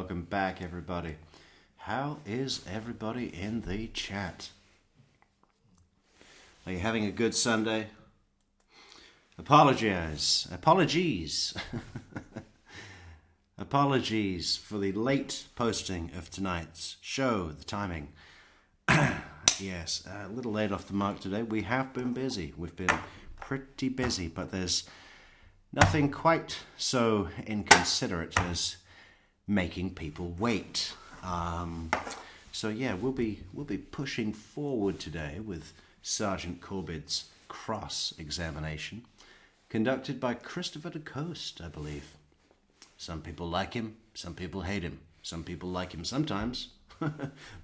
welcome back, everybody. How is everybody in the chat? Are you having a good Sunday? Apologies. Apologies for the late posting of tonight's show, the timing. Yes, a little late off the mark today. We have been busy. We've been pretty busy, but there's nothing quite so inconsiderate as making people wait. So yeah, we'll be pushing forward today with Sergeant Corbitt's cross-examination, conducted by Christopher Decoste, I believe. Some people like him, some people hate him, some people like him sometimes,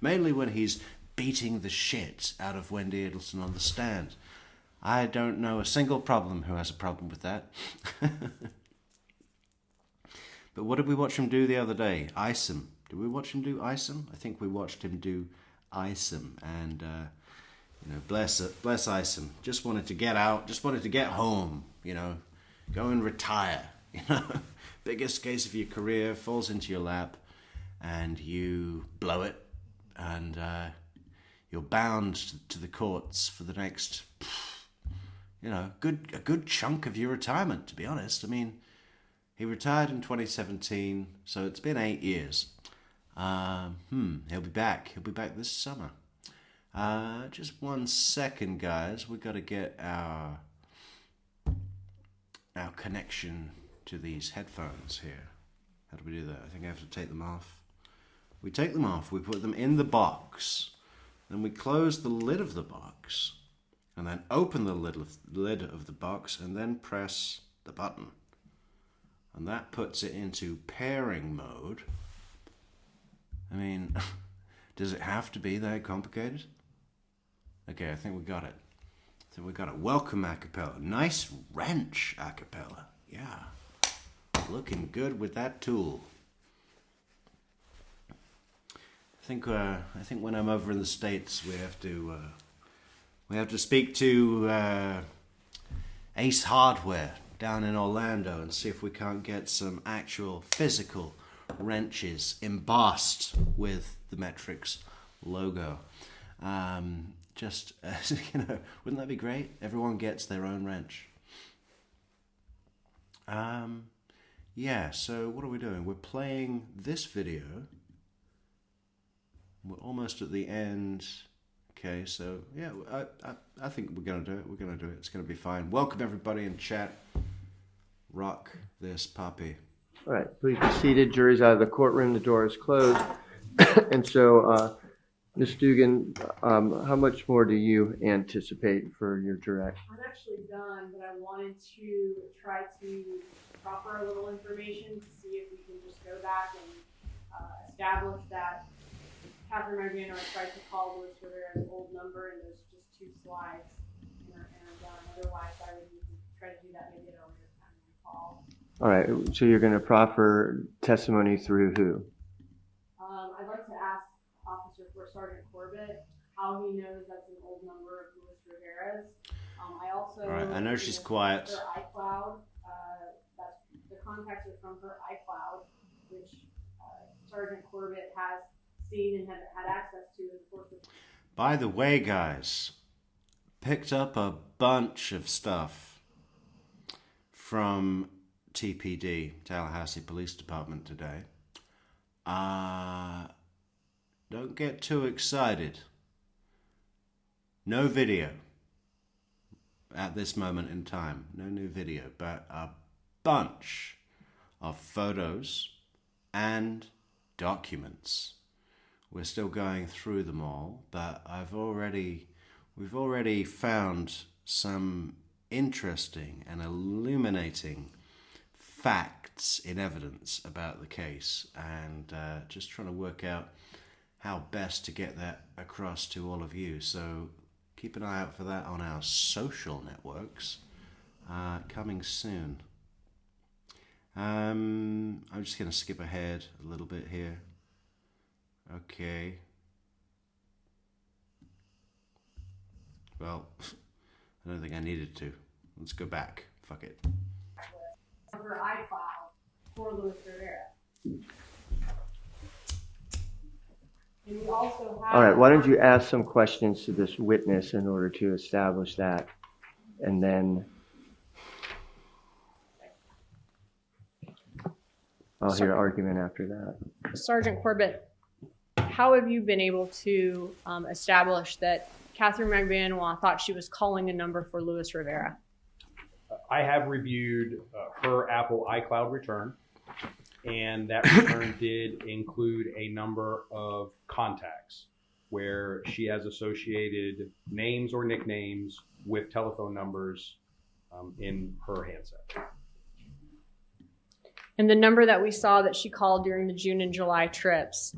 mainly when he's beating the shit out of Wendy Adelson on the stand. I don't know a single problem who has a problem with that. But what did we watch him do the other day? Isom. Did we watch him do Isom? I think we watched him do Isom, and bless Isom. Just wanted to get out, just wanted to get home, go and retire. Biggest case of your career falls into your lap, and you blow it, and you're bound to the courts for the next, a good chunk of your retirement, to be honest. I mean, he retired in 2017, so it's been 8 years. He'll be back. He'll be back this summer. Just 1 second, guys. We've got to get our connection to these headphones here. How do we do that? I think I have to take them off. We take them off. We put them in the box. Then we close the lid of the box, and then open the lid of the box, and then press the button. And that puts it into pairing mode. I mean, does it have to be that complicated? Okay, I think we got it. Welcome, acapella. Nice wrench, acapella. Yeah. Looking good with that tool. I think when I'm over in the States, we have to speak to Ace Hardware down in Orlando and see if we can't get some actual physical wrenches embossed with the Metrix logo. Wouldn't that be great? Everyone gets their own wrench. Yeah, so what are we doing? We're playing this video. We're almost at the end. Okay, so yeah, I think we're going to do it. We're going to do it. It's going to be fine. Welcome, everybody in chat. Rock this puppy. All right, please be seated. Jury's out of the courtroom. The door is closed. And so, Ms. Dugan, how much more do you anticipate for your direct? I'm actually done, but I wanted to try to proffer a little information to see if we can just go back and establish that Catherine Magbanua tried to call Louis Rivera's old number, and there's just 2 slides, and I'm done. Otherwise, I would need to try to do that maybe at a later time in the call. All right, so you're going to proffer testimony through who? I'd like to ask Officer Sergeant Corbett how he knows that's an old number of Louis Rivera's. I also... All right, I know she's quiet. Her iCloud, the contacts are from her iCloud, which Sergeant Corbett has seen and had access to in the course of... By the way, guys, picked up a bunch of stuff from TPD, Tallahassee Police Department, today. Don't get too excited. No video at this moment in time. No new video, but a bunch of photos and documents. We're still going through them all, but we've already found some interesting and illuminating facts in evidence about the case, and just trying to work out how best to get that across to all of you. So keep an eye out for that on our social networks, coming soon. I'm just going to skip ahead a little bit here. Okay. Well, I don't think I needed to. Let's go back. Fuck it. Her iCloud for Louis Rivera. And we also have. All right, why don't you ask some questions to this witness in order to establish that, and then I'll hear argument after that. Sergeant Corbett, how have you been able to establish that Catherine Magbanua thought she was calling a number for Luis Rivera? I have reviewed her Apple iCloud return, and that return did include a number of contacts where she has associated names or nicknames with telephone numbers in her handset. And the number that we saw that she called during the June and July trips,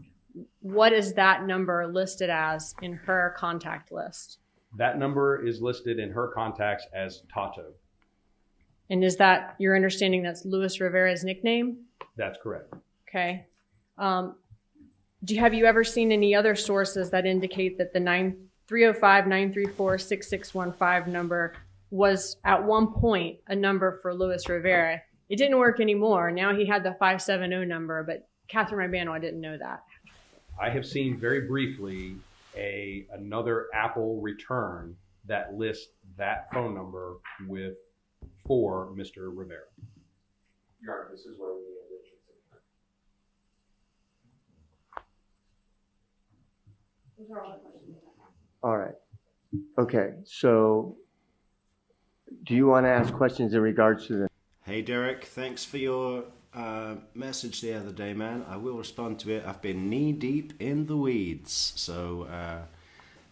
what is that number listed as in her contact list? That number is listed in her contacts as Tato. And is that your understanding that's Luis Rivera's nickname? That's correct. Okay. Have you ever seen any other sources that indicate that the 305-934-6615 number was at one point a number for Luis Rivera? It didn't work anymore. Now he had the 570 number, but Catherine Magbanua didn't know that. I have seen very briefly another Apple return that lists that phone number for Mr. Rivera. Your Honor, this is where we need Richardson. Those are all the questions. All right. Okay, so do you want to ask questions in regards to the... Hey Derek, thanks for your message the other day, man. I will respond to it. I've been knee deep in the weeds, so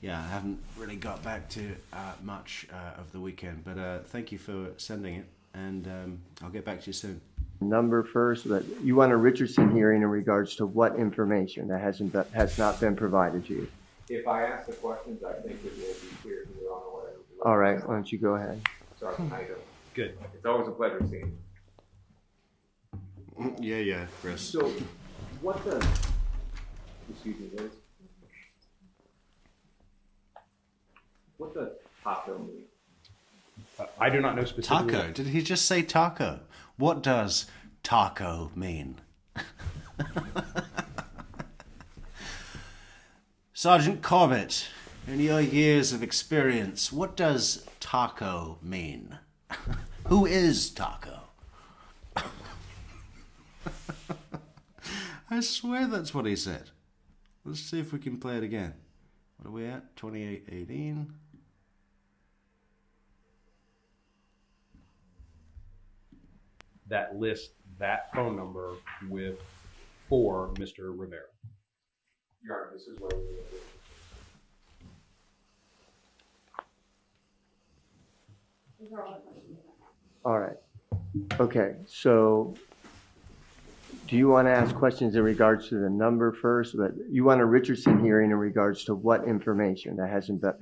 yeah, I haven't really got back to much of the weekend. But thank you for sending it, and I'll get back to you soon. Number first, but you want a Richardson hearing in regards to what information that has not been provided to you? If I ask the questions, I think it will be clear to Your Honor what I will do. All right, why don't you go ahead? Sergeant, how you doing? Good. It's always a pleasure seeing you. Yeah, Chris. So, what does, excuse me, Liz? What does taco mean? I do not know specifically. Taco? Did he just say taco? What does taco mean? Sergeant Corbett, in your years of experience, what does taco mean? Who is Taco? I swear that's what he said. Let's see if we can play it again. What are we at? 2818. That lists that phone number for Mr. Rivera. Your Honor, this is where we need Richardson. Those are all the questions. All right. Okay, so do you want to ask questions in regards to the number first? But you want a Richardson hearing in regards to what information that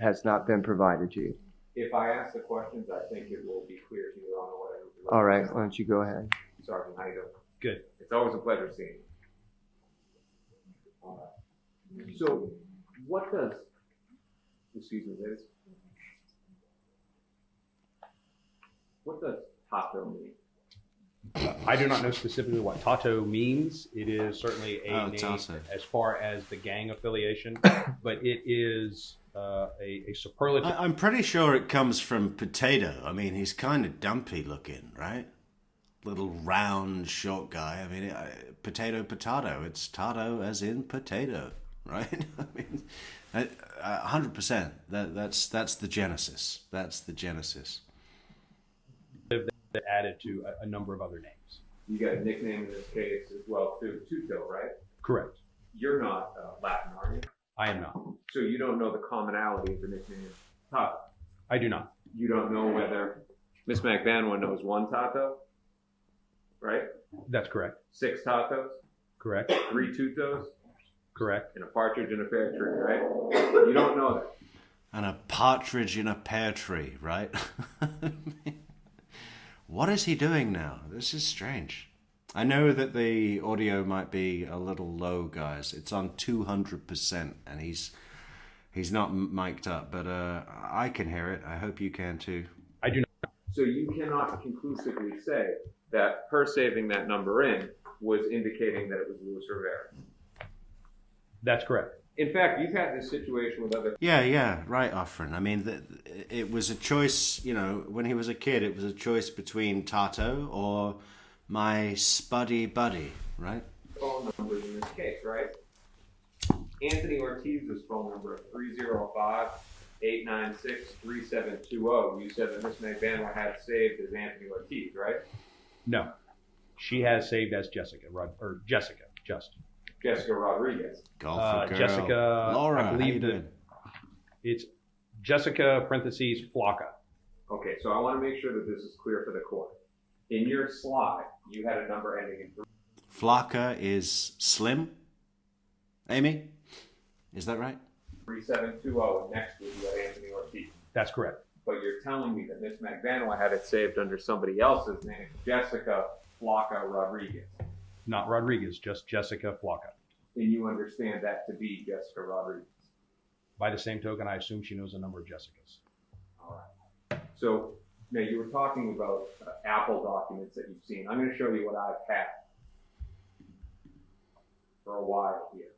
has not been provided to you? If I ask the questions, I think it will be clear to Your Honor what I will do. All right, why don't you go ahead? Sergeant, how you doing? Good. It's always a pleasure seeing you. So, what does, excuse me, Liz? What does taco mean? I do not know specifically what Tato means. It is certainly a name Tato. as far as the gang affiliation, but it is a superlative. I'm pretty sure it comes from potato. I mean, he's kind of dumpy looking, right? Little round, short guy. I mean, potato. It's Tato as in potato, right? I mean, 100%. That's the genesis. That's the genesis. That added to a number of other names. You got a nickname in this case as well, too, Tuto, right? Correct. You're not Latin, are you? I am not. So you don't know the commonality of the nickname Tato. I do not. You don't know whether Miss Magbanua knows one Tato, right? That's correct. 6 Tatos, Correct. 3 Tutos, Correct. and a partridge in a pear tree, right? You don't know that. And a partridge in a pear tree, right? What is he doing now? This is strange. I know that the audio might be a little low, guys. It's on 200%, and he's not mic'd up, but I can hear it. I hope you can too. I do not. So you cannot conclusively say that her saving that number in was indicating that it was Luis Rivera. That's correct. In fact, you've had this situation with other. Yeah, right, Offren. I mean, it was a choice, when he was a kid, it was a choice between Tato or my Spuddy Buddy, right? Phone numbers in this case, right? Anthony Ortiz's phone number of 305-896-3720. You said that Miss Magbanua had saved as Anthony Ortiz, right? No, she has saved as Jessica Rodriguez. Golfer girl. Jessica, Laura, I believe how you doing? it's Jessica parentheses Flocka. Okay, so I want to make sure that this is clear for the court. In your slide, you had a number ending in 3. Flocka is Slim? Amy? Is that right? 3720, and next to it you had Anthony Ortiz. That's correct. But you're telling me that Miss Magbanua had it saved under somebody else's name, Jessica Flocka Rodriguez. Not Rodriguez, just Jessica Flocka. And you understand that to be Jessica Rodriguez. By the same token, I assume she knows a number of Jessicas. All right. So now you were talking about Apple documents that you've seen. I'm going to show you what I've had for a while here.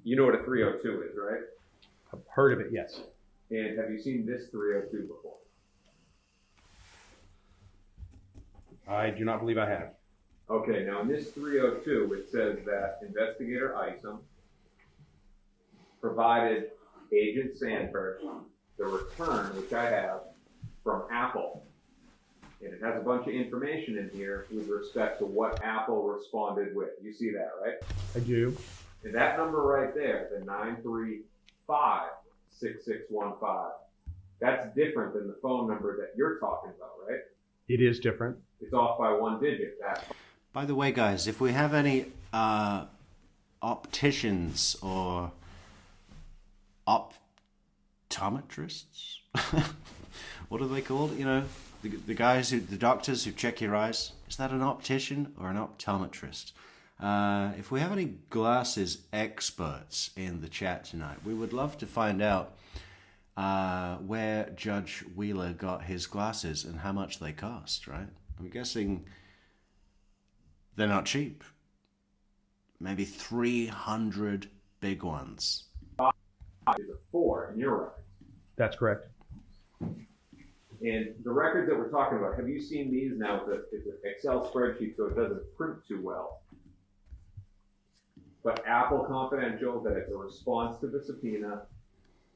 You know what a 302 is, right? I've heard of it, yes. And have you seen this 302 before? I do not believe I have. Okay, now in this 302, it says that Investigator Isom provided Agent Sandberg the return, which I have, from Apple. And it has a bunch of information in here with respect to what Apple responded with. You see that, right? I do. And that number right there, the 935-6615, that's different than the phone number that you're talking about, right? It is different. It's off by one digit. By the way, guys, if we have any opticians or optometrists, what are they called? The guys the doctors who check your eyes. Is that an optician or an optometrist? If we have any glasses experts in the chat tonight, we would love to find out where Judge Wheeler got his glasses and how much they cost, right? I'm guessing they're not cheap. Maybe 300 big ones. Is a 4 in your record. That's correct. And the records that we're talking about, have you seen these now? It's an Excel spreadsheet, so it doesn't print too well. But Apple Confidential, that it's a response to the subpoena,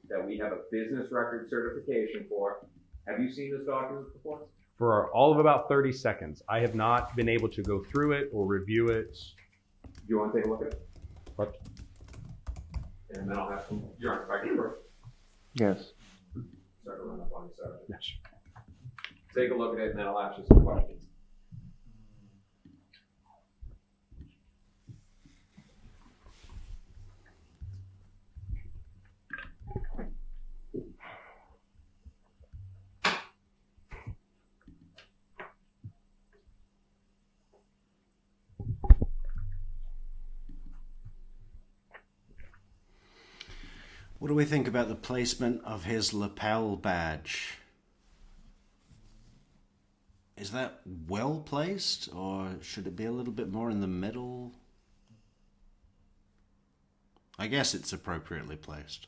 that we have a business record certification for. Have you seen this document before? For all of about 30 seconds. I have not been able to go through it or review it. Do you want to take a look at it? But And then I'll have some. You're on, right? First. Yes. Start to run up on you, sorry. yes. Take a look at it, and then I'll ask you some questions. What do we think about the placement of his lapel badge? Is that well placed, or should it be a little bit more in the middle? I guess it's appropriately placed.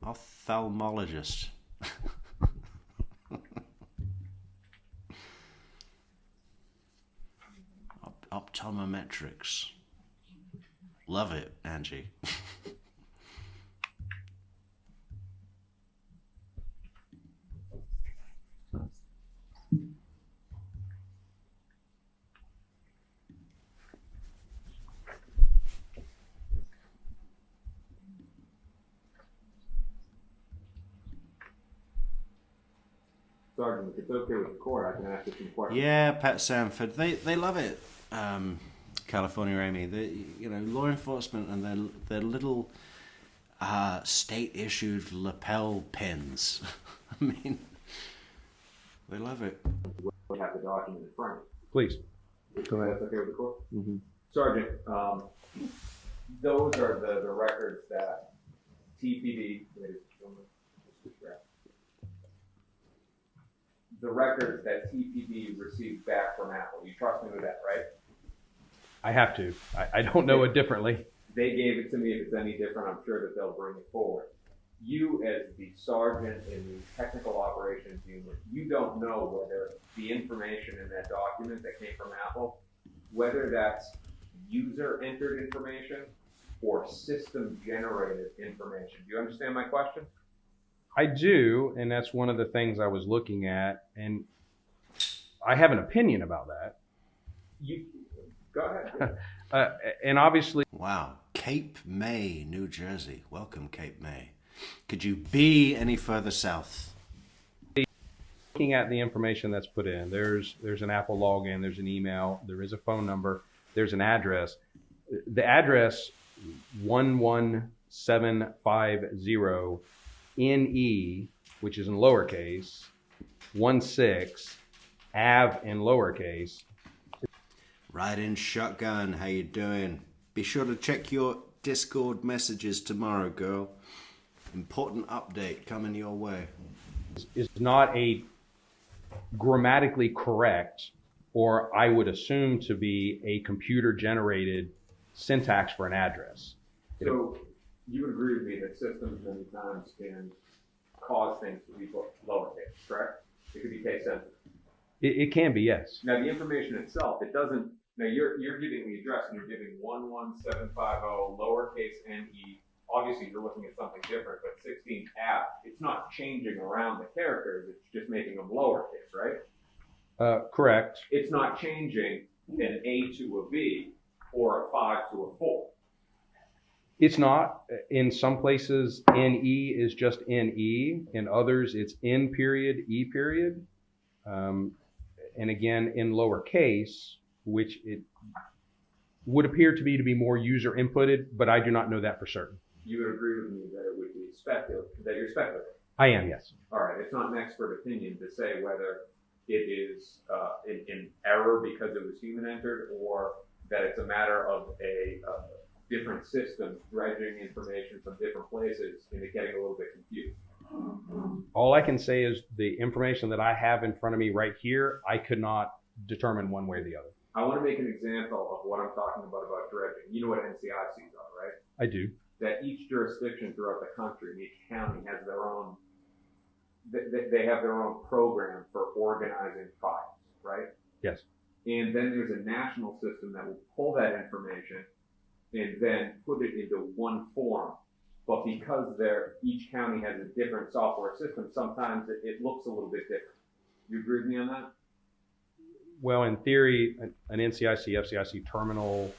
Ophthalmologist. Optometrics. Love it, Angie. Sergeant, if it's okay with the court, I can ask you some questions. Yeah, Pat Sanford. They love it. California Amy. Law enforcement and their little state issued lapel pins. I mean, they love it. We have the document in front of you. Please. Go ahead. That's okay with the court? Mm-hmm. Sergeant, those are the records that TPD, the records that TPD received back from Apple. You trust me with that, right? I have to. I don't know it differently. They gave it to me. If it's any different, I'm sure that they'll bring it forward. You, as the sergeant in the technical operations unit, you don't know whether the information in that document that came from Apple, whether that's user-entered information or system-generated information. Do you understand my question? I do, and that's one of the things I was looking at, and I have an opinion about that. You go ahead. And obviously, Wow. Cape May, New Jersey. Welcome, Cape May. Could you be any further south? looking at the information that's put in, there's an Apple login, there's an email, there is a phone number, there's an address. The address 11750 NE, which is in lowercase, 16 Ave in lowercase. Right in shotgun, how you doing? Be sure to check your Discord messages tomorrow, girl. Important update coming your way. Is not a grammatically correct, or I would assume to be a computer generated syntax for an address. So you would agree with me that systems many times can cause things to be lowercase, correct? It could be case sensitive. It can be, yes. Now the information itself, it doesn't. Now you're giving the address and you're giving 11750 lowercase ne. Obviously you're looking at something different, but 16 Ave, it's not changing around the characters. It's just making them lowercase, right? Correct. It's not changing an A to a B or a 5 to a 4. It's not. In some places, NE is just NE. In others, it's N period, E period. And again, in lowercase, which it would appear to be more user inputted, but I do not know that for certain. You would agree with me that it would be speculative, that you're speculative. I am, yes. All right, it's not an expert opinion to say whether it is in error because it was human entered, or that it's a matter of a different system dredging information from different places and it getting a little bit confused. All I can say is the information that I have in front of me right here, I could not determine one way or the other. I want to make an example of what I'm talking about dredging. You know what NCICs are, right? I do. That each jurisdiction throughout the country, and each county has their own, they have their own program for organizing files, right? Yes. And then there's a national system that will pull that information and then put it into one form. But because each county has a different software system, sometimes it looks a little bit different. You agree with me on that? Well, in theory, an NCIC, FCIC terminal,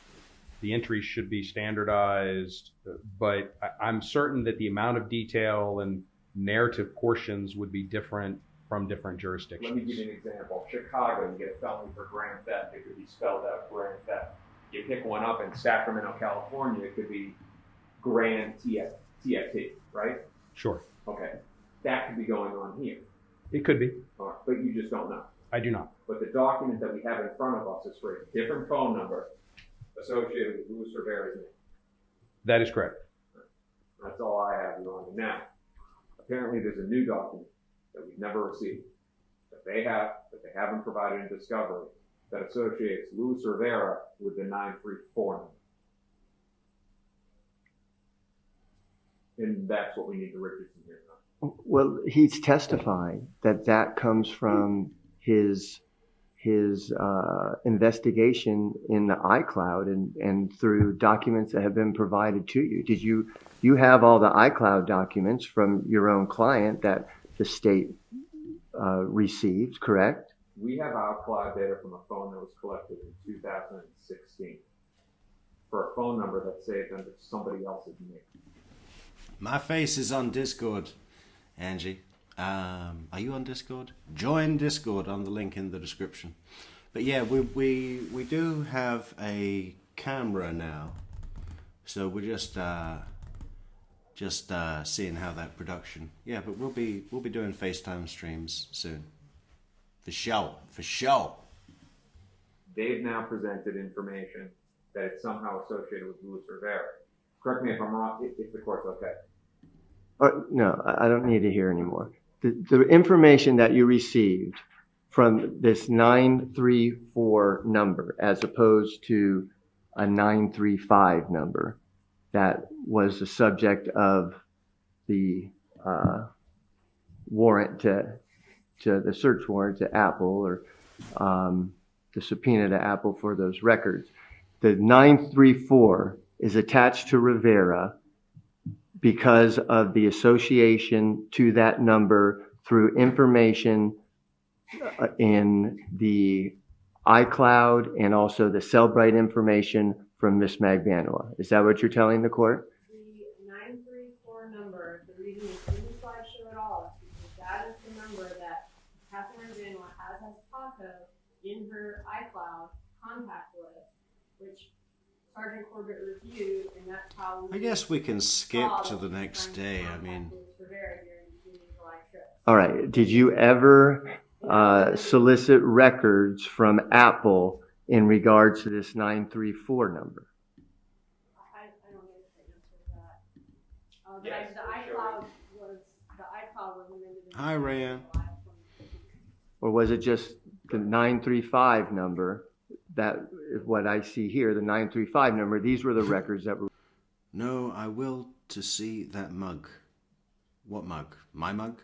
the entries should be standardized, but I'm certain that the amount of detail and narrative portions would be different from different jurisdictions. Let me give you an example. Chicago, you get a felony for grand theft. It could be spelled out grand theft. You pick one up in Sacramento, California, it could be grand TFT, right? Sure. Okay. That could be going on here. It could be. All right. But you just don't know. I do not. But the document that we have in front of us is for a different phone number associated with Louis Rivera's name. That is correct. That's all I have, Your Honor. Now, apparently there's a new document that we've never received, that they haven't provided in discovery, that associates Louis Rivera with the 934 number. And that's what we need to Richardson here. Well, he's testifying that comes from his investigation in the iCloud and through documents that have been provided to you. Did you have all the iCloud documents from your own client that the state received, correct? We have iCloud data from a phone that was collected in 2016 for a phone number that's saved under somebody else's name. My face is on Discord, Angie. Are you on Discord? Join Discord on the link in the description. But yeah, we do have a camera now, so we're just seeing how that production. Yeah, but we'll be doing FaceTime streams soon. For sure. they've now presented information that it's somehow associated with Luis Rivera. Correct me if I'm wrong, if the court's okay. No, I don't need to hear anymore. The information that you received from this 934 number as opposed to a 935 number that was the subject of the warrant to the search warrant to Apple, or the subpoena to Apple for those records. The 934 is attached to Rivera because of the association to that number through information in the iCloud and also the Cellbrite information from Miss Magbanua. Is that what you're telling the court? The 934 number, the reason it's in the slideshow at all is because that is the number that Catherine Magbanua has as Taco in her iCloud contact list, which Sergeant Corbett reviewed, and that's how I guess we can skip to the next day. I mean, all right. Did you ever solicit records from Apple in regards to this 934 number? I don't know the answer to that. The iCloud was amended. Hi, Rayanne. Or was it just the 935 number? That is what I see here, the 935 number. These were the records that were... No, I will to see that mug. What mug? My mug?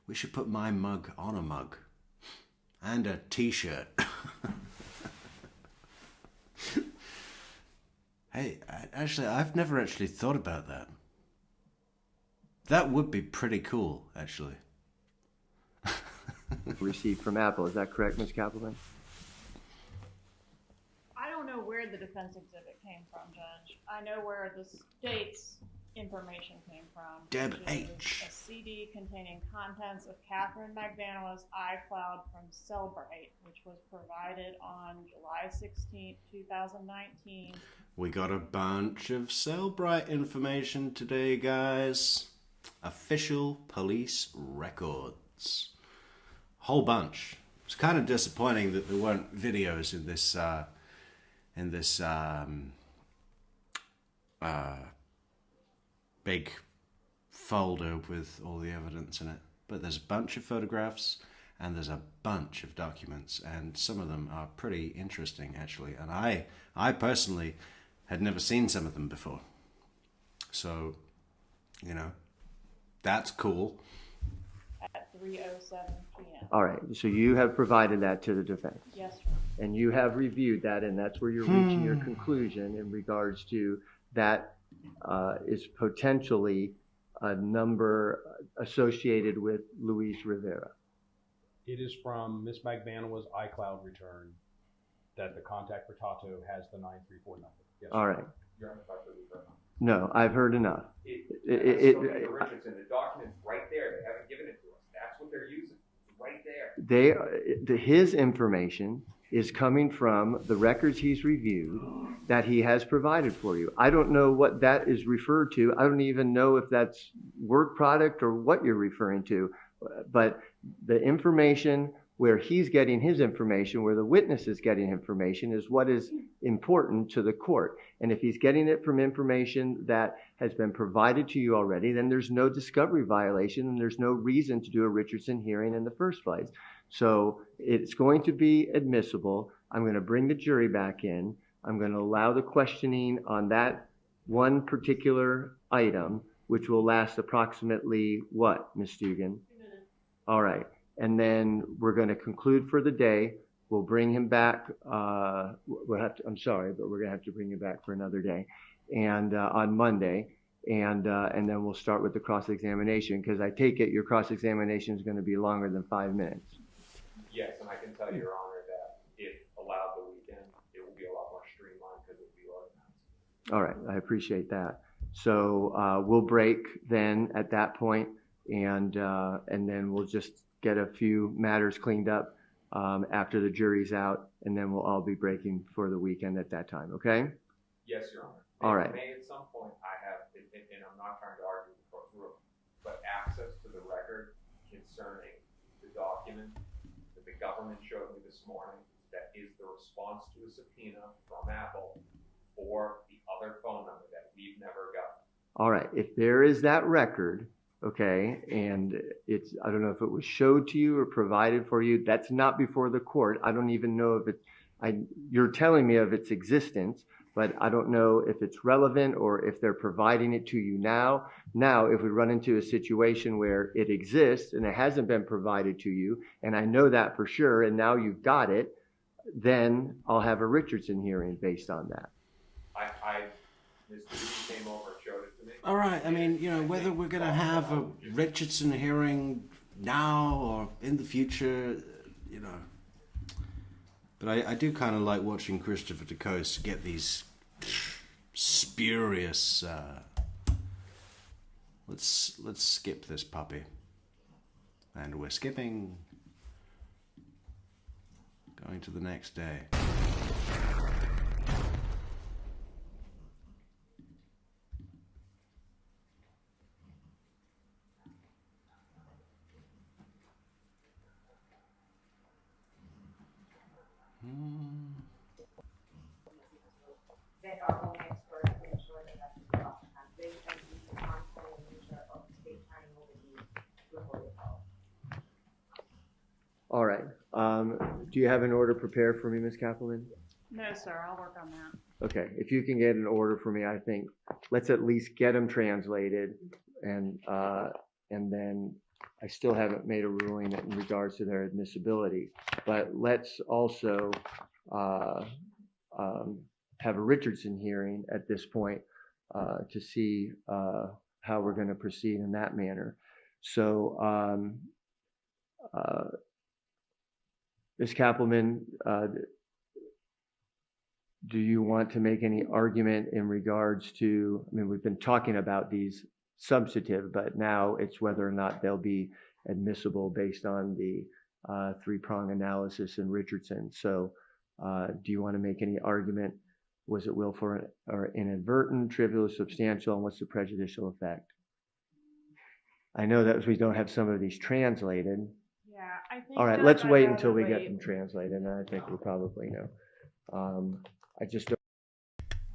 We should put my mug on a mug. And a t-shirt. Hey, actually, I've never actually thought about that. That would be pretty cool, actually. Received from Apple. Is that correct, Ms. Kaplan? I don't know where the defense exhibit came from, Judge. I know where the state's information came from. Deb which is H. A CD containing contents of Catherine Magbanua's iCloud from Cellbrite, which was provided on July 16, 2019. We got a bunch of Cellbrite information today, guys. Official police records. Whole bunch. It's kind of disappointing that there weren't videos in this big folder with all the evidence in it. But there's a bunch of photographs and there's a bunch of documents, and some of them are pretty interesting, actually. And I personally had never seen some of them before. So, you know, that's cool. At 3:07 p.m. All right. So you have provided that to the defense. Yes, sir. And you have reviewed that, and that's where you're reaching your conclusion in regards to that is potentially a number associated with Luis Rivera. It is from Miss Magbanua's iCloud return that the contact for Tato has the 934 number. Yes, All right. You're on the Dr. Rivera. No, I've heard enough. Richardson, the document's right there. They haven't given it to us. That's what they're using. It's right there. His information is coming from the records he's reviewed that he has provided for you. I don't know what that is referred to. I don't even know if that's work product or what you're referring to. But the information where he's getting his information, where the witness is getting information, is what is important to the court. And if he's getting it from information that has been provided to you already, then there's no discovery violation and there's no reason to do a Richardson hearing in the first place. So it's going to be admissible. I'm going to bring the jury back in. I'm going to allow the questioning on that one particular item, which will last approximately what, Ms. Stugan? 2 minutes. All right. And then we're going to conclude for the day. We'll bring him back. I'm sorry, but we're going to have to bring him back for another day, and on Monday, and then we'll start with the cross-examination, because I take it your cross-examination is going to be longer than 5 minutes. Yes, and I can tell you, Your Honor, that if allowed the weekend, it will be a lot more streamlined because it will be organized. All right, I appreciate that. So we'll break then at that point, and then we'll just get a few matters cleaned up after the jury's out, and then we'll all be breaking for the weekend at that time, okay? Yes, Your Honor. All right. May at some point I have, and I'm not trying to argue the court rule, but access to the record concerning the document that the government showed me this morning that is the response to a subpoena from Apple or the other phone number that we've never got. All right. If there is that record, okay, and it's, I don't know if it was showed to you or provided for you, that's not before the court. I don't even know if you're telling me of its existence, but I don't know if it's relevant or if they're providing it to you now. Now, if we run into a situation where it exists and it hasn't been provided to you, and I know that for sure, and now you've got it, then I'll have a Richardson hearing based on that. Mr. Reed came over and showed it to me. All right. I mean, you know, whether we're going to have a Richardson hearing now or in the future, you know. But I do kind of like watching Christopher Decoste get these spurious. Let's skip this puppy, and we're skipping. Going to the next day. They are only experts to ensure that that's the cost of they and the content and nature of the state county will be reported out. All right. Do you have an order prepared for me, Ms. Kappelman? No, sir, I'll work on that. Okay. If you can get an order for me, I think let's at least get them translated, and then I still haven't made a ruling in regards to their admissibility. But let's also have a Richardson hearing at this point to see how we're going to proceed in that manner. So, Ms. Kappelman, do you want to make any argument in regards to, I mean, we've been talking about these substantive, but now it's whether or not they'll be admissible based on the three-prong analysis in Richardson. So do you want to make any argument? Was it willful or inadvertent, trivial, substantial, and what's the prejudicial effect? I know that we don't have some of these translated. Yeah, I think. All right, Judge, let's I'd wait rather until we get wait. them translated, and I think we probably know. I just don't.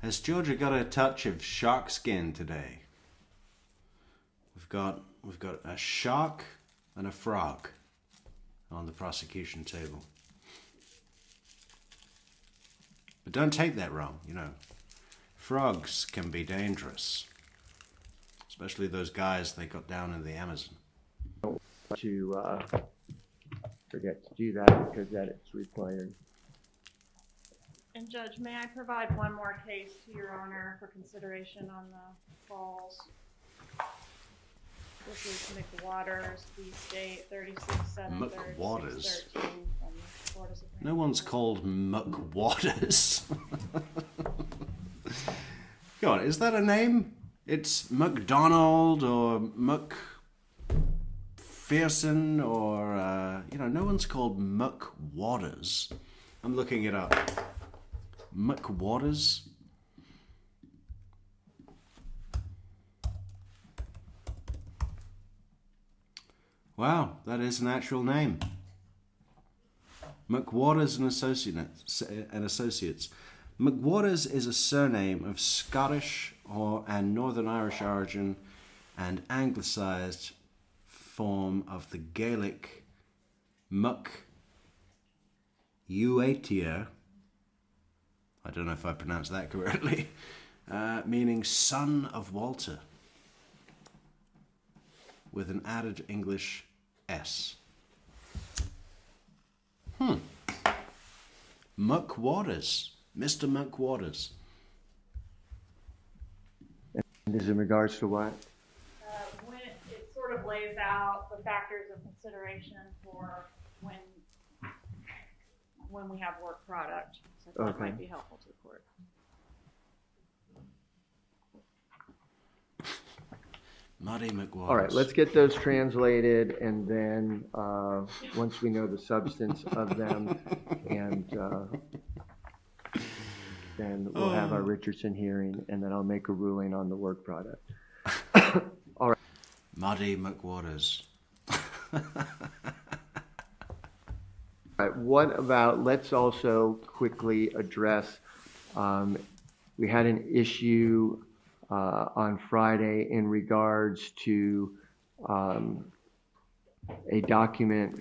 Has Georgia got a touch of shark skin today? We've got a shark and a frog on the prosecution table. But don't take that wrong, you know. Frogs can be dangerous, especially those guys they got down in the Amazon. To forget to do that because that is required. And Judge, may I provide one more case to Your Honor for consideration on the falls? This is McWaters, v. State, 36-7, McWaters? 36-13 from Florida Supreme No one's Court. called McWaters. Go on, is that a name? It's McDonald or McPherson or, no one's called McWaters. I'm looking it up. McWaters? Wow, that is an actual name. McWaters and Associates. McWaters is a surname of Scottish and Northern Irish origin and anglicised form of the Gaelic Muc-Uatir. I don't know if I pronounced that correctly, meaning son of Walter, with an added English S. McWaters. Mr. McWaters. And this is in regards to what? When it sort of lays out the factors of consideration for when we have work product. So I thought it might be helpful to the court. Muddy McWaters. All right, let's get those translated, and then once we know the substance of them, and then we'll have our Richardson hearing, and then I'll make a ruling on the work product. All right. Muddy McWaters. All right, what about, let's also quickly address, we had an issue on Friday in regards to a document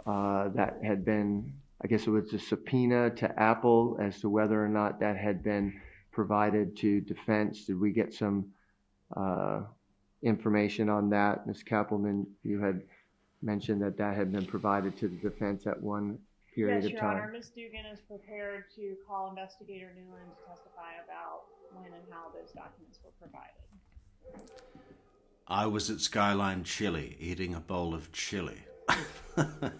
that had been, I guess it was a subpoena to Apple as to whether or not that had been provided to defense. Did we get some information on that? Ms. Kappelman, you had mentioned that that had been provided to the defense at one period Yes, of Your time. Honor. Ms. Dugan is prepared to call Investigator Newland to testify about when and how those documents were provided. I was at Skyline Chili eating a bowl of chili. I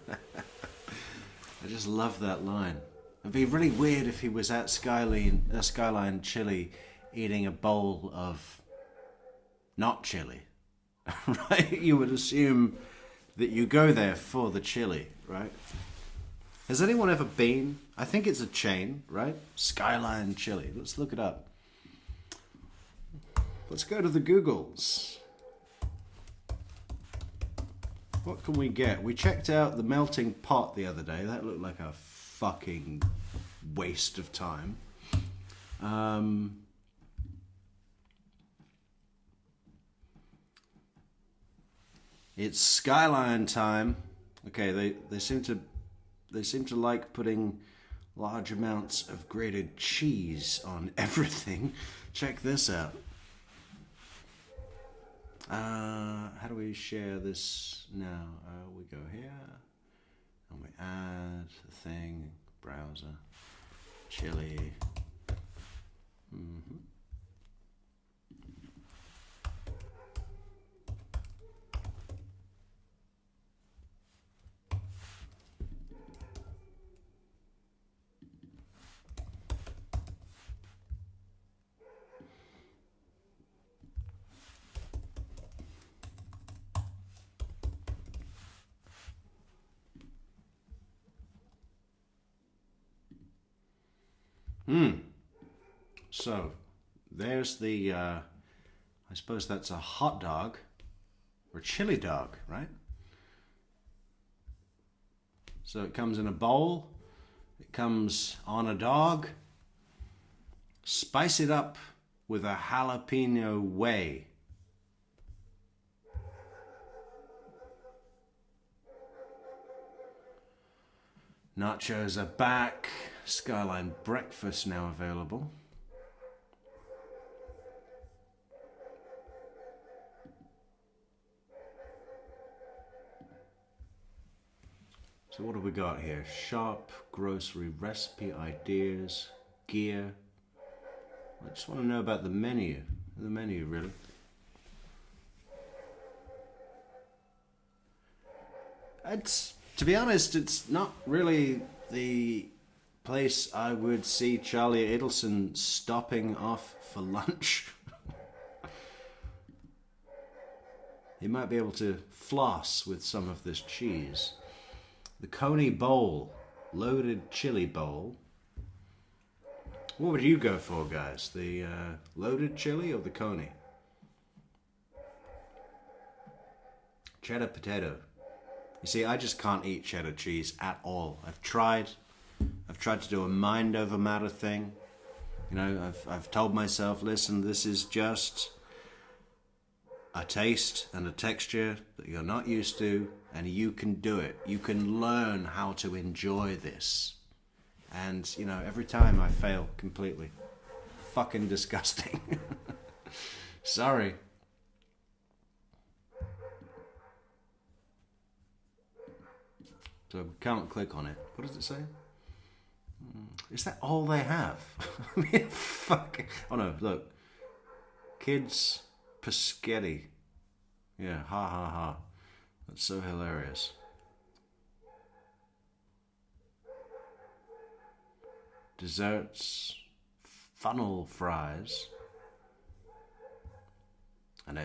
just love that line. It'd be really weird if he was at Skyline Chili eating a bowl of not chili. Right? You would assume that you go there for the chili, right? Has anyone ever been? I think it's a chain, right? Skyline Chili. Let's look it up. Let's go to the Googles. What can we get? We checked out the Melting Pot the other day. That looked like a fucking waste of time. It's Skyline time. Okay, they seem to like putting large amounts of grated cheese on everything. Check this out. How do we share this now? We go here and we add the thing, browser, chili. So, there's the, I suppose that's a hot dog, or a chili dog, right? So it comes in a bowl, it comes on a dog, spice it up with a jalapeno whey. Nachos are back. Skyline breakfast now available. So what have we got here? Shop, grocery, recipe, ideas, gear. I just want to know about the menu. The menu, really. It's, to be honest, it's not really the place I would see Charlie Adelson stopping off for lunch. He might be able to floss with some of this cheese. The Coney Bowl, loaded chili bowl. What would you go for, guys? The loaded chili or the Coney? Cheddar potato. You see, I just can't eat cheddar cheese at all. I've tried to do a mind over matter thing. You know, I've told myself, listen, this is just a taste and a texture that you're not used to, and you can do it. You can learn how to enjoy this. And, you know, every time I fail completely. Fucking disgusting. Sorry. So we can't click on it. What does it say? Is that all they have? I mean, fuck. Oh no, look. Kids Paschetti. Yeah, ha ha ha. That's so hilarious. Desserts, funnel fries. And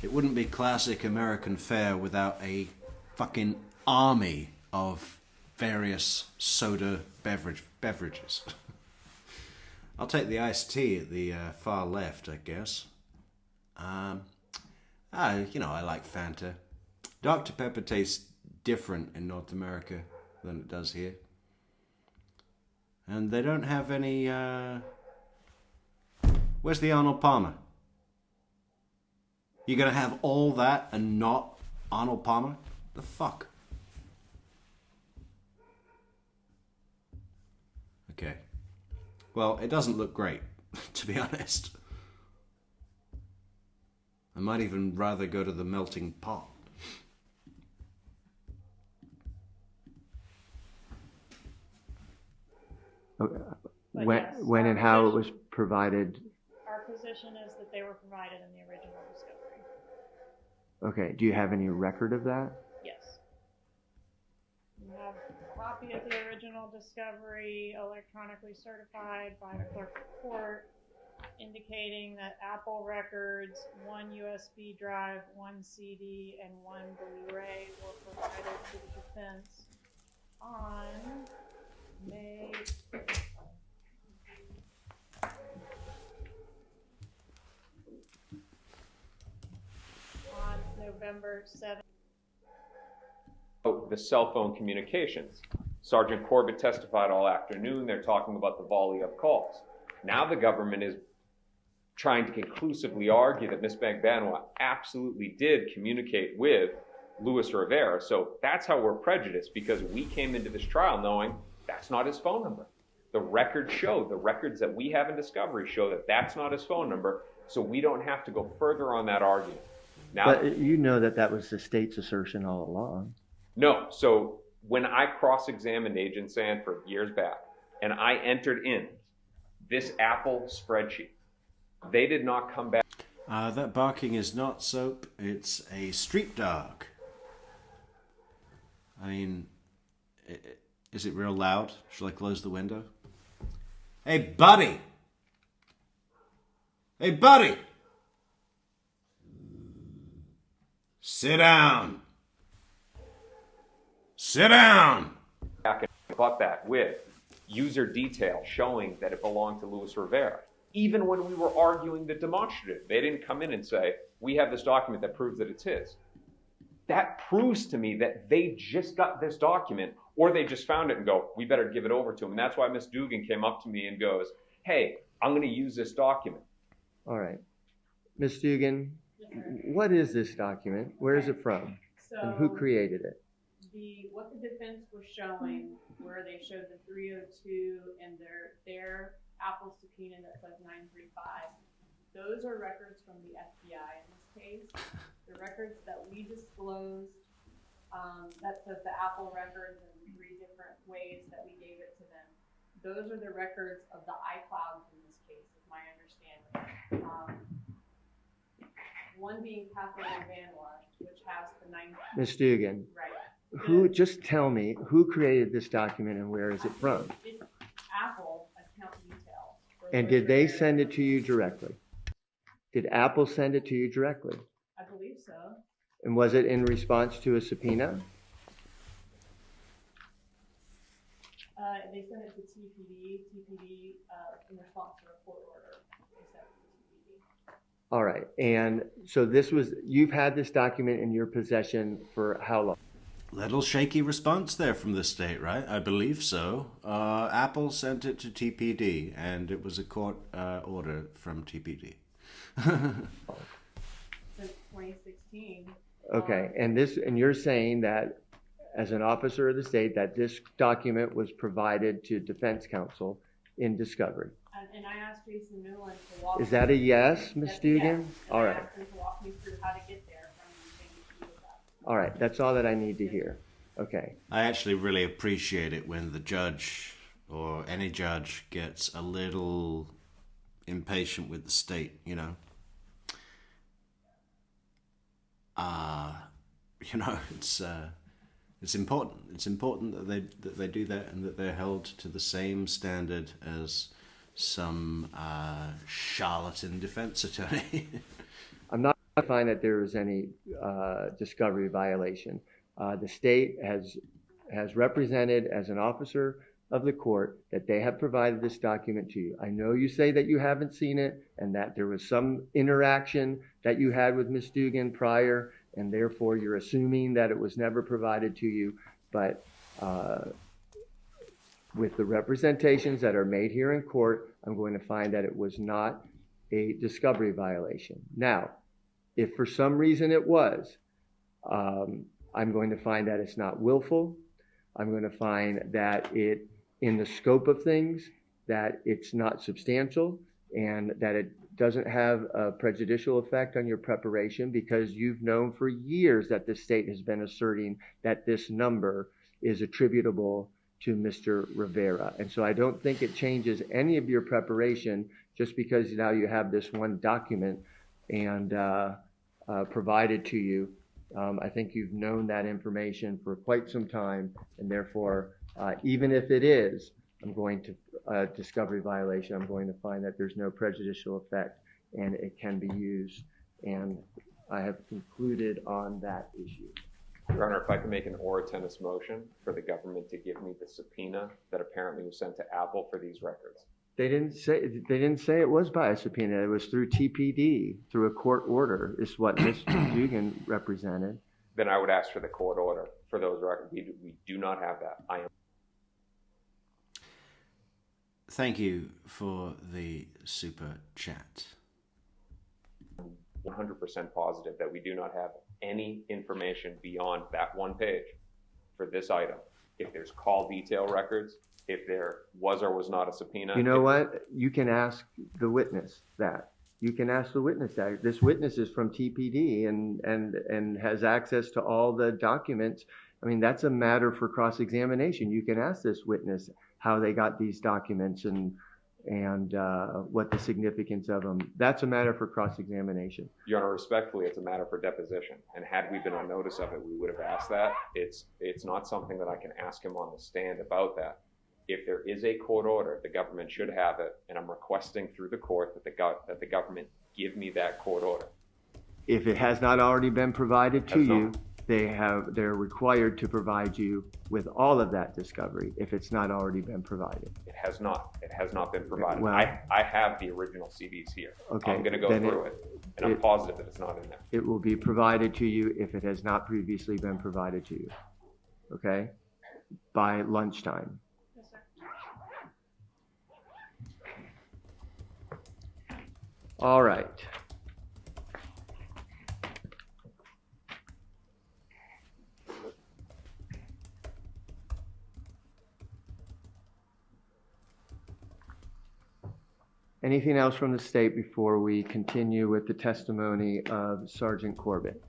it wouldn't be classic American fare without a fucking army of various soda beverages. I'll take the iced tea at the far left, I guess. You know, I like Fanta. Dr. Pepper tastes different in North America than it does here. And they don't have any... Where's the Arnold Palmer? You're going to have all that and not Arnold Palmer? The fuck? Okay. Well, it doesn't look great, to be honest. I might even rather go to the melting pot. Okay. But When, yes, when our and how it position- was provided. Our position is that they were provided in the original discovery. Okay. Do you have any record of that? Yes. We have a copy of the original discovery electronically certified by the clerk of court, indicating that Apple records, 1 USB drive, 1 CD, and 1 Blu-ray were provided to the defense on May on November 7th. The cell phone communications. Sergeant Corbett testified all afternoon. They're talking about the volley of calls. Now the government is trying to conclusively argue that Ms. Magbanua absolutely did communicate with Luis Rivera. So that's how we're prejudiced, because we came into this trial knowing that's not his phone number. The records show, the records that we have in discovery show that that's not his phone number, so we don't have to go further on that argument. Now, But you know that that was the state's assertion all along. no, so when I cross-examined Agent Sanford years back, and I entered in this Apple spreadsheet, they did not come back. That barking is not soap, it's a street dog. I mean, is it real loud? Shall I close the window? Hey, buddy! Hey, buddy! Sit down! Sit down! Back and bought that with user detail showing that it belonged to Luis Rivera. Even when we were arguing the demonstrative, they didn't come in and say, we have this document that proves that it's his. That proves to me that they just got this document, or they just found it and go, we better give it over to him. And that's why Miss Dugan came up to me and goes, hey, I'm going to use this document. All right. Ms. Dugan, what is this document? Where is it from? And who created it? What the defense was showing, where they showed the 302 and their Apple subpoena that says 935, those are records from the FBI in this case. The records that we disclosed, that says the Apple records and 3 different ways that we gave it to them. Those are the records of the iClouds in this case, is my understanding. One being Catherine Magbanua, which has the 9. Ms. Dugan, Right. who? Just tell me who created this document and where is it from? It's Apple account details. And did they send it to you directly? Did Apple send it to you directly? I believe so. And was it in response to a subpoena? They sent it to TPD. TPD, in response to a court order, they sent it to TPD. All right. And so you've had this document in your possession for how long? Little shaky response there from the state, right? I believe so. Apple sent it to TPD, and it was a court order from TPD. Since 2016. Okay. And you're saying that as an officer of the state, that this document was provided to defense counsel in discovery. And I asked Jason Newland to walk. Is that a yes, Ms. That's a Dugan? yes. And All I right. asked him to walk me through how to get there from the thing that. All right. That's all that I need to hear. Okay. I actually really appreciate it when the judge or any judge gets a little impatient with the state, you know. It's important. It's important that they do that, and that they're held to the same standard as some charlatan defense attorney. I'm not finding that there is any discovery violation. The state has represented as an officer of the court that they have provided this document to you. I know you say that you haven't seen it and that there was some interaction that you had with Ms. Dugan prior and therefore you're assuming that it was never provided to you, but with the representations that are made here in court, I'm going to find that it was not a discovery violation. Now, if for some reason it was, I'm going to find that it's not willful. I'm going to find that it, in the scope of things, that it's not substantial and that it doesn't have a prejudicial effect on your preparation, because you've known for years that the state has been asserting that this number is attributable to Mr. Rivera. And so I don't think it changes any of your preparation just because now you have this one document and provided to you. I think you've known that information for quite some time, and therefore, even if it is, I'm going to discovery violation, I'm going to find that there's no prejudicial effect and it can be used. And I have concluded on that issue. Your Honor, if I can make an ora tennis motion for the government to give me the subpoena that apparently was sent to Apple for these records. They didn't say it was by a subpoena. It was through TPD, through a court order, is what Mr. Dugan represented. Then I would ask for the court order for those records. We do not have that. I am. Thank you for the super chat. 100% positive that we do not have any information beyond that one page for this item. If there's call detail records, if there was or was not a subpoena. You know what? You can ask the witness that. You can ask the witness that. This witness is from TPD and has access to all the documents. I mean, that's a matter for cross-examination. You can ask this witness how they got these documents and what the significance of them. That's a matter for cross-examination. Your Honor, respectfully, it's a matter for deposition. And had we been on notice of it, we would have asked that. It's not something that I can ask him on the stand about that. If there is a court order, the government should have it, and I'm requesting through the court that the government give me that court order. If it has not already been provided to you, they're required to provide you with all of that discovery if it's not already been provided. It has not. It has not been provided. Well, I have the original CDs here. Okay, I'm going to go through it, and I'm positive that it's not in there. It will be provided to you if it has not previously been provided to you. Okay? By lunchtime. Yes, sir. All right. Anything else from the state before we continue with the testimony of Sergeant Corbett?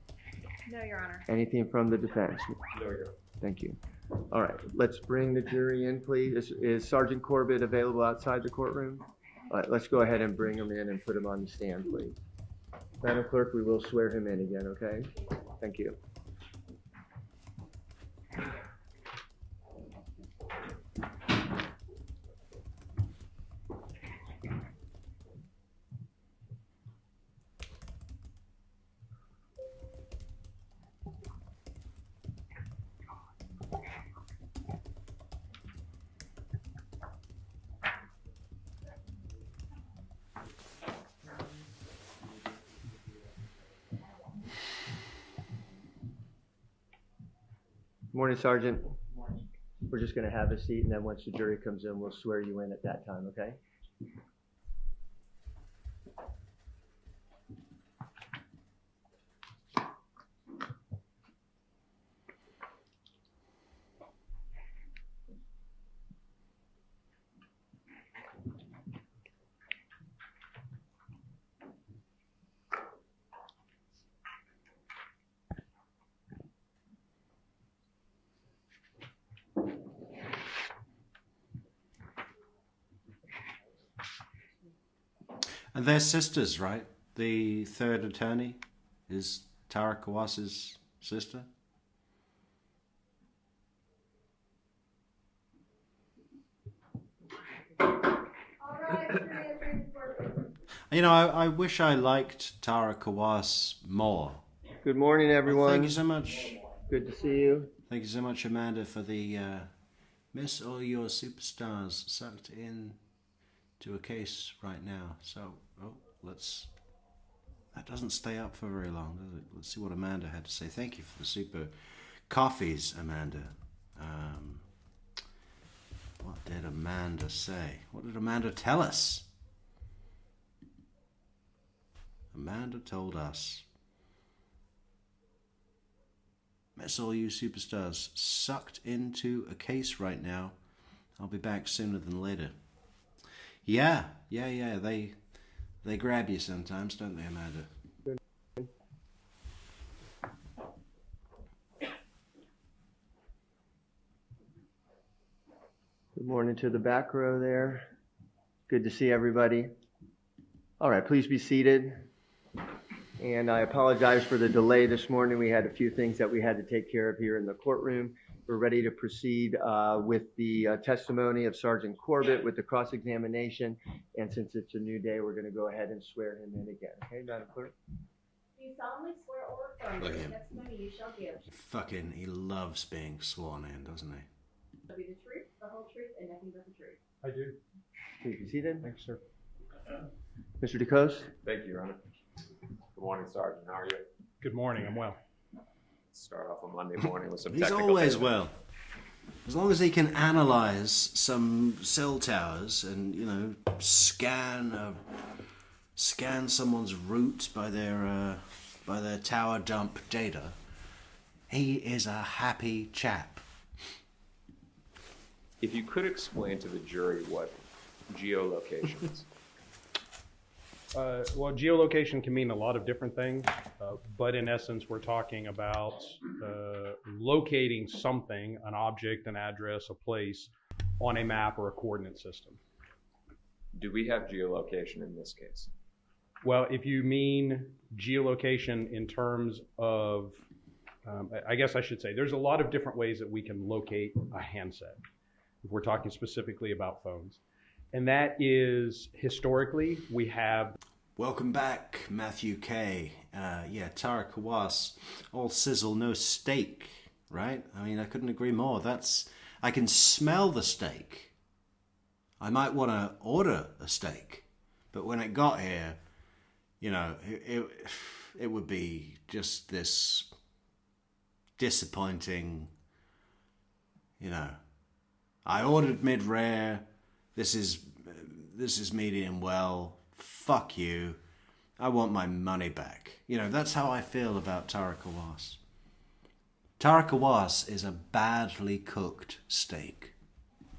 No, Your Honor. Anything from the defense? No, Your Honor. Thank you. All right, let's bring the jury in, please. Is Sergeant Corbett available outside the courtroom? All right, let's go ahead and bring him in and put him on the stand, please. Madam Clerk, we will swear him in again, okay? Thank you. Morning, Sergeant. We're just going to have a seat, and then once the jury comes in, we'll swear you in at that time, okay? And they're sisters, right? The third attorney is Tara Kawas's sister. You know, I wish I liked Tara Kawas more. Good morning, everyone. Well, thank you so much. Good to see you. Thank you so much, Amanda, for the miss all your superstars sucked in to a case right now. So, let's That doesn't stay up for very long, does it? Let's see what Amanda had to say. Thank you for the super coffees, Amanda. What did Amanda say? What did Amanda tell us? Amanda told us. That's all you superstars sucked into a case right now. I'll be back sooner than later. Yeah. They grab you sometimes, don't they, Amanda? Good morning to the back row there. Good to see everybody. All right, please be seated. And I apologize for the delay this morning. We had a few things that we had to take care of here in the courtroom. We're ready to proceed with the testimony of Sergeant Corbett with the cross-examination. And since it's a new day, we're going to go ahead and swear him in again. Okay, Madam Clerk? Do you solemnly swear or affirm that the testimony you shall give Fucking, he loves being sworn in, doesn't he? shall be the truth, the whole truth, and nothing but the truth? I do. Please be seated. Thanks, sir. Mr. Decoste? Thank you, Your Honor. Good morning, Sergeant. How are you? Good morning. I'm well. Start off on Monday morning with some He's technical always things. well. As long as he can analyze some cell towers and, you know, scan someone's route by their tower dump data, he is a happy chap. If you could explain to the jury what geolocation is. Well, geolocation can mean a lot of different things, but in essence, we're talking about locating something, an object, an address, a place, on a map or a coordinate system. Do we have geolocation in this case? Well, if you mean geolocation in terms of, I guess I should say, there's a lot of different ways that we can locate a handset, if we're talking specifically about phones. And that is, historically, we have... Welcome back, Matthew K. Tara Kawas, all sizzle, no steak, right? I mean, I couldn't agree more. I can smell the steak. I might want to order a steak, but when it got here, you know, it would be just this disappointing, you know, I ordered mid-rare, this is medium well, fuck you, I want my money back. You know, that's how I feel about Tara Kawas. Tara Kawas is a badly cooked steak.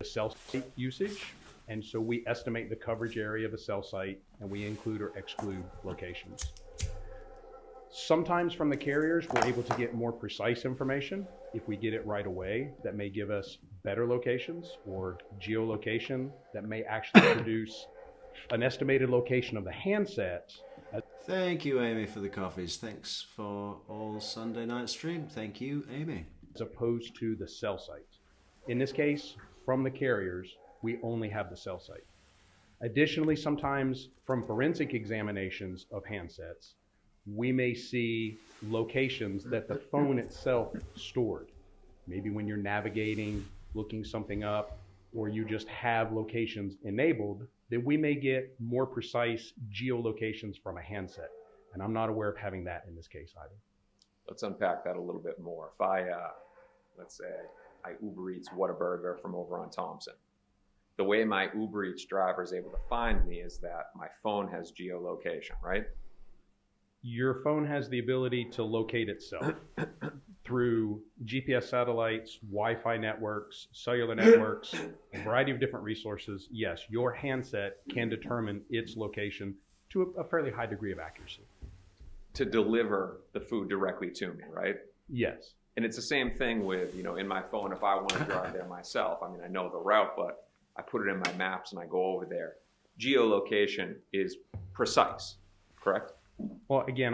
cell site usage, and so we estimate the coverage area of a cell site, and we include or exclude locations. Sometimes from the carriers, we're able to get more precise information. If we get it right away, that may give us better locations or geolocation that may actually produce an estimated location of the handset. Thank you, Amy, for the coffees. Thanks for all Sunday night stream. Thank you, Amy. As opposed to the cell site. In this case, from the carriers, we only have the cell site. Additionally, sometimes from forensic examinations of handsets, we may see locations that the phone itself stored. Maybe when you're navigating, looking something up, or you just have locations enabled, then we may get more precise geolocations from a handset. And I'm not aware of having that in this case either. Let's unpack that a little bit more. If I, let's say, I Uber Eats Whataburger from over on Thompson. The way my Uber Eats driver is able to find me is that my phone has geolocation, right? Your phone has the ability to locate itself through GPS satellites, Wi-Fi networks, cellular networks, a variety of different resources. Yes, your handset can determine its location to a fairly high degree of accuracy. To deliver the food directly to me, right? Yes. And it's the same thing with, you know, in my phone, if I want to drive there myself, I mean, I know the route, but I put it in my maps and I go over there. Geolocation is precise, correct? Well, again,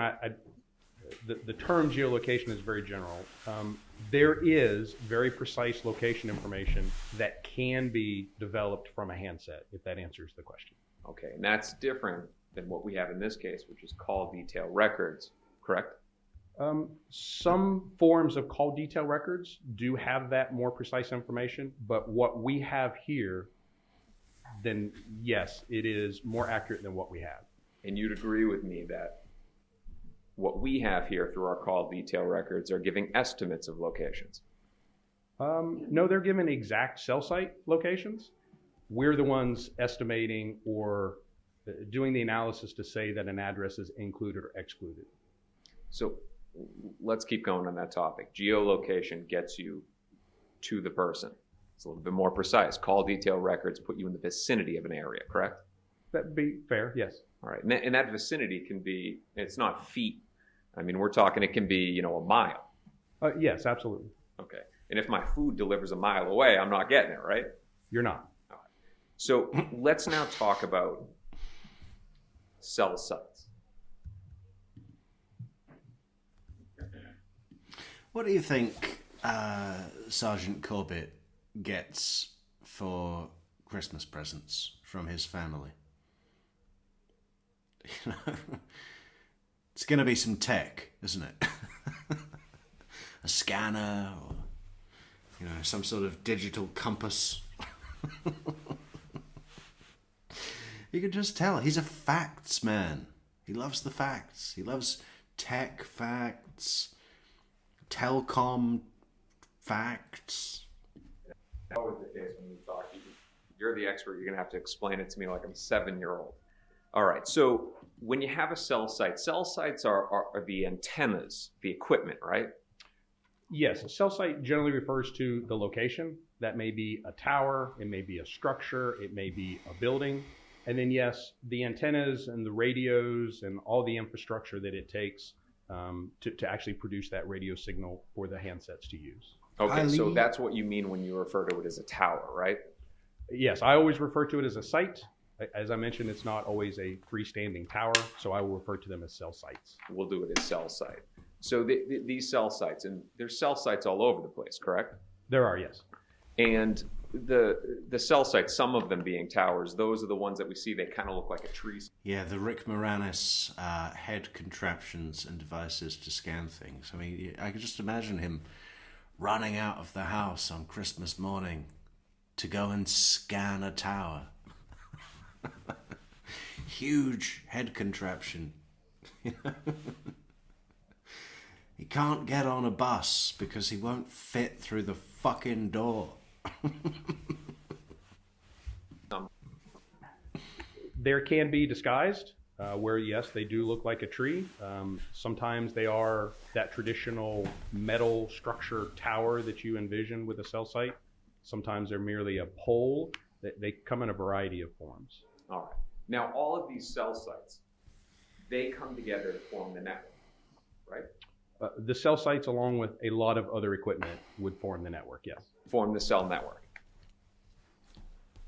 the term geolocation is very general. There is very precise location information that can be developed from a handset, if that answers the question. Okay, and that's different than what we have in this case, which is call detail records, correct? Some forms of call detail records do have that more precise information, but what we have here, then yes, it is more accurate than what we have. And you'd agree with me that what we have here through our call detail records are giving estimates of locations. No, they're given exact cell site locations. We're the ones estimating or doing the analysis to say that an address is included or excluded. So let's keep going on that topic. Geolocation gets you to the person. It's a little bit more precise. Call detail records put you in the vicinity of an area, correct? That'd be fair, yes. All right. And that vicinity can be, it's not feet. I mean, we're talking, it can be, a mile. Yes, absolutely. Okay. And if my food delivers a mile away, I'm not getting it, right? You're not. All right. So let's now talk about cell sites. What do you think Sergeant Corbett gets for Christmas presents from his family? It's going to be some tech, isn't it? A scanner or, some sort of digital compass. You can just tell he's a facts man. He loves the facts. He loves tech facts, telecom facts. That was the case when you talk. You're the expert. You're going to have to explain it to me like I'm a 7-year-old. All right. So when you have a cell sites are the antennas, the equipment, right? Yes, a cell site generally refers to the location. That may be a tower, it may be a structure, it may be a building. And then yes, the antennas and the radios and all the infrastructure that it takes to actually produce that radio signal for the handsets to use. Okay, so that's what you mean when you refer to it as a tower, right? Yes, I always refer to it as a site. As I mentioned, it's not always a freestanding tower, so I will refer to them as cell sites. We'll do it as cell site. So these cell sites, and there's cell sites all over the place, correct? There are, yes. And the cell sites, some of them being towers, those are the ones that we see, they kind of look like a tree. Yeah, the Rick Moranis head contraptions and devices to scan things. I mean, I could just imagine him running out of the house on Christmas morning to go and scan a tower. Huge head contraption. He can't get on a bus because he won't fit through the fucking door. There can be disguised, where yes, they do look like a tree. Sometimes they are that traditional metal structure tower that you envision with a cell site. Sometimes they're merely a pole. They come in a variety of forms. All right. Now, all of these cell sites, they come together to form the network, right? The cell sites, along with a lot of other equipment, would form the network, yes. Form the cell network,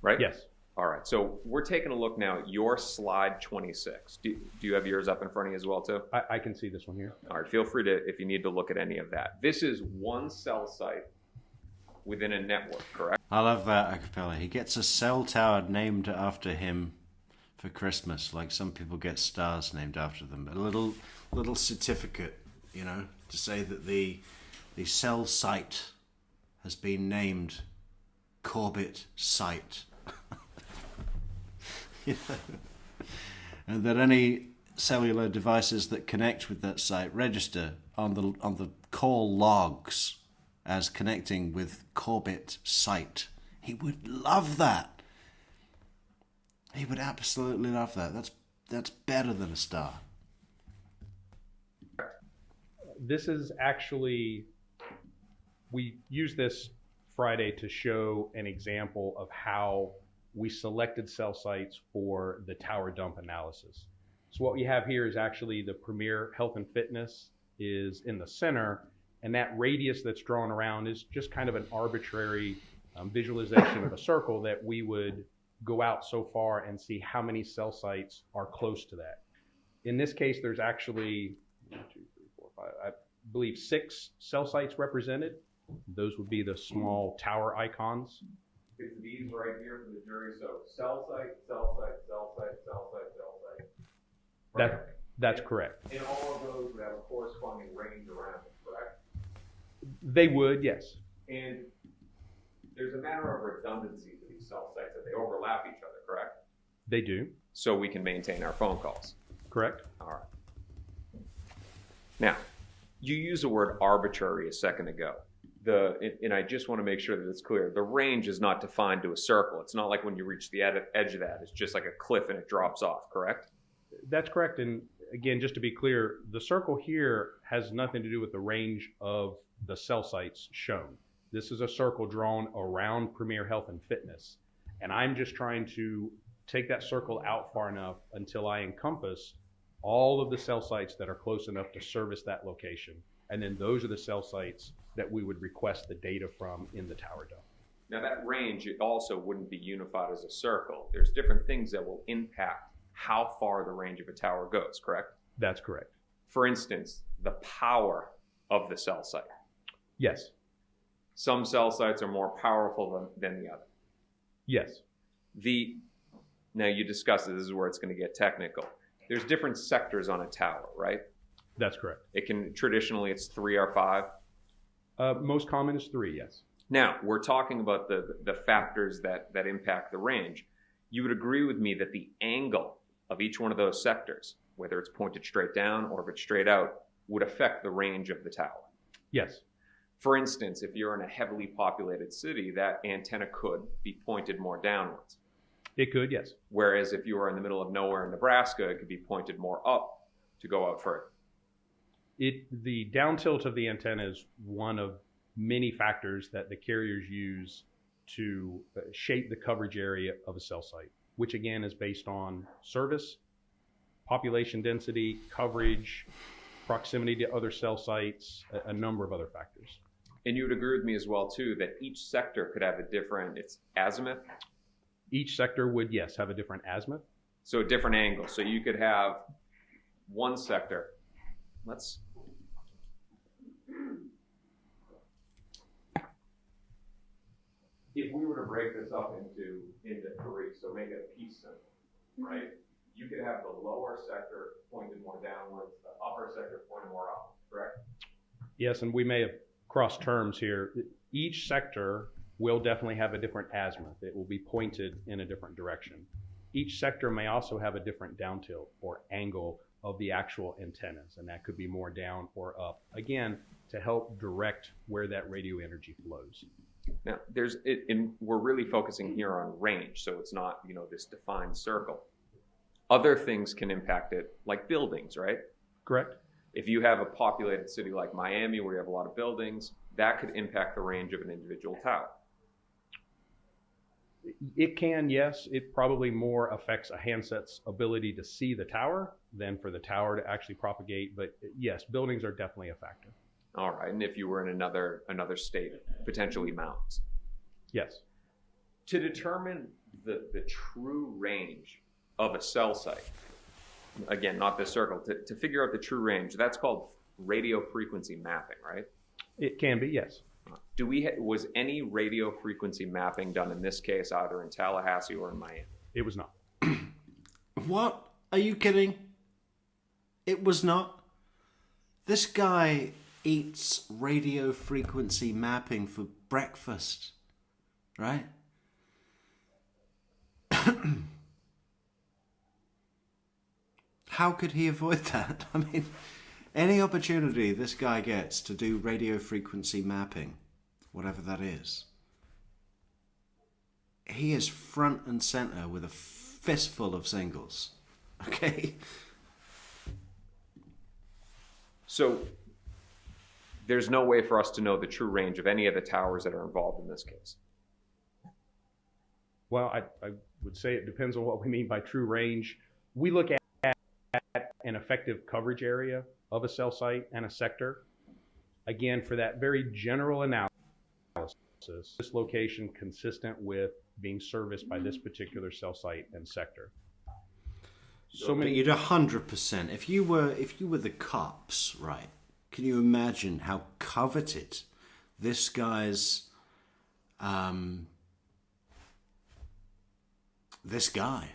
right? Yes. All right. So we're taking a look now at your slide 26. Do you have yours up in front of you as well, too? I can see this one here. All right. Feel free to, if you need to look at any of that. This is one cell site within a network, correct? I love that acapella. He gets a cell tower named after him for Christmas, like some people get stars named after them. A little certificate, to say that the cell site has been named Corbitt site. And that any cellular devices that connect with that site register on the call logs as connecting with Corbitt site. He would love that. He would absolutely love that. That's better than a star. This is actually, we use this Friday to show an example of how we selected cell sites for the tower dump analysis. So what we have here is actually the Premier Health and Fitness is in the center, and that radius that's drawn around is just kind of an arbitrary visualization of a circle that we would go out so far and see how many cell sites are close to that. In this case, there's actually 1, 2, 3, 4, 5, I believe 6 cell sites represented. Those would be the small tower icons. It's these right here for the jury. So cell site, cell site, cell site, cell site, cell site. Right. That's correct. And all of those would have a corresponding range around it, correct? They would, yes. And there's a matter of redundancy to these cell sites, that they overlap each other, correct? They do. So we can maintain our phone calls. Correct. All right. Now, you used the word arbitrary a second ago. And I just want to make sure that it's clear. The range is not defined to a circle. It's not like when you reach the edge of that, it's just like a cliff and it drops off, correct? That's correct. And again, just to be clear, the circle here has nothing to do with the range of the cell sites shown. This is a circle drawn around Premier Health and Fitness. And I'm just trying to take that circle out far enough until I encompass all of the cell sites that are close enough to service that location. And then those are the cell sites that we would request the data from in the tower dome. Now that range, it also wouldn't be unified as a circle. There's different things that will impact how far the range of a tower goes, correct? That's correct. For instance, the power of the cell site. Yes. Some cell sites are more powerful than the other. Yes. Now you discussed it, this is where it's going to get technical. There's different sectors on a tower, right? That's correct. Traditionally it's 3 or 5. Most common is 3, yes. Now, we're talking about the factors that impact the range. You would agree with me that the angle of each one of those sectors, whether it's pointed straight down or if it's straight out, would affect the range of the tower. Yes. For instance, if you're in a heavily populated city, that antenna could be pointed more downwards. It could, yes. Whereas if you were in the middle of nowhere in Nebraska, it could be pointed more up to go out further. The down tilt of the antenna is one of many factors that the carriers use to shape the coverage area of a cell site, which again is based on service, population density, coverage, proximity to other cell sites, a number of other factors. And you would agree with me as well, too, that each sector could have a different, it's azimuth? Each sector would, yes, have a different azimuth. So a different angle. So you could have one sector. If we were to break this up into 3, so make it a piece symbol, right? You could have the lower sector pointed more downwards, the upper sector pointed more up, correct? Yes, and we may have crossed terms here. Each sector will definitely have a different azimuth. It will be pointed in a different direction. Each sector may also have a different down tilt or angle of the actual antennas, and that could be more down or up, again, to help direct where that radio energy flows. Now, we're really focusing here on range, so it's not, this defined circle. Other things can impact it, like buildings, right? Correct. If you have a populated city like Miami where you have a lot of buildings, that could impact the range of an individual tower. It can, yes. It probably more affects a handset's ability to see the tower than for the tower to actually propagate. But yes, buildings are definitely a factor. All right. And if you were in another state, potentially mountains. Yes. To determine the true range of a cell site, again, not this circle, to figure out the true range, that's called radio frequency mapping, right? It can be, yes. Was any radio frequency mapping done in this case, either in Tallahassee or in Miami? It was not. What? Are you kidding? It was not. This guy eats radio frequency mapping for breakfast, right? How could he avoid that? I mean, any opportunity this guy gets to do radio frequency mapping, whatever that is, he is front and center with a fistful of singles. Okay? So there's no way for us to know the true range of any of the towers that are involved in this case. Well, I would say it depends on what we mean by true range. We look at an effective coverage area of a cell site and a sector. Again, for that very general analysis, this location consistent with being serviced by this particular cell site and sector. So many. You'd 100%. If you were the cops, right? Can you imagine how coveted this guy's this guy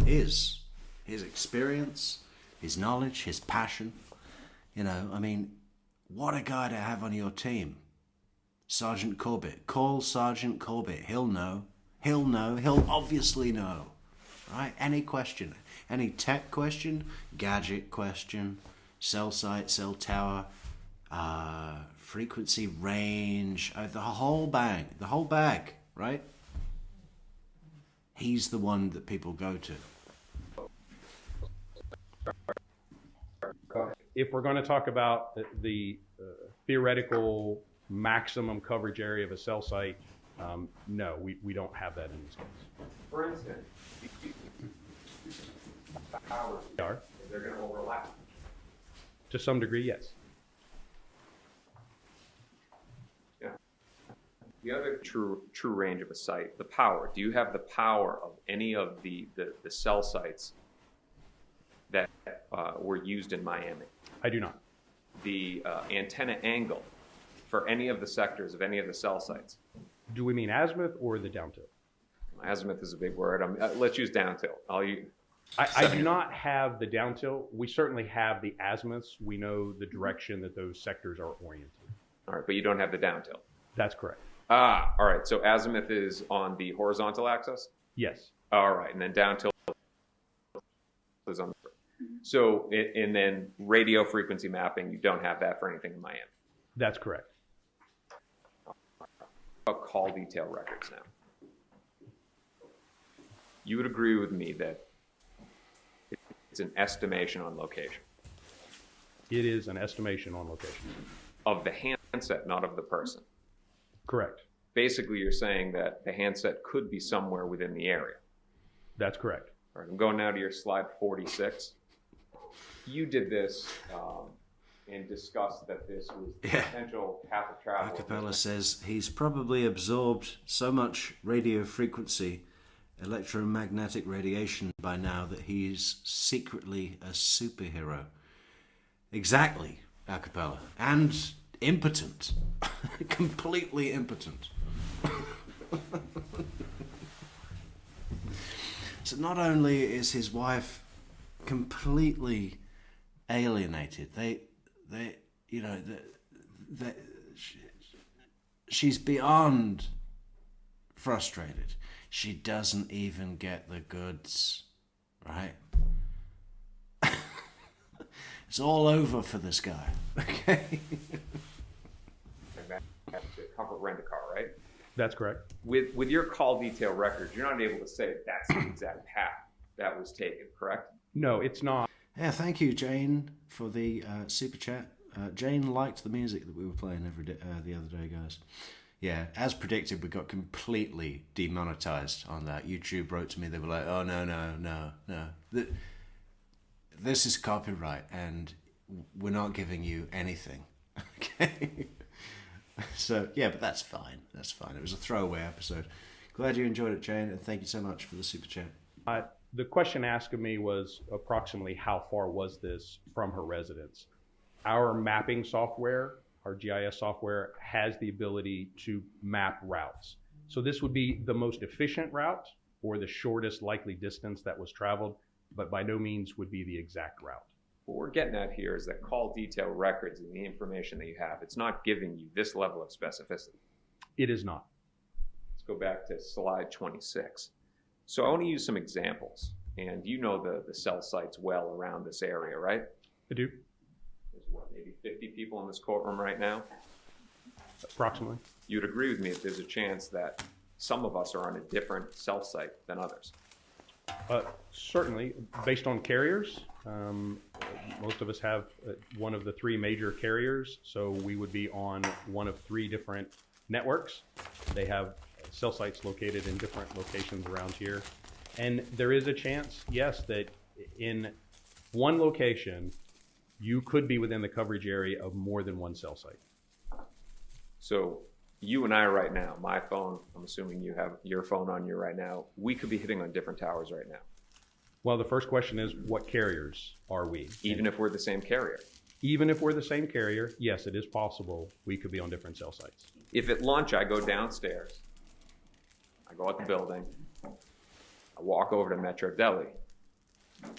is? His experience, his knowledge, his passion. I mean, what a guy to have on your team. Sergeant Corbett. Call Sergeant Corbett. He'll know. He'll obviously know. Right? Any question. Any tech question, gadget question, cell site, cell tower, frequency range, the whole bag, right? He's the one that people go to. If we're going to talk about the theoretical maximum coverage area of a cell site, no, we don't have that in this case. For instance, towers, they're going to overlap. To some degree, yes. Yeah. The other true range of a site, the power. Do you have the power of any of the cell sites that were used in Miami? I do not. The antenna angle for any of the sectors of any of the cell sites? Do we mean azimuth or the down tilt? Azimuth is a big word. Let's use down tilt. I do not have the down tilt. We certainly have the azimuths. We know the direction that those sectors are oriented. All right, but you don't have the down tilt. That's correct. Ah, all right. So azimuth is on the horizontal axis? Yes. All right, and then down tilt is on the... So, and then radio frequency mapping, you don't have that for anything in Miami? That's correct. About call detail records now. You would agree with me that it's an estimation on location. It is an estimation on location. Of the handset, not of the person. Correct. Basically, you're saying that the handset could be somewhere within the area. That's correct. All right, I'm going now to your slide 46. You did this and discussed that this was the potential path of travel. Acapella says he's probably absorbed so much radio frequency, electromagnetic radiation by now that he's secretly a superhero. Exactly, Acapella. And impotent. Completely impotent. So not only is his wife completely alienated, she's beyond frustrated. She doesn't even get the goods, right? It's all over for this guy, okay? Comfort rent-a-car, right? That's correct. With your call detail records, you're not able to say that's the exact path that was taken, correct? No, it's not. Yeah, thank you, Jane, for the super chat. Jane liked the music that we were playing the other day, guys. Yeah, as predicted, we got completely demonetized on that. YouTube wrote to me, they were like, oh, no. This is copyright, and we're not giving you anything. Okay? So, yeah, but that's fine. That's fine. It was a throwaway episode. Glad you enjoyed it, Jane, and thank you so much for the super chat. The question asked of me was approximately how far was this from her residence. Our mapping software, our GIS software, has the ability to map routes. So this would be the most efficient route or the shortest likely distance that was traveled, but by no means would be the exact route. What we're getting at here is that call detail records and the information that you have, it's not giving you this level of specificity. It is not. Let's go back to slide 26. So I want to use some examples, and you know the cell sites well around this area, right? I do. There's what, maybe 50 people in this courtroom right now? Approximately. You'd agree with me if there's a chance that some of us are on a different cell site than others. Certainly, based on carriers, most of us have one of the three major carriers, so we would be on one of three different networks. They have cell sites located in different locations around here. And there is a chance, yes, that in one location, you could be within the coverage area of more than one cell site. So you and I right now, my phone, I'm assuming you have your phone on you right now, we could be hitting on different towers right now. Well, the first question is, what carriers are we? Even if we're the same carrier? Even if we're the same carrier, yes, it is possible we could be on different cell sites. If at lunch I go downstairs, I go out the building, I walk over to Metro Deli,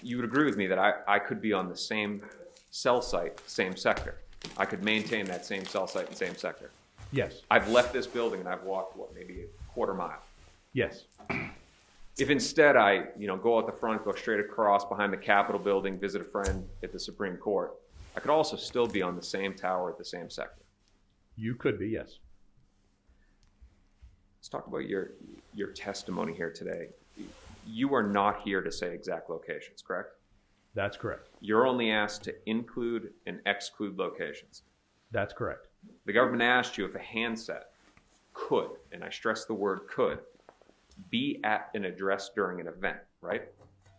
you would agree with me that I could be on the same cell site, same sector. I could maintain that same cell site and same sector. Yes. I've left this building and I've walked, what, maybe a quarter mile. Yes. If instead I, go out the front, go straight across behind the Capitol building, visit a friend at the Supreme Court, I could also still be on the same tower at the same sector. You could be, yes. Let's talk about your testimony here today. You are not here to say exact locations, correct? That's correct. You're only asked to include and exclude locations. That's correct. The government asked you if a handset could, and I stress the word could, be at an address during an event, right?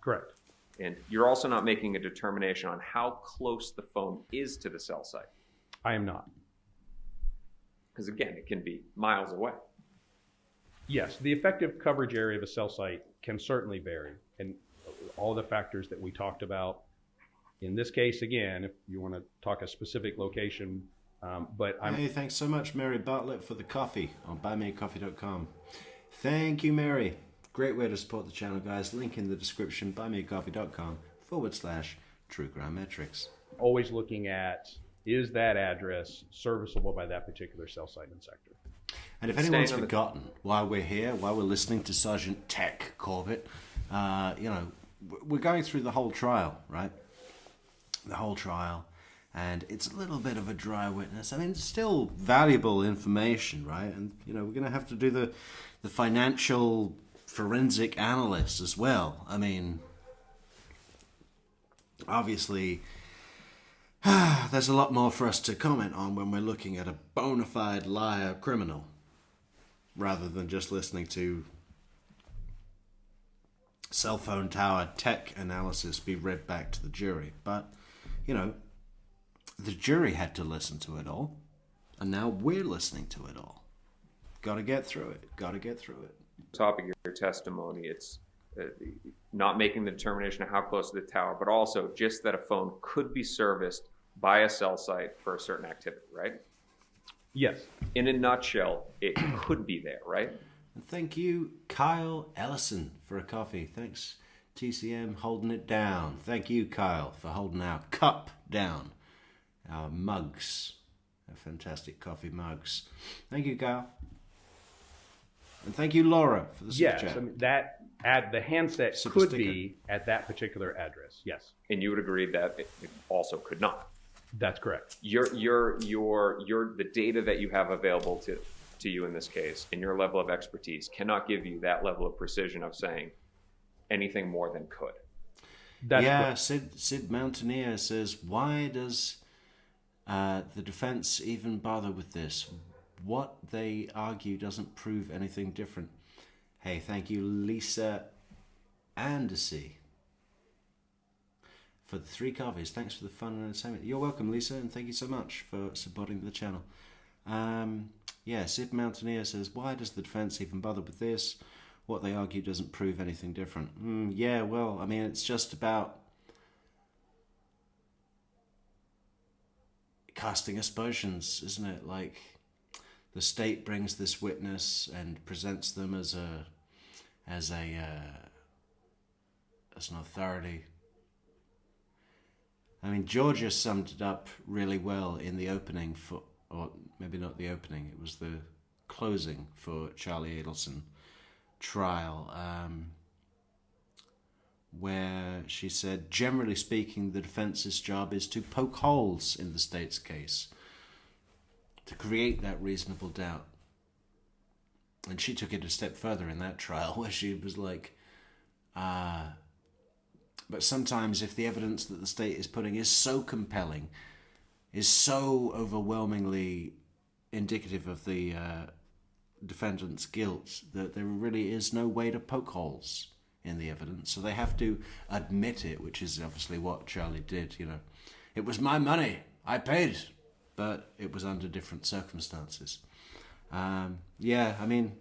Correct. And you're also not making a determination on how close the phone is to the cell site. I am not. Because again, it can be miles away. Yes, the effective coverage area of a cell site can certainly vary, and all the factors that we talked about. In this case, again, if you want to talk a specific location, but I'm... Hey, thanks so much, Mary Bartlett, for the coffee on buymeacoffee.com. Thank you, Mary. Great way to support the channel, guys. Link in the description, buymeacoffee.com/True Crime Metrics. always looking at, is that address serviceable by that particular cell site and sector? And if anyone's forgotten why we're here, why we're listening to Sergeant Tech Corbett, you know, we're going through the whole trial, right? The whole trial. And it's a little bit of a dry witness. I mean, it's still valuable information, right? And, you know, we're going to have to do the financial forensic analyst as well. I mean, obviously, there's a lot more for us to comment on when we're looking at a bona fide liar criminal, rather than just listening to cell phone tower tech analysis be read back to the jury. But, you know, the jury had to listen to it all, and now we're listening to it all. Got to get through it. Got to get through it. Topic of your testimony, it's not making the determination of how close to the tower, but also just that a phone could be serviced by a cell site for a certain activity, right? Yes. In a nutshell, it could be there, right? And thank you, Kyle Ellison, for a coffee. Thanks, TCM, holding it down. Thank you, Kyle, for holding our cup down. Our mugs, our fantastic coffee mugs. Thank you, Kyle. And thank you, Laura, for the super Yes, chat. I mean, the handset Super could sticker. be at that particular address. Yes, And you would agree that it also could not. that's correct. The data that you have available to you in this case, and your level of expertise, cannot give you that level of precision of saying anything more than could. That's yeah, correct. Sid Mountaineer says, why does the defense even bother with this? What they argue doesn't prove anything different. Hey, thank you, Lisa Andersey, for the 3 coffees. Thanks for the fun and entertainment. You're welcome, Lisa, and thank you so much for supporting the channel. Yeah, Sid Mountaineer says, why does the defense even bother with this? What they argue doesn't prove anything different. Yeah, well, I mean, it's just about casting aspersions, isn't it? Like, the state brings this witness and presents them as an authority. I mean, Georgia summed it up really well in the opening for, or maybe not the opening, it was the closing for Charlie Adelson trial, where she said, generally speaking, the defense's job is to poke holes in the state's case, to create that reasonable doubt. And she took it a step further in that trial, where she was like, but sometimes if the evidence that the state is putting is so compelling, is so overwhelmingly indicative of the defendant's guilt, that there really is no way to poke holes in the evidence. So they have to admit it, which is obviously what Charlie did, you know. It was my money, I paid, but it was under different circumstances. Yeah, I mean,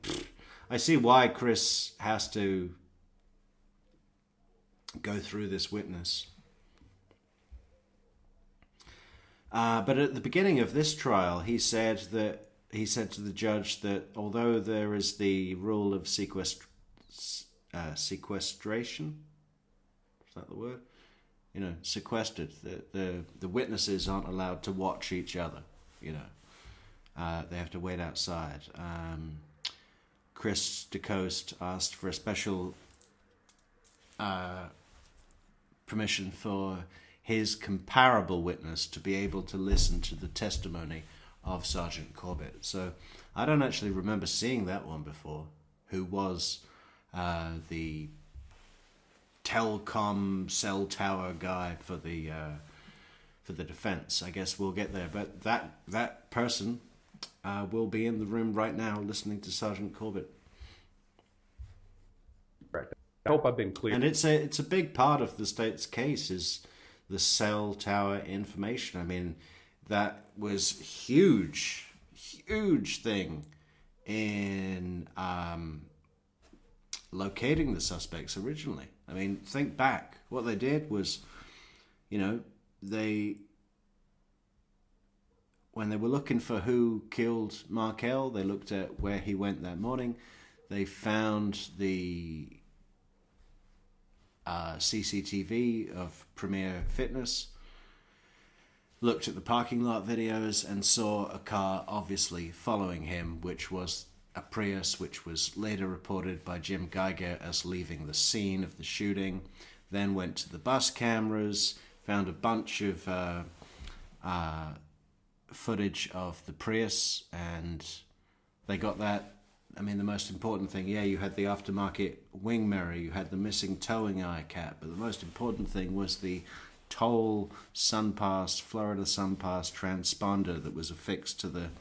I see why Chris has to go through this witness. But at the beginning of this trial, he said to the judge that although there is the rule of sequestration, is that the word? You know, sequestered. The witnesses aren't allowed to watch each other. You know, they have to wait outside. Chris Decoste asked for a special permission for his comparable witness to be able to listen to the testimony of Sergeant Corbett. So I don't actually remember seeing that one before, who was the telecom cell tower guy for the defense. I guess we'll get there, but that person will be in the room right now listening to Sergeant Corbett. Right. I hope I've been clear. And it's a big part of the state's case is the cell tower information. I mean, that was huge thing in locating the suspects originally. I mean, think back. What they did was, when they were looking for who killed Markel, they looked at where he went that morning. They found the CCTV of Premier Fitness, looked at the parking lot videos and saw a car obviously following him, which was a Prius, which was later reported by Jim Geiger as leaving the scene of the shooting. Then went to the bus cameras, found a bunch of footage of the Prius, and they got that. I mean, the most important thing, you had the aftermarket wing mirror, you had the missing towing eye cap, but the most important thing was the toll Florida SunPass transponder that was affixed to the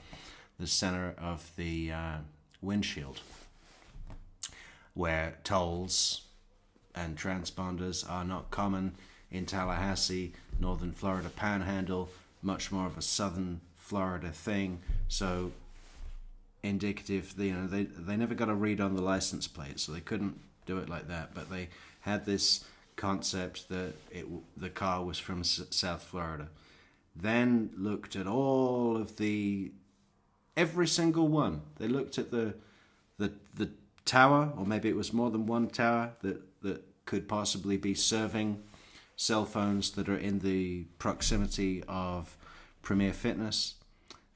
center of the windshield, where tolls and transponders are not common in Tallahassee, northern Florida Panhandle, much more of a southern Florida thing. So indicative, they never got a read on the license plate, so they couldn't do it like that. But they had this concept that the car was from South Florida. Then looked at all of every single one. They looked at the tower, or maybe it was more than one tower that could possibly be serving cell phones that are in the proximity of Premier Fitness,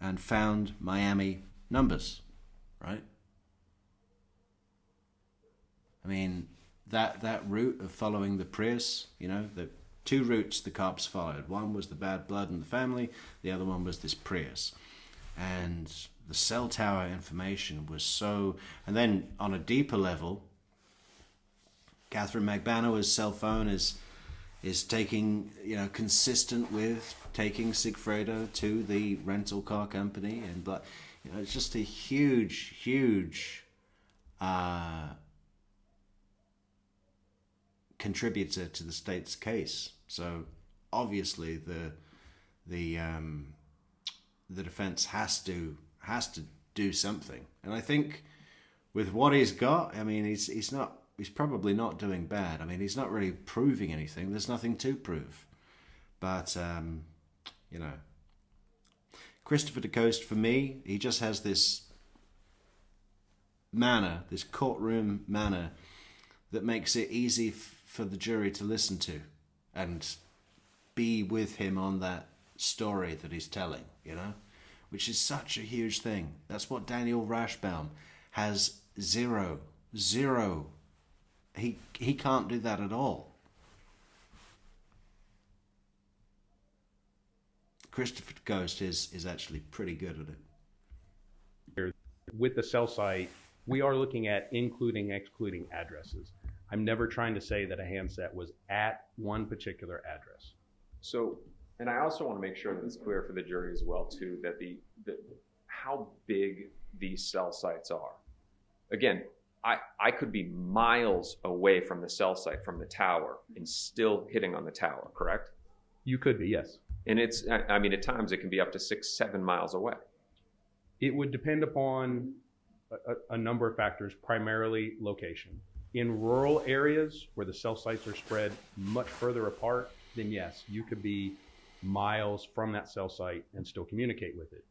and found Miami numbers, right? I mean, that route of following the Prius, the two routes the cops followed. One was the bad blood in the family, the other one was this Prius. And the cell tower information was so... And then on a deeper level, Catherine Magbanua's cell phone is taking, consistent with taking Sigfredo to the rental car company, and it's just a huge contributor to the state's case. So obviously the defense has to do something, and I think with what he's got, I mean, he's probably not doing bad. I mean, he's not really proving anything. There's nothing to prove. But, Christopher Decoste, for me, he just has this manner, this courtroom manner, that makes it easy for the jury to listen to and be with him on that story that he's telling, which is such a huge thing. That's what Daniel Rashbaum has zero. He can't do that at all. Christopher Decoste is actually pretty good at it. With the cell site, we are looking at including, excluding addresses. I'm never trying to say that a handset was at one particular address. So, and I also want to make sure that it's clear for the jury as well too, that how big these cell sites are. Again, I could be miles away from the cell site, from the tower, and still hitting on the tower, correct? You could be, yes. And at times it can be up to 6-7 miles away. It would depend upon a number of factors, primarily location. In rural areas where the cell sites are spread much further apart, then yes, you could be miles from that cell site and still communicate with it.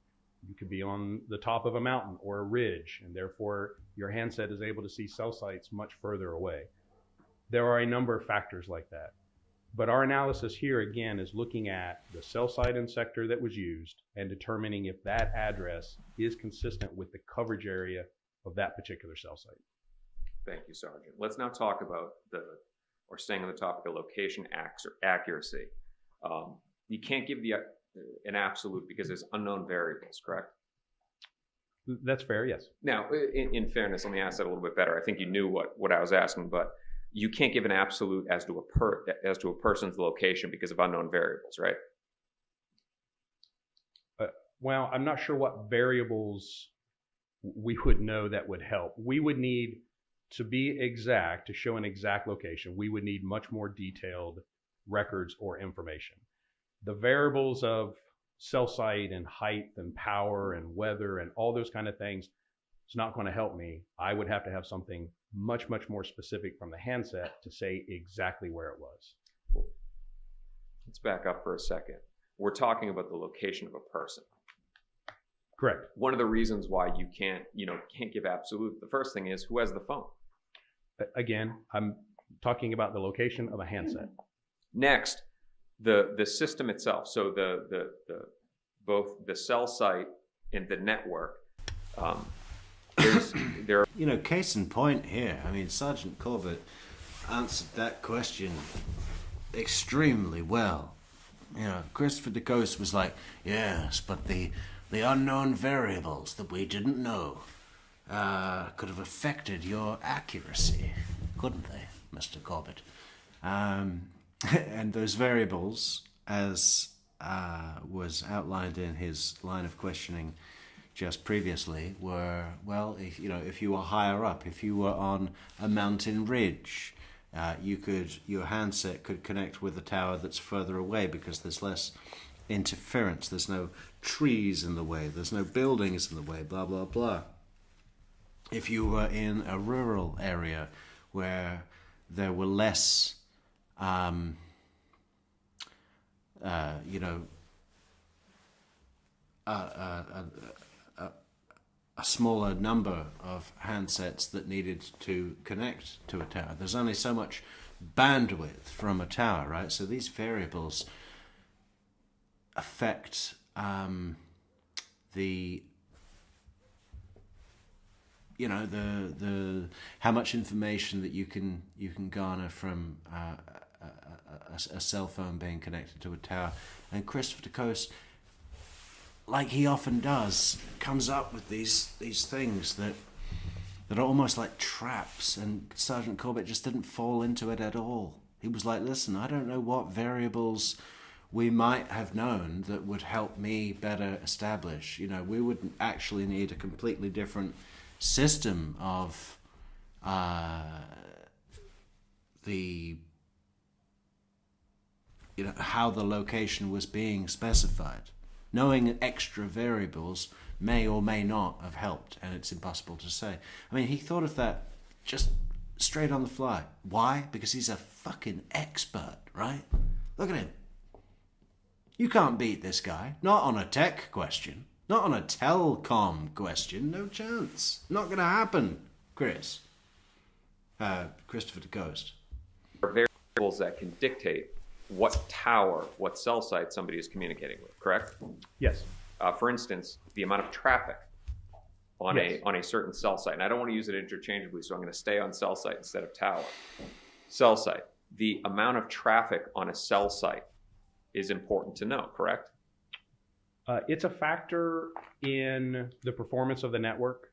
You could be on the top of a mountain or a ridge, and therefore your handset is able to see cell sites much further away. There are a number of factors like that. But our analysis here, again, is looking at the cell site and sector that was used and determining if that address is consistent with the coverage area of that particular cell site. Thank you, Sergeant. Let's now talk about staying on the topic of location accuracy. You can't give an absolute because there's unknown variables, correct? That's fair, yes. Now, in fairness, let me ask that a little bit better. I think you knew what I was asking, but you can't give an absolute as to a person's location because of unknown variables, right? Well, I'm not sure what variables we would know that would help. We would need to be exact, to show an exact location. We would need much more detailed records or information. The variables of cell site and height and power and weather and all those kind of things, it's not going to help me. I would have to have something much, much more specific from the handset to say exactly where it was. Let's back up for a second. We're talking about the location of a person. Correct. One of the reasons why you can't give absolute, the first thing is who has the phone? Again, I'm talking about the location of a handset. Next, the system itself. So both the cell site and the network. There are, You know, case in point here. I mean, Sergeant Corbett answered that question extremely well. You know, Christopher Decoste was like, yes, but the unknown variables that we didn't know could have affected your accuracy, couldn't they, Mr. Corbett? And those variables, as was outlined in his line of questioning just previously, were, well, if you were higher up, if you were on a mountain ridge, your handset could connect with a tower that's further away because there's less interference, there's no trees in the way, there's no buildings in the way, blah blah blah. If you were in a rural area where there were less a smaller number of handsets that needed to connect to a tower. There's only so much bandwidth from a tower, right? So these variables affect the how much information that you can garner from a cell phone being connected to a tower. And Christopher Decoste, like he often does, comes up with these things that are almost like traps, and Sergeant Corbett just didn't fall into it at all. He was like, listen, I don't know what variables we might have known that would help me better establish. You know, we would actually need a completely different system of how the location was being specified. Knowing extra variables may or may not have helped, and it's impossible to say. I mean, he thought of that just straight on the fly. Why? Because he's a fucking expert, right? Look at him. You can't beat this guy. Not on a tech question. Not on a telecom question. No chance. Not going to happen, Chris. Christopher Decoste. There are variables that can dictate what tower, what cell site somebody is communicating with, correct? Yes. For instance, the amount of traffic on Yes. a certain cell site. And I don't want to use it interchangeably, so I'm going to stay on cell site instead of tower. Cell site. The amount of traffic on a cell site is important to know, correct? It's a factor in the performance of the network.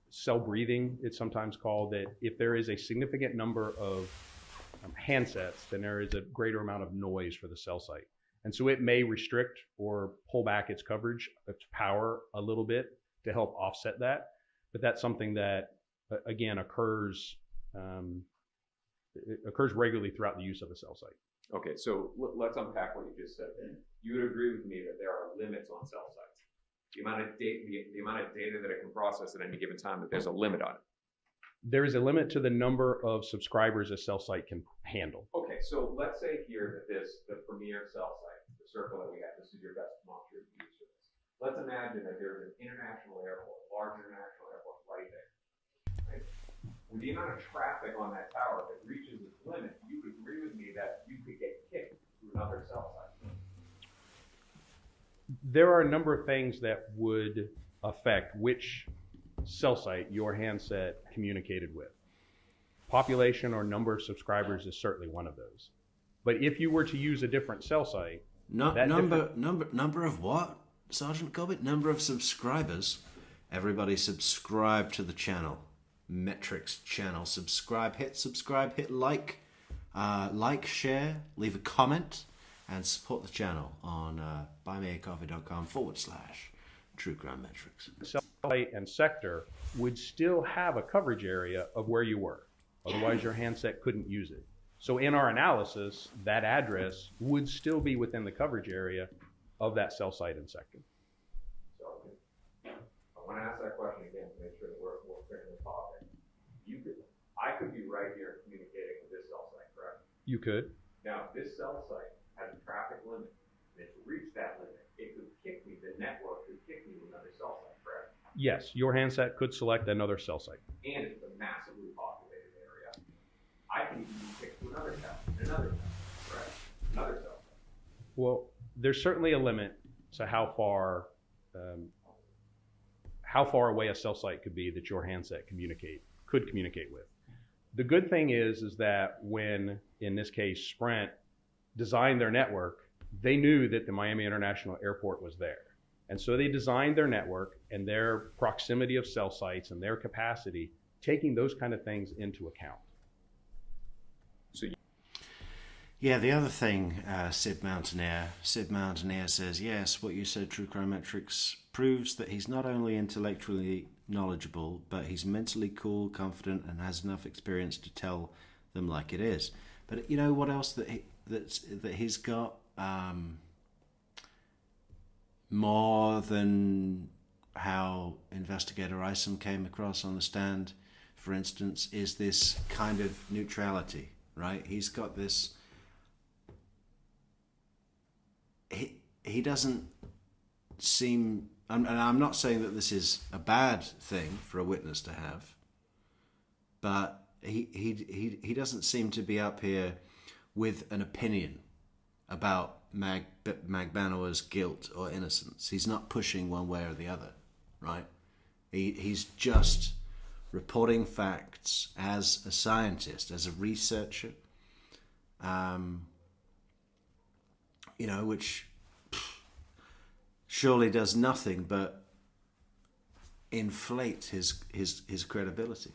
Cell breathing, it's sometimes called, that if there is a significant number of handsets, then there is a greater amount of noise for the cell site. And so it may restrict or pull back its coverage, its power a little bit to help offset that. But that's something that, again, occurs regularly throughout the use of a cell site. Okay, so let's unpack what you just said. You would agree with me that there are limits on cell sites. The amount of data that it can process at any given time, that there's a limit on it. There is a limit to the number of subscribers a cell site can handle. Okay, so let's say here that the premier cell site, the circle that we have, this is your best demonstrative use of this. Let's imagine that there's an international airport, a large international airport right there. Right? With the amount of traffic on that tower, if it reaches its limit, you would agree with me that you could get kicked to another cell site. There are a number of things that would affect which cell site your handset communicated with. Population or number of subscribers is certainly one of those. But if you were to use a different cell site, Number of what, Sergeant Corbett? Number of subscribers. Everybody subscribe to the channel, Metrix channel. Subscribe, hit like, share, leave a comment, and support the channel on buymeacoffee.com/True Crime Metrix. cell site and sector would still have a coverage area of where you were. Otherwise, your handset couldn't use it. So in our analysis, that address would still be within the coverage area of that cell site and sector. So I want to ask that question again to make sure that we're clear in the topic. I could be right here communicating with this cell site, correct? You could. Now, if this cell site has a traffic limit, and to reach that limit, it could kick me, the network could kick me to another cell site, correct? Yes, your handset could select another cell site. And it's a massively populated area. I can even be kicked to another town, correct? Another cell site. Well, there's certainly a limit to how far away a cell site could be that your handset could communicate with. The good thing is that when, in this case, Sprint designed their network, they knew that the Miami International Airport was there. And so they designed their network and their proximity of cell sites and their capacity, taking those kind of things into account. Yeah, the other thing, Sid Mountaineer says, yes, what you said, True Crime Metrix, proves that he's not only intellectually knowledgeable, but he's mentally cool, confident, and has enough experience to tell them like it is. But you know what else that he's got more than how Investigator Isom came across on the stand, for instance, is this kind of neutrality, right? He's got this. He doesn't seem, and I'm not saying that this is a bad thing for a witness to have, but he doesn't seem to be up here with an opinion about Magbanua's guilt or innocence. He's not pushing one way or the other, right? He's just reporting facts as a scientist, as a researcher, which surely does nothing but inflate his credibility.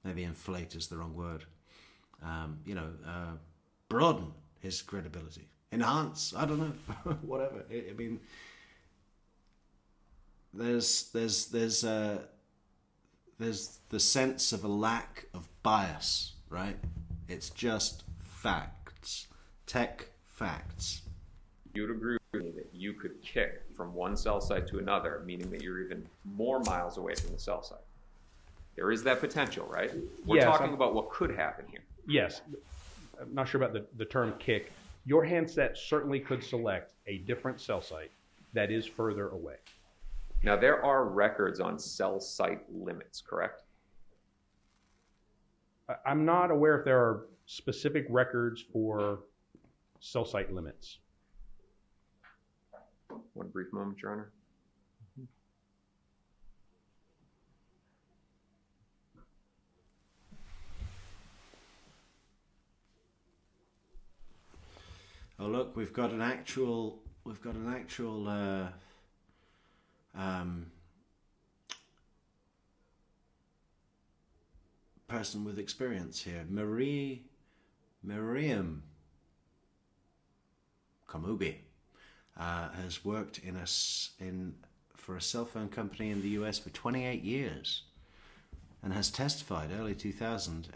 Maybe inflate is the wrong word. Broaden his credibility. Enhance, I don't know, whatever. I mean, there's the sense of a lack of bias, right? It's just facts, tech facts. You would agree with me that you could kick from one cell site to another, meaning that you're even more miles away from the cell site. There is that potential, right? We're talking about what could happen here. Yes. I'm not sure about the term kick. Your handset certainly could select a different cell site that is further away. Now, there are records on cell site limits, correct? I'm not aware if there are specific records for cell site limits. One brief moment, Your Honor. Oh look, we've got an actual person with experience here. Miriam Kamugi has worked for a cell phone company in the US for 28 years and has testified early 2000s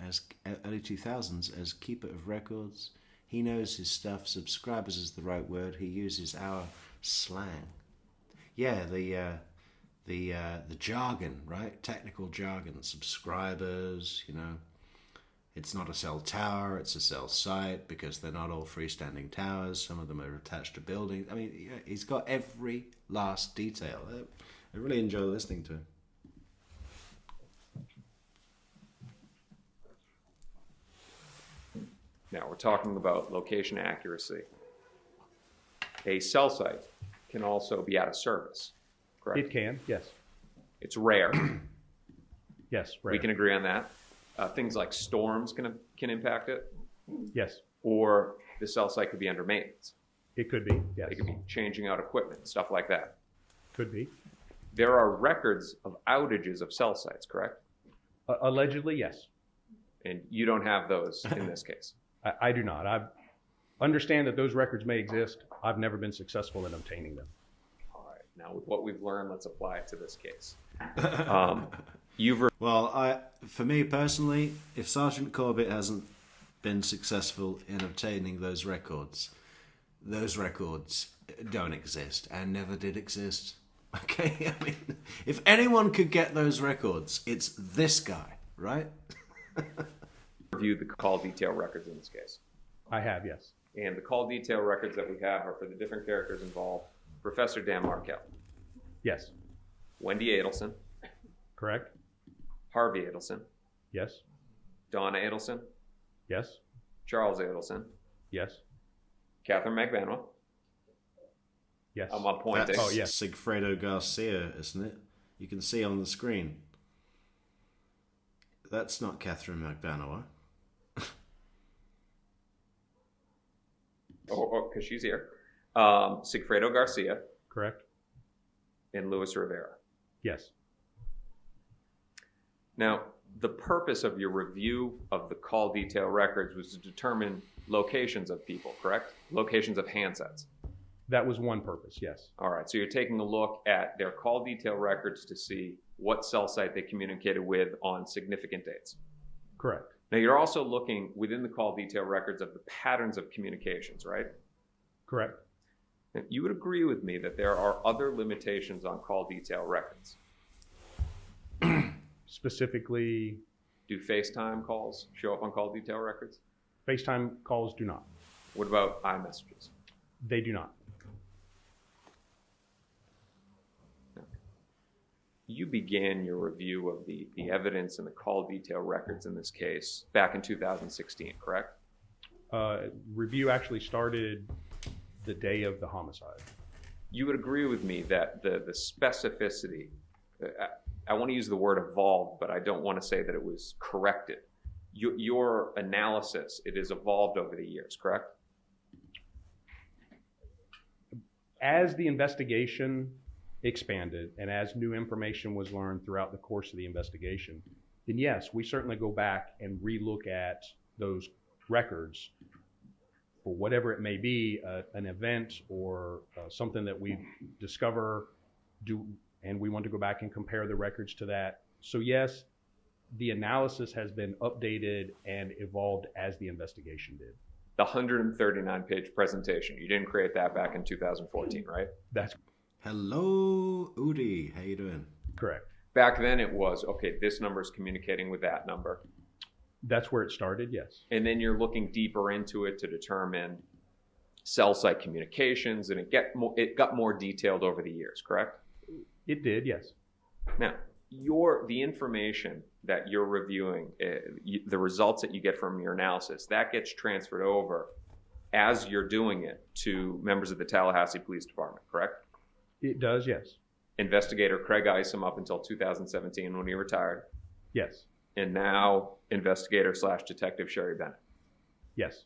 as keeper of records. He knows his stuff. Subscribers is the right word. He uses our slang. Yeah, the jargon, right? Technical jargon. Subscribers, It's not a cell tower, it's a cell site, because they're not all freestanding towers. Some of them are attached to buildings. I mean, he's got every last detail. I really enjoy listening to him. Now, we're talking about location accuracy. A cell site can also be out of service, correct? It can, yes. It's rare. Yes, rare. We can agree on that. Things like storms can impact it. Yes. Or the cell site could be under maintenance. It could be, yes. They could be changing out equipment, stuff like that. Could be. There are records of outages of cell sites, correct? Allegedly, yes. And you don't have those in this case. I do not. I understand that those records may exist. I've never been successful in obtaining them. All right. Now, with what we've learned, let's apply it to this case. Well, for me personally, if Sergeant Corbett hasn't been successful in obtaining those records don't exist and never did exist. Okay, I mean, if anyone could get those records, it's this guy, right? Reviewed the call detail records in this case. I have, yes. And the call detail records that we have are for the different characters involved. Professor Dan Markell, Yes. Wendy Adelson, Correct? Harvey Adelson, Yes. Donna Adelson, Yes. Charles Adelson, Yes. Catherine Magbanua. Yes. I'm pointing. That's Oh, yes. Sigfredo Garcia, isn't it? You can see on the screen. That's not Catherine Magbanua. Because she's here. Sigfredo Garcia Correct? and Luis Rivera. Yes. Now, the purpose of your review of the call detail records was to determine locations of people, correct? Locations of handsets. That was one purpose, yes. All right, so you're taking a look at their call detail records to see what cell site they communicated with on significant dates. Correct. Now, you're also looking within the call detail records of the patterns of communications, right? Correct. Now, you would agree with me that there are other limitations on call detail records. Specifically, Do FaceTime calls show up on call detail records? FaceTime calls do not. What about iMessages? They do not. You began your review of the evidence and the call detail records in this case back in 2016, correct? Review actually started the day of the homicide. You would agree with me that the specificity, I want to use the word evolved, but I don't want to say that it was corrected. Your analysis, it has evolved over the years, correct? As the investigation expanded and as new information was learned throughout the course of the investigation, then yes, we certainly go back and relook at those records for whatever it may be, an event or something that we discover, and we want to go back and compare the records to that. So yes, the analysis has been updated and evolved as the investigation did. The 139-page presentation, you didn't create that back in 2014, right? That's Hello, Udi. How you doing? correct. Back then it was, okay, this number is communicating with that number. That's where it started, yes. And then you're looking deeper into it to determine cell site communications, and it got more detailed over the years, correct? It did, yes. Now, the information that you're reviewing, the results that you get from your analysis, that gets transferred over as you're doing it to members of the Tallahassee Police Department, correct? It does, yes. Investigator Craig Isom up until 2017 when he retired, Yes. and now investigator / detective Sherry Bennett. Yes.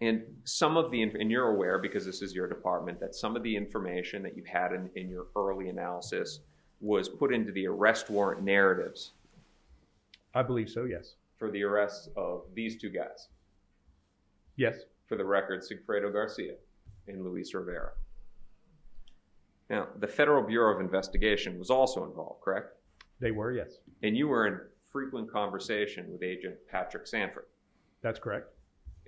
And some of and you're aware, because this is your department, that some of the information that you had in your early analysis was put into the arrest warrant narratives I believe so, yes. for the arrests of these two guys. Yes. For the record, Sigfredo Garcia and Luis Rivera. Now, the Federal Bureau of Investigation was also involved, correct? They were, yes. And you were in frequent conversation with Agent Patrick Sanford. That's correct.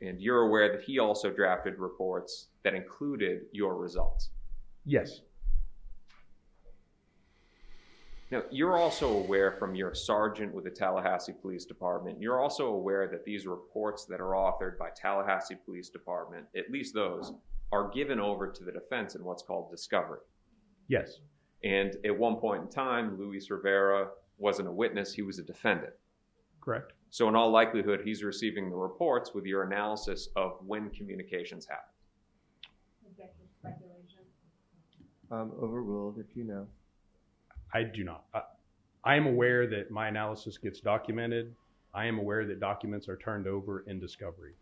And you're aware that he also drafted reports that included your results. Yes. Now, you're also aware from your sergeant with the Tallahassee Police Department, you're also aware that these reports that are authored by Tallahassee Police Department, at least those, are given over to the defense in what's called discovery. Yes. And at one point in time, Luis Rivera wasn't a witness, he was a defendant. Correct. So in all likelihood, he's receiving the reports with your analysis of when communications happened. Objective speculation. Overruled, if you know. I do not. I am aware that my analysis gets documented. I am aware that documents are turned over in discovery.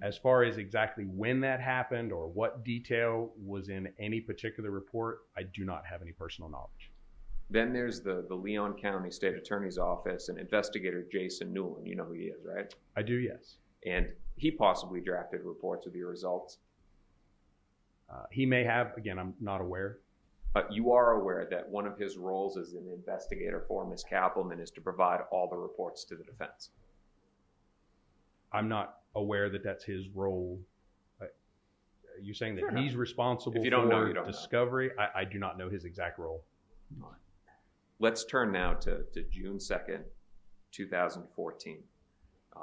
As far as exactly when that happened or what detail was in any particular report, I do not have any personal knowledge. Then there's the Leon County State Attorney's Office and investigator Jason Newland. You know who he is, right? I do, yes. And he possibly drafted reports with your results. He may have, again, I'm not aware. You are aware that one of his roles as an investigator for Ms. Kappelman is to provide all the reports to the defense. I'm not aware that that's his role. You're saying that Sure, he's responsible if you don't for know, you don't discovery? I do not know his exact role. Let's turn now to June 2nd, 2014.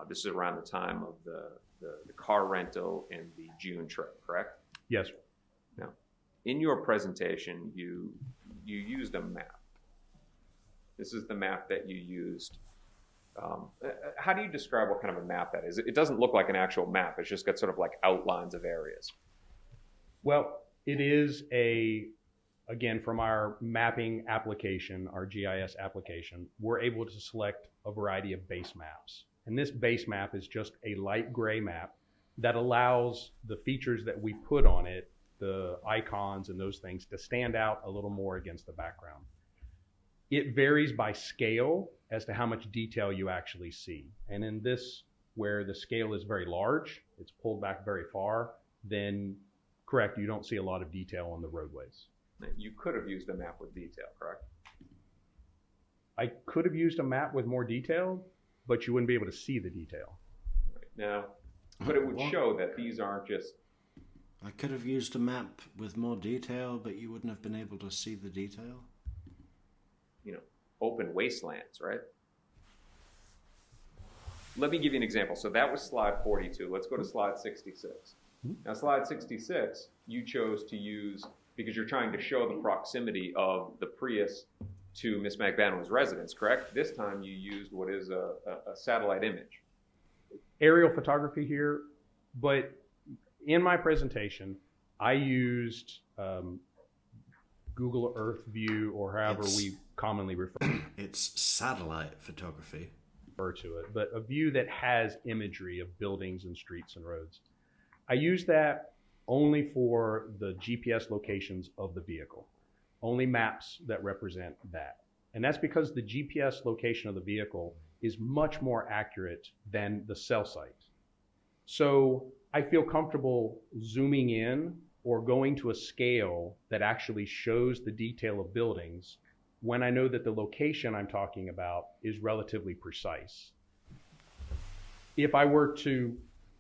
This is around the time of the car rental and the June trip, correct? Yes, sir. Now, in your presentation, you used a map. This is the map that you used. How do you describe what kind of a map that is? It doesn't look like an actual map. It's just got sort of like outlines of areas. Well, it is again, from our mapping application, our GIS application, we're able to select a variety of base maps. And this base map is just a light gray map that allows the features that we put on it, the icons and those things, to stand out a little more against the background. It varies by scale as to how much detail you actually see. And in this, where the scale is very large, it's pulled back very far, then correct, you don't see a lot of detail on the roadways. You could have used a map with detail, correct? I could have used a map with more detail, but you wouldn't be able to see the detail. Right. Now, but it would show that these aren't just... I could have used a map with more detail, but you wouldn't have been able to see the detail? Open wastelands, right? Let me give you an example. So that was slide 42. Let's go to slide 66. Now, slide 66, you chose to use, because you're trying to show the proximity of the Prius to Ms. Magbanua's residence, correct? This time you used what is a satellite image. Aerial photography here, but in my presentation, I used Google Earth View, or however we commonly refer It's satellite photography. to it, but a view that has imagery of buildings and streets and roads. I use that only for the GPS locations of the vehicle, only maps that represent that. And that's because the GPS location of the vehicle is much more accurate than the cell site. So I feel comfortable zooming in or going to a scale that actually shows the detail of buildings when I know that the location I'm talking about is relatively precise. If I were to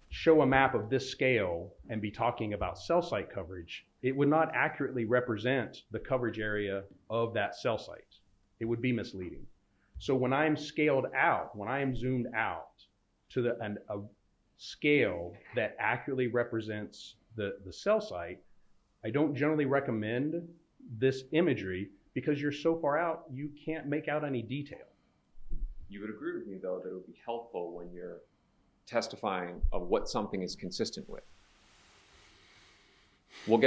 show a map of this scale and be talking about cell site coverage, it would not accurately represent the coverage area of that cell site. It would be misleading. So when I'm scaled out, when I am zoomed out to a scale that accurately represents the cell site, I don't generally recommend this imagery because you're so far out, you can't make out any detail. You would agree with me, though, that it would be helpful when you're testifying of what something is consistent with. We'll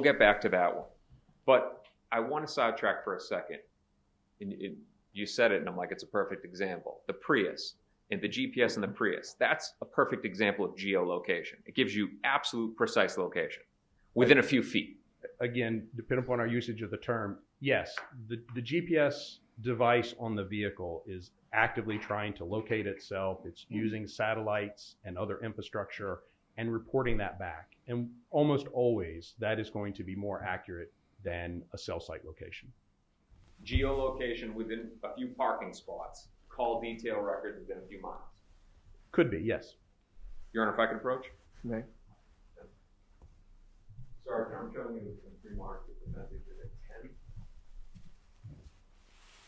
get back to that one. But I want to sidetrack for a second. You said it, and I'm like, it's a perfect example. The Prius and the GPS in the Prius, that's a perfect example of geolocation. It gives you absolute precise location within a few feet. Again, depending upon our usage of the term, yes, the GPS device on the vehicle is actively trying to locate itself. It's using satellites and other infrastructure and reporting that back. And almost always, that is going to be more accurate than a cell site location. Geolocation within a few parking spots, call detail records within a few miles. Could be, yes. Your Honor, if I could approach? Right. Sergeant, I'm showing you some three marks with the message at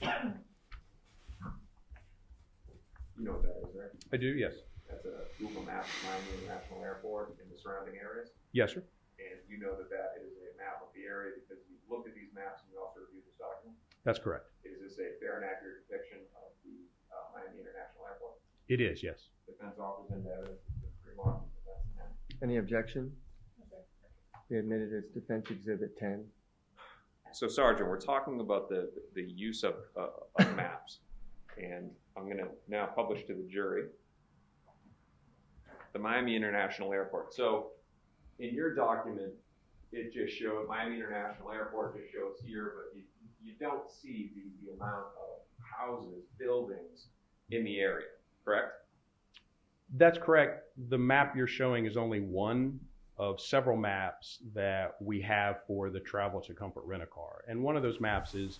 10. You know what that is, right? I do, yes. That's a Google Maps of Miami International Airport and the surrounding areas. Yes, sir. And you know that that is a map of the area because you've looked at these maps and you also reviewed this document. That's correct. Is this a fair and accurate depiction of the Miami International Airport? It is, yes. Defense offers into evidence the three marks. That's 10. Any objection? Be admitted as Defense Exhibit 10. So, Sergeant, we're talking about the use of maps. and I'm going to now publish to the jury the Miami International Airport. So in your document, it just showed Miami International Airport just shows here, but you don't see the amount of houses, buildings in the area, correct? That's correct. The map you're showing is only one of several maps that we have for the travel to Comfort Rent-A-Car. And one of those maps is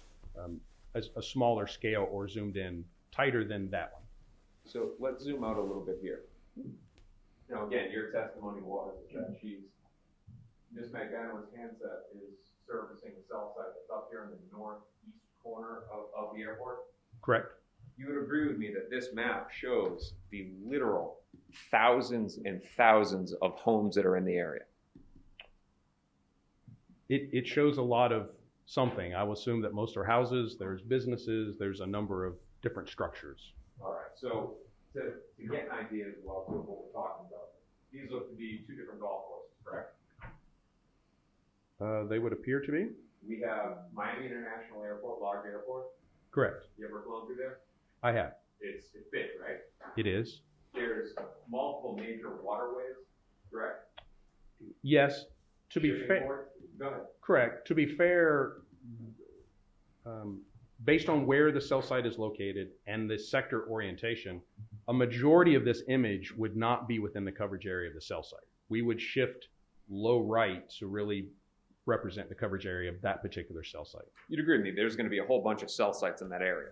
a smaller scale or zoomed in tighter than that one. So let's zoom out a little bit here. Now again, your testimony was that Ms. Magbanua's handset is servicing the cell site that's up here in the northeast corner of the airport. Correct. You would agree with me that this map shows the literal thousands and thousands of homes that are in the area. It shows a lot of something. I will assume that most are houses, there's businesses, there's a number of different structures. All right, so to get an idea as well of what we're talking about, these look to be two different golf courses, correct? They would appear to be? We have Miami International Airport, large airport. Correct. You ever flown through there? I have. It's big, right? It is. There's multiple major waterways, correct? Yes. To be Shipping fair, ports? Go ahead. correct. To be fair, based on where the cell site is located and the sector orientation, a majority of this image would not be within the coverage area of the cell site. We would shift low right to really represent the coverage area of that particular cell site. You'd agree with me, there's going to be a whole bunch of cell sites in that area.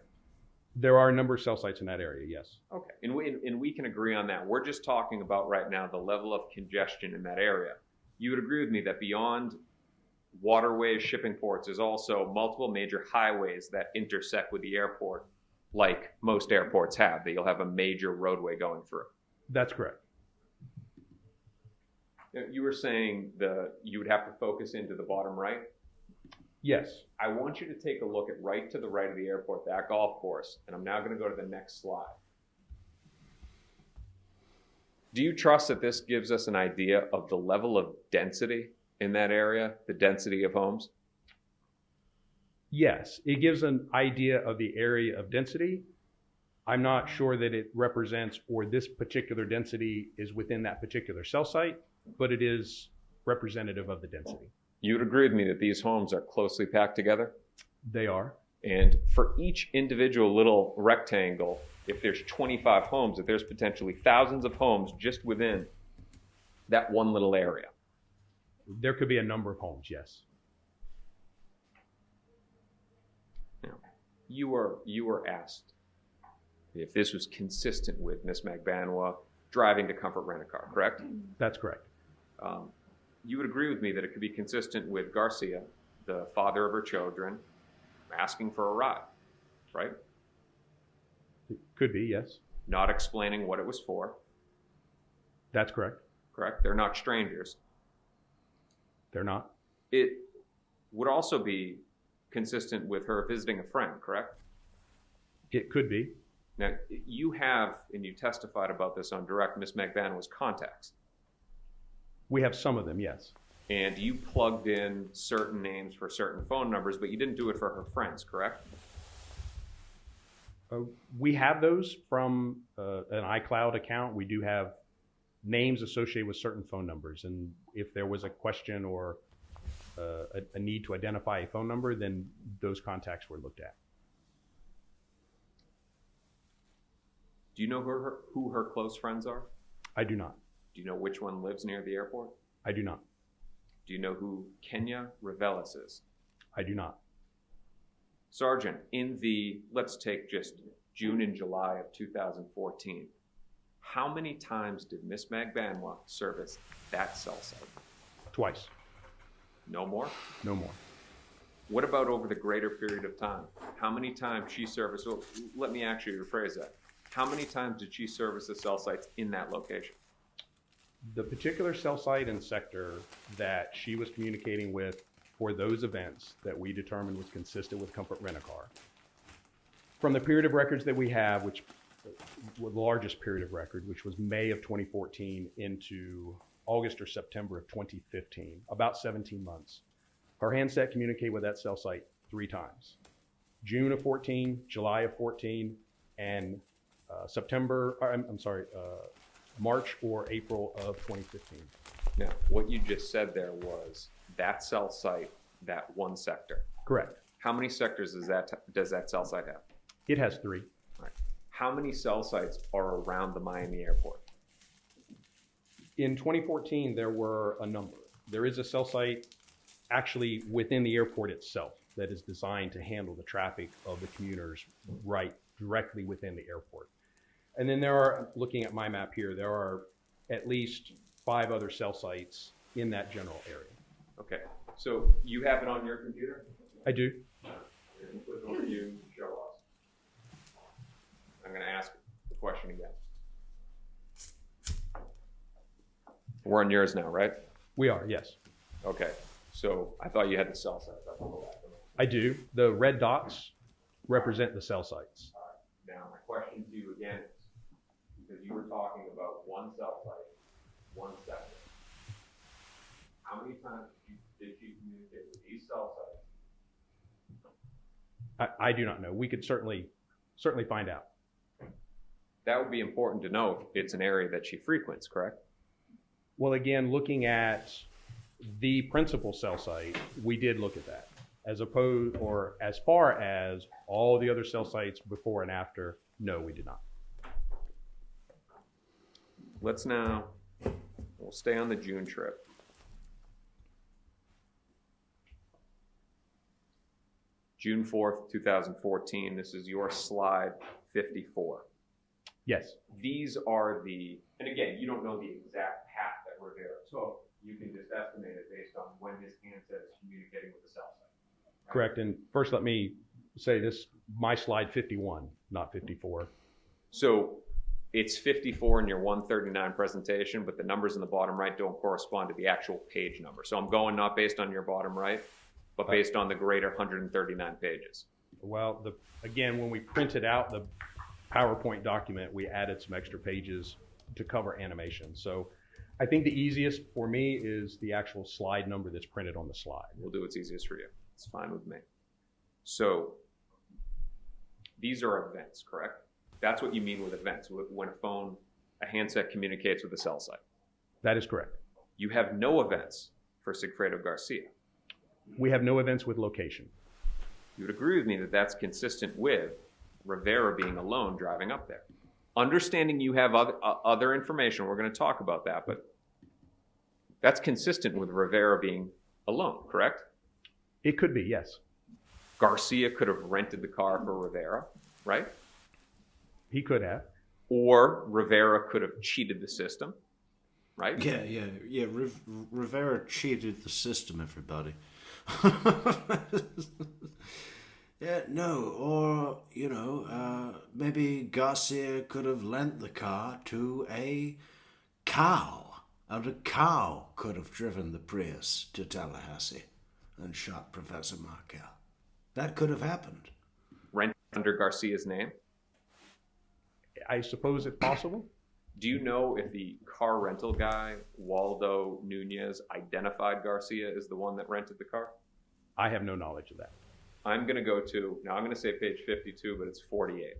There are a number of cell sites in that area, yes. Okay, and we can agree on that. We're just talking about right now the level of congestion in that area. You would agree with me that beyond waterways, shipping ports, there's also multiple major highways that intersect with the airport, like most airports have, that you'll have a major roadway going through. That's correct. You were saying you would have to focus into the bottom right. Yes. I want you to take a look at right to the right of the airport, that golf course, and I'm now going to go to the next slide. Do you trust that this gives us an idea of the level of density in that area, the density of homes? Yes, it gives an idea of the area of density. I'm not sure that it represents, or this particular density is within that particular cell site, but it is representative of the density. You would agree with me that these homes are closely packed together? They are. And for each individual little rectangle, if there's 25 homes, that there's potentially thousands of homes just within that one little area. There could be a number of homes, yes. Now, you were asked if this was consistent with Ms. Magbanua driving to Comfort Rent-A-Car, correct? That's correct. You would agree with me that it could be consistent with Garcia, the father of her children, asking for a ride, right? It could be, yes. Not explaining what it was for, That's correct. correct? They're not strangers. They're not. It would also be consistent with her visiting a friend, correct? It could be. Now, you have, and you testified about this on direct, Ms. Magbanua's contacts. We have some of them, yes. And you plugged in certain names for certain phone numbers, but you didn't do it for her friends, correct? We have those from an iCloud account. We do have names associated with certain phone numbers. And if there was a question or a need to identify a phone number, then those contacts were looked at. Do you know who her close friends are? I do not. Do you know which one lives near the airport? I do not. Do you know who Kenya Revelis is? I do not. Sergeant, in the, let's take just June and July of 2014, how many times did Ms. Magbanua service that cell site? Twice. No more? No more. What about over the greater period of time? How many times she serviced, well, let me actually rephrase that. How many times did she service the cell sites in that location? The particular cell site and sector that she was communicating with for those events that we determined was consistent with Comfort Rent-A-Car. From the period of records that we have, which was the largest period of record, which was May of 2014 into August or September of 2015, about 17 months. Her handset communicated with that cell site 3 times. June of 14, July of 14, and March or April of 2015. Now, what you just said there was that cell site, that one sector. Correct. How many sectors does that cell site have? It has 3. All right. How many cell sites are around the Miami airport? In 2014, there were a number. There is a cell site actually within the airport itself that is designed to handle the traffic of the commuters right directly within the airport. And then there are, looking at my map here, there are at least 5 other cell sites in that general area. Okay, so you have it on your computer? I do. Click over you, show us. I'm going to ask the question again. We're on yours now, right? We are, yes. Okay, so I thought you had the cell sites up on the left. I do. The red dots represent the cell sites. Now, my question to you again is, because you were talking about one cell site, one sector, how many times did you communicate with these cell sites? I do not know. We could certainly find out. That would be important to know if it's an area that she frequents, correct? Well, again, looking at the principal cell site, we did look at that. As far as all the other cell sites before and after, no, we did not. We'll stay on the June trip. June 4th, 2014, this is your slide 54. Yes. These are and again, you don't know the exact path that Rivera took. You can just estimate it based on when his handset is communicating with the cell site. Right? Correct. And first, let me say this, my slide 51, not 54. So it's 54 in your 139 presentation, but the numbers in the bottom right don't correspond to the actual page number. So I'm going not based on your bottom right, but based on the greater 139 pages. Well, again, when we printed out the PowerPoint document, we added some extra pages to cover animation. So I think the easiest for me is the actual slide number that's printed on the slide. We'll do what's easiest for you. It's fine with me. So these are events, correct? That's what you mean with events, when a handset communicates with a cell site. That is correct. You have no events for Sigfredo Garcia. We have no events with location. You would agree with me that that's consistent with Rivera being alone driving up there. Understanding you have other information, we're going to talk about that, but that's consistent with Rivera being alone, correct? It could be, yes. Garcia could have rented the car for Rivera, right? He could have. Or Rivera could have cheated the system, right? Yeah. Rivera cheated the system, everybody. Yeah, no, or, maybe Garcia could have lent the car to a cow, and a cow could have driven the Prius to Tallahassee and shot Professor Markel. That could have happened. Rent under Garcia's name? I suppose it's possible. Do you know if the car rental guy, Waldo Nunez, identified Garcia as the one that rented the car? I have no knowledge of that. I'm going to say page 52, but it's 48.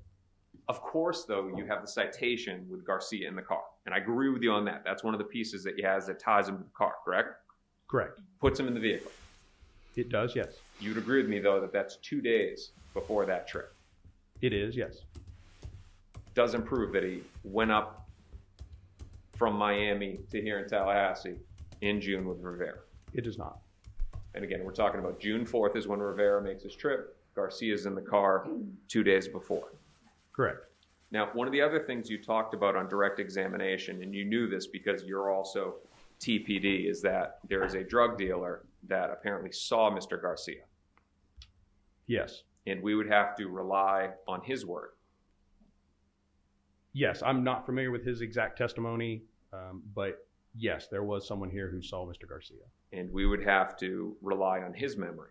Of course, though, you have the citation with Garcia in the car. And I agree with you on that. That's one of the pieces that he has that ties him to the car, correct? Correct. Puts him in the vehicle. It does, yes. You'd agree with me, though, that that's 2 days before that trip. It is, yes. Doesn't prove that he went up from Miami to here in Tallahassee in June with Rivera. It does not. And again, we're talking about June 4th is when Rivera makes his trip. Garcia's in the car 2 days before. Correct. Now, one of the other things you talked about on direct examination, and you knew this because you're also TPD, is that there is a drug dealer that apparently saw Mr. Garcia. Yes. And we would have to rely on his word. Yes, I'm not familiar with his exact testimony, but yes, there was someone here who saw Mr. Garcia. And we would have to rely on his memory.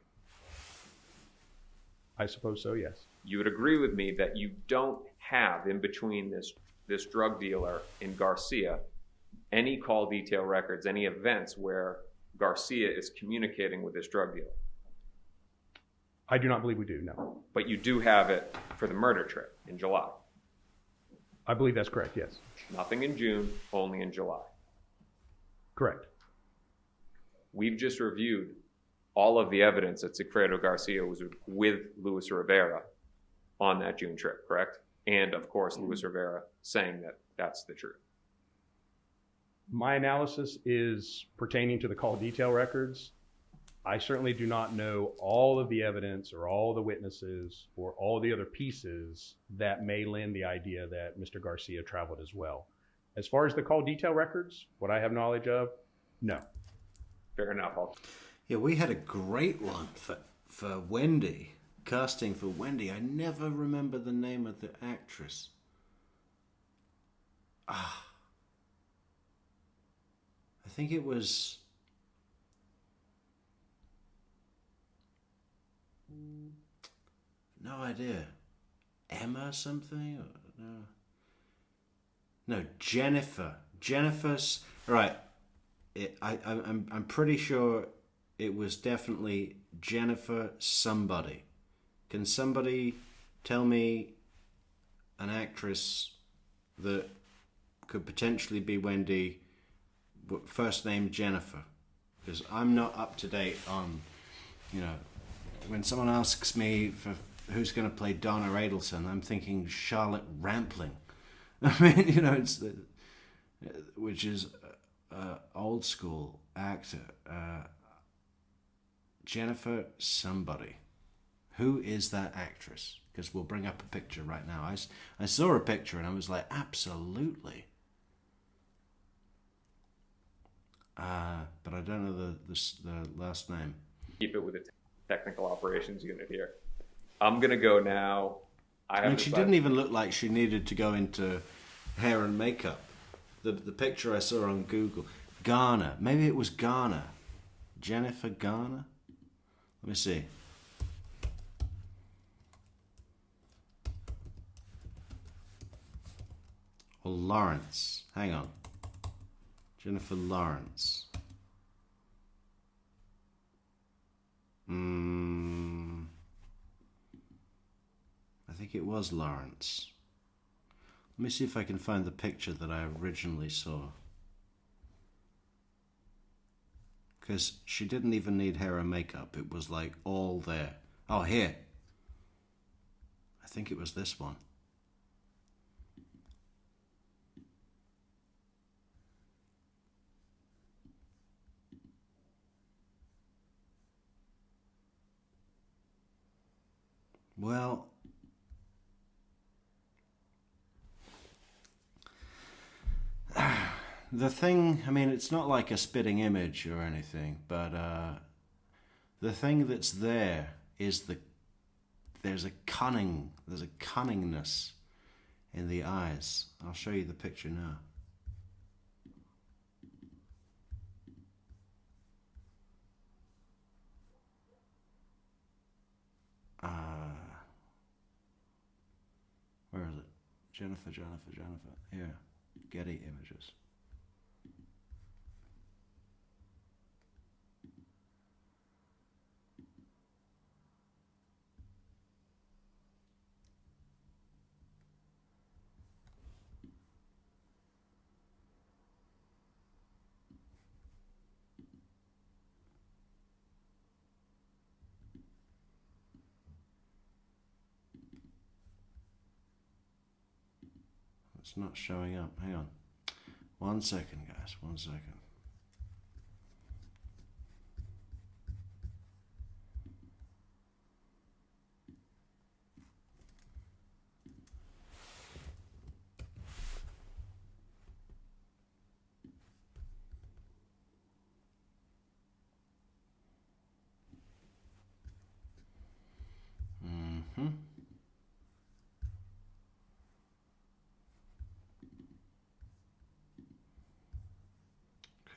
I suppose so, yes. You would agree with me that you don't have in between this drug dealer and Garcia any call detail records, any events where Garcia is communicating with this drug dealer. I do not believe we do, no. But you do have it for the murder trip in July. I believe that's correct, yes. Nothing in June, only in July. Correct. We've just reviewed all of the evidence that Sigfredo Garcia was with Luis Rivera on that June trip, correct? And of course, Luis Rivera saying that that's the truth. My analysis is pertaining to the call detail records. I certainly do not know all of the evidence or all the witnesses or all the other pieces that may lend the idea that Mr. Garcia traveled as well. As far as the call detail records, what I have knowledge of, no. Fair enough. Yeah, we had a great one for Wendy, casting for Wendy. I never remember the name of the actress. I think it was... No idea. Emma something? No, Jennifer. Jennifer's... Right. I'm pretty sure it was definitely Jennifer somebody. Can somebody tell me an actress that could potentially be Wendy, first name Jennifer? Because I'm not up to date on, when someone asks me for who's going to play Donna Adelson, I'm thinking Charlotte Rampling. I mean, it's which is old school actor. Jennifer somebody. Who is that actress? Because we'll bring up a picture right now. I saw a picture and I was like, absolutely. But I don't know the last name. Keep it with the technical operations unit here. I'm going to go now. She didn't even look like she needed to go into hair and makeup. The picture I saw on Google. Garner. Maybe it was Garner. Jennifer Garner? Let me see. Or Lawrence. Hang on. Jennifer Lawrence. I think it was Lawrence. Let me see if I can find the picture that I originally saw. Because she didn't even need hair and makeup. It was like all there. Oh, here. I think it was this one. Well, the thing, I mean, it's not like a spitting image or anything, but the thing that's there is there's a cunningness in the eyes. I'll show you the picture now. Where is it? Jennifer. Here, Getty Images. It's not showing up. Hang on. 1 second, guys. 1 second.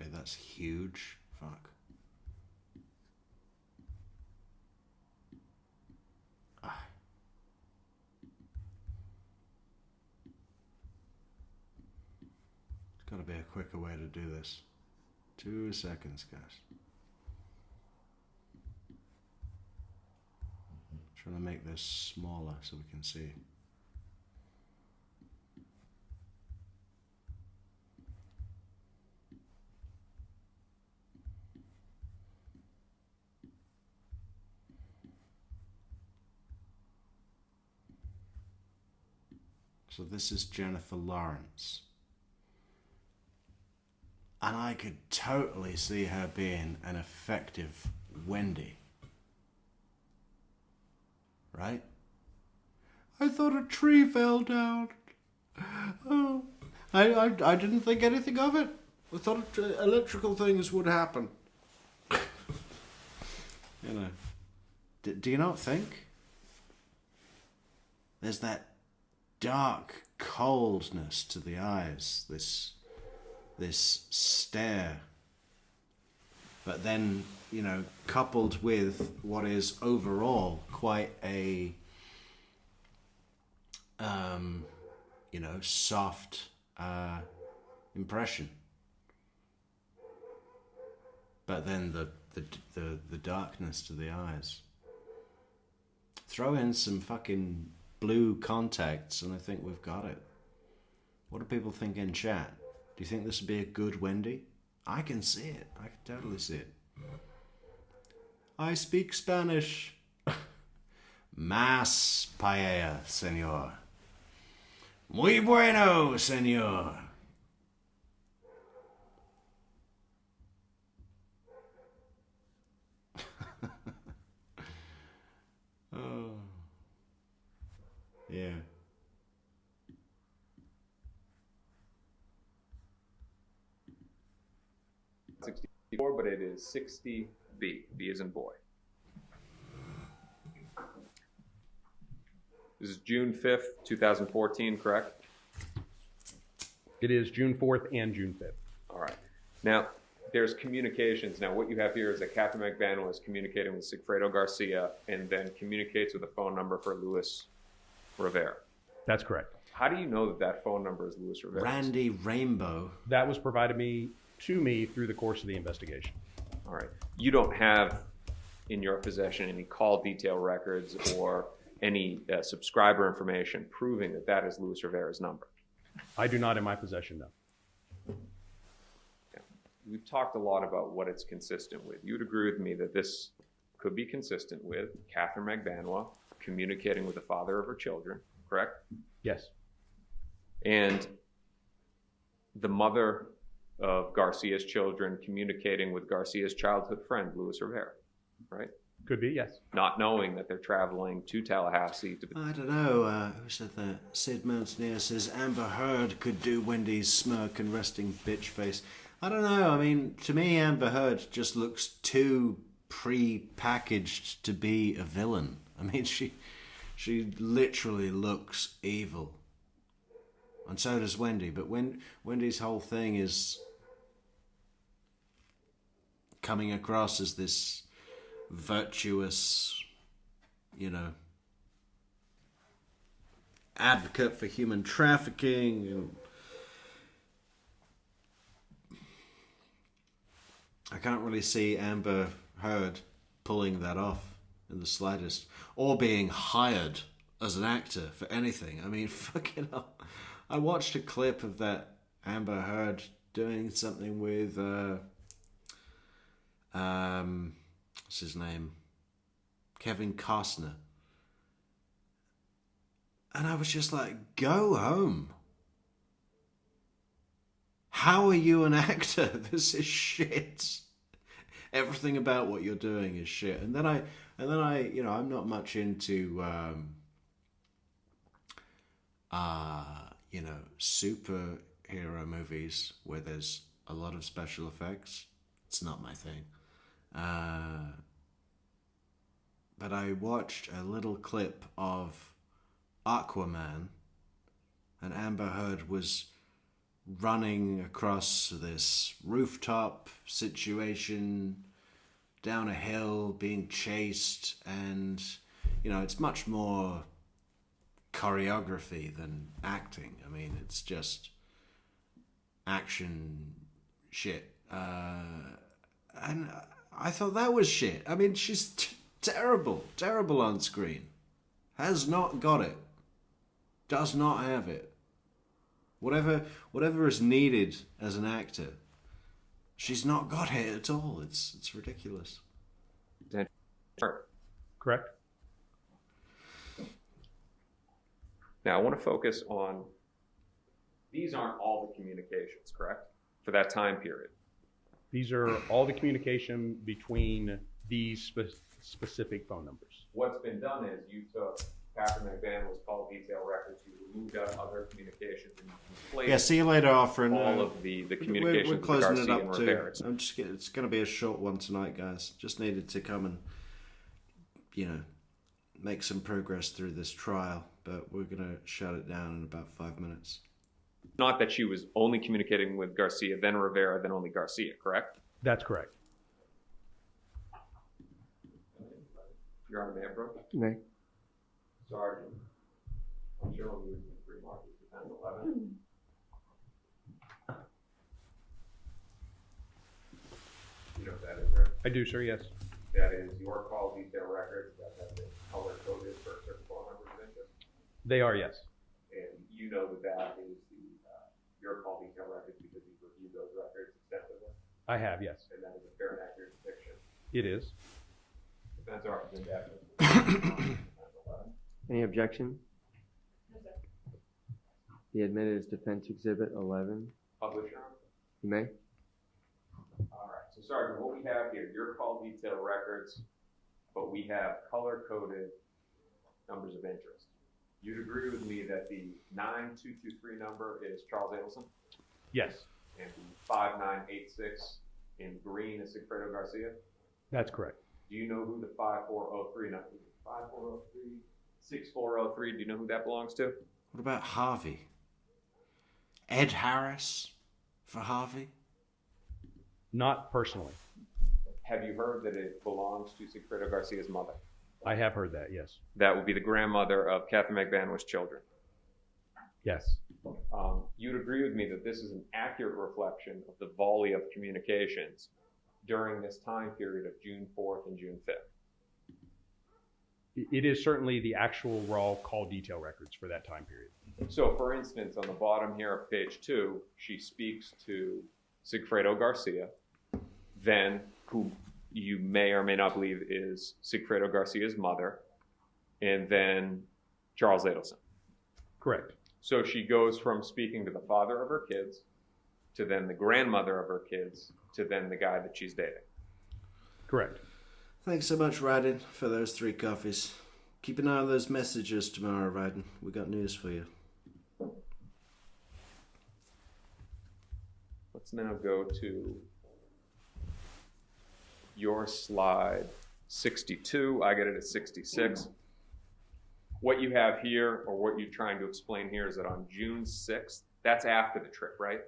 Okay, that's huge. Fuck. Got to be a quicker way to do this. 2 seconds, guys. Trying to make this smaller so we can see. So this is Jennifer Lawrence. And I could totally see her being an effective Wendy. Right? I thought a tree fell down. Oh, I didn't think anything of it. I thought electrical things would happen. You know. Do you not think? There's that dark coldness to the eyes, this stare. But then, you know, coupled with what is overall quite a, you know, soft impression. But then the darkness to the eyes. Throw in some fucking blue contacts and I think we've got it. What do people think in chat? Do you think this would be a good Wendy? I can see it. I can totally see it. I speak Spanish. Más paella, señor. Muy bueno, señor. Oh. Yeah. But it is 60B. B as in boy. This is June 5th, 2014, correct? It is June 4th and June 5th. All right. Now, there's communications. Now, what you have here is that Catherine Magbanua is communicating with Sigfredo Garcia and then communicates with a phone number for Luis Rivera. That's correct. How do you know that that phone number is Luis Rivera? Randy Rainbow. That was provided to me through the course of the investigation. All right. You don't have in your possession any call detail records or any subscriber information proving that that is Luis Rivera's number? I do not in my possession, no. Yeah. We've talked a lot about what it's consistent with. You would agree with me that this could be consistent with Catherine Magbanua communicating with the father of her children, correct? Yes. And the mother of Garcia's children communicating with Garcia's childhood friend, Luis Rivera, right? Could be, yes. Not knowing that they're traveling to Tallahassee to... I don't know. Who said that? Sid Mountaineer says Amber Heard could do Wendy's smirk and resting bitch face. I don't know. I mean, to me, Amber Heard just looks too pre-packaged to be a villain. I mean, she literally looks evil. And so does Wendy. But Wendy's whole thing is coming across as this virtuous, you know, advocate for human trafficking, and I can't really see Amber Heard pulling that off in the slightest, or being hired as an actor for anything. I mean, fucking hell. I watched a clip of that Amber Heard doing something with what's his name? Kevin Costner. And I was just like, go home. How are you an actor? This is shit. Everything about what you're doing is shit. And then I, you know, I'm not much into, you know, superhero movies where there's a lot of special effects. It's not my thing. But I watched a little clip of Aquaman, and Amber Heard was running across this rooftop situation, down a hill, being chased, and, you know, it's much more choreography than acting. I mean, it's just action shit. And I thought that was shit. I mean, she's terrible on screen. Has not got it. Does not have it. Whatever is needed as an actor, she's not got it at all. It's ridiculous. Correct. Now I want to focus on, these aren't all the communications, correct? For that time period. These are all the communication between these specific phone numbers. What's been done is you took Captain McBanua's call detail records, you removed out other communications, and you conflated Yeah, see you later, Offering. all of the communications We're with closing Garcia it and up Rivera. too. It's going to be a short one tonight, guys. Just needed to come and, make some progress through this trial, but we're going to shut it down in about 5 minutes. Not that she was only communicating with Garcia, then Rivera, then only Garcia, correct? That's correct. You're on man, bro? May. Sergeant. I'm sure we'll use the 3 markers to 10-11. You know what that is, right? I do, sir, yes. That is your call detail records that have been color coded for certain phone numbers of interest. They are, yes. And you know that is your call detail records because you've reviewed those records extensively. I have, yes. And that is a fair and accurate depiction. It is. Defense Sergeant Decoste. Any objection? No, sir. Be admitted as Defense Exhibit 11. Publish, Your Honor. You may. All right, so Sergeant, what we have here, your call detail records, but we have color-coded numbers of interest. You'd agree with me that the 9223 number is Charles Adelson, Yes, and the 5986 in green is Sigfredo Garcia? that's correct. Do you know who the 5403 number is? 5403, 6403, do you know who that belongs to? What about Harvey? Ed Harris for Harvey? Not personally. Have you heard that it belongs to Sigfredo Garcia's mother? I have heard that, yes. That would be the grandmother of Catherine McBanua's children. Yes, You'd agree with me that this is an accurate reflection of the volley of communications during this time period of June 4th and June 5th. it is certainly the actual raw call detail records for that time period. So, for instance, on the bottom here of page 2, she speaks to Sigfredo Garcia, then who you may or may not believe is Sigfredo Garcia's mother, and then Charles Adelson. Correct. So she goes from speaking to the father of her kids, to then the grandmother of her kids, to then the guy that she's dating. Correct. Thanks so much, Ryden, for those 3 coffees. Keep an eye on those messages tomorrow, Ryden. We got news for you. Let's now go to your slide 62. I get it at 66. What you have here, or what you're trying to explain here, is that on June 6th, that's after the trip, right?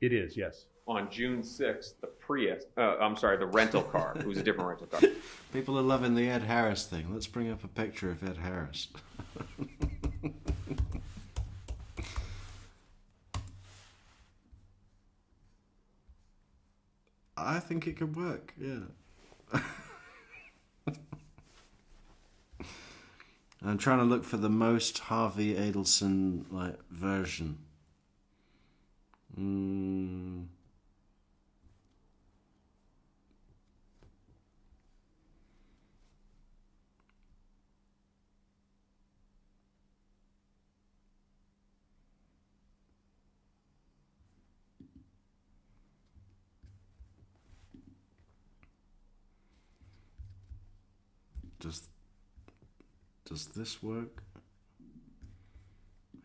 It is, yes. On June 6th, the rental car, it was a different rental car. People are loving the Ed Harris thing. Let's bring up a picture of Ed Harris. I think it could work, yeah. I'm trying to look for the most Harvey Adelson version. Does this work?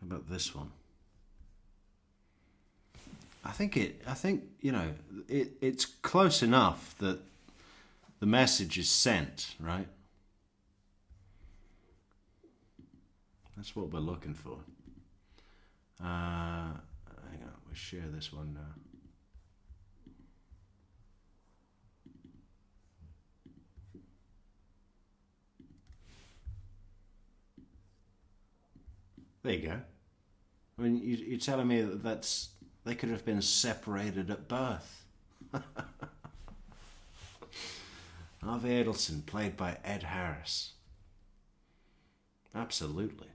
How about this one? I think it's close enough that the message is sent, right? That's what we're looking for. Hang on, we'll share this one now. There you go. I mean, you're telling me that they could have been separated at birth. Harvey Adelson, played by Ed Harris. Absolutely.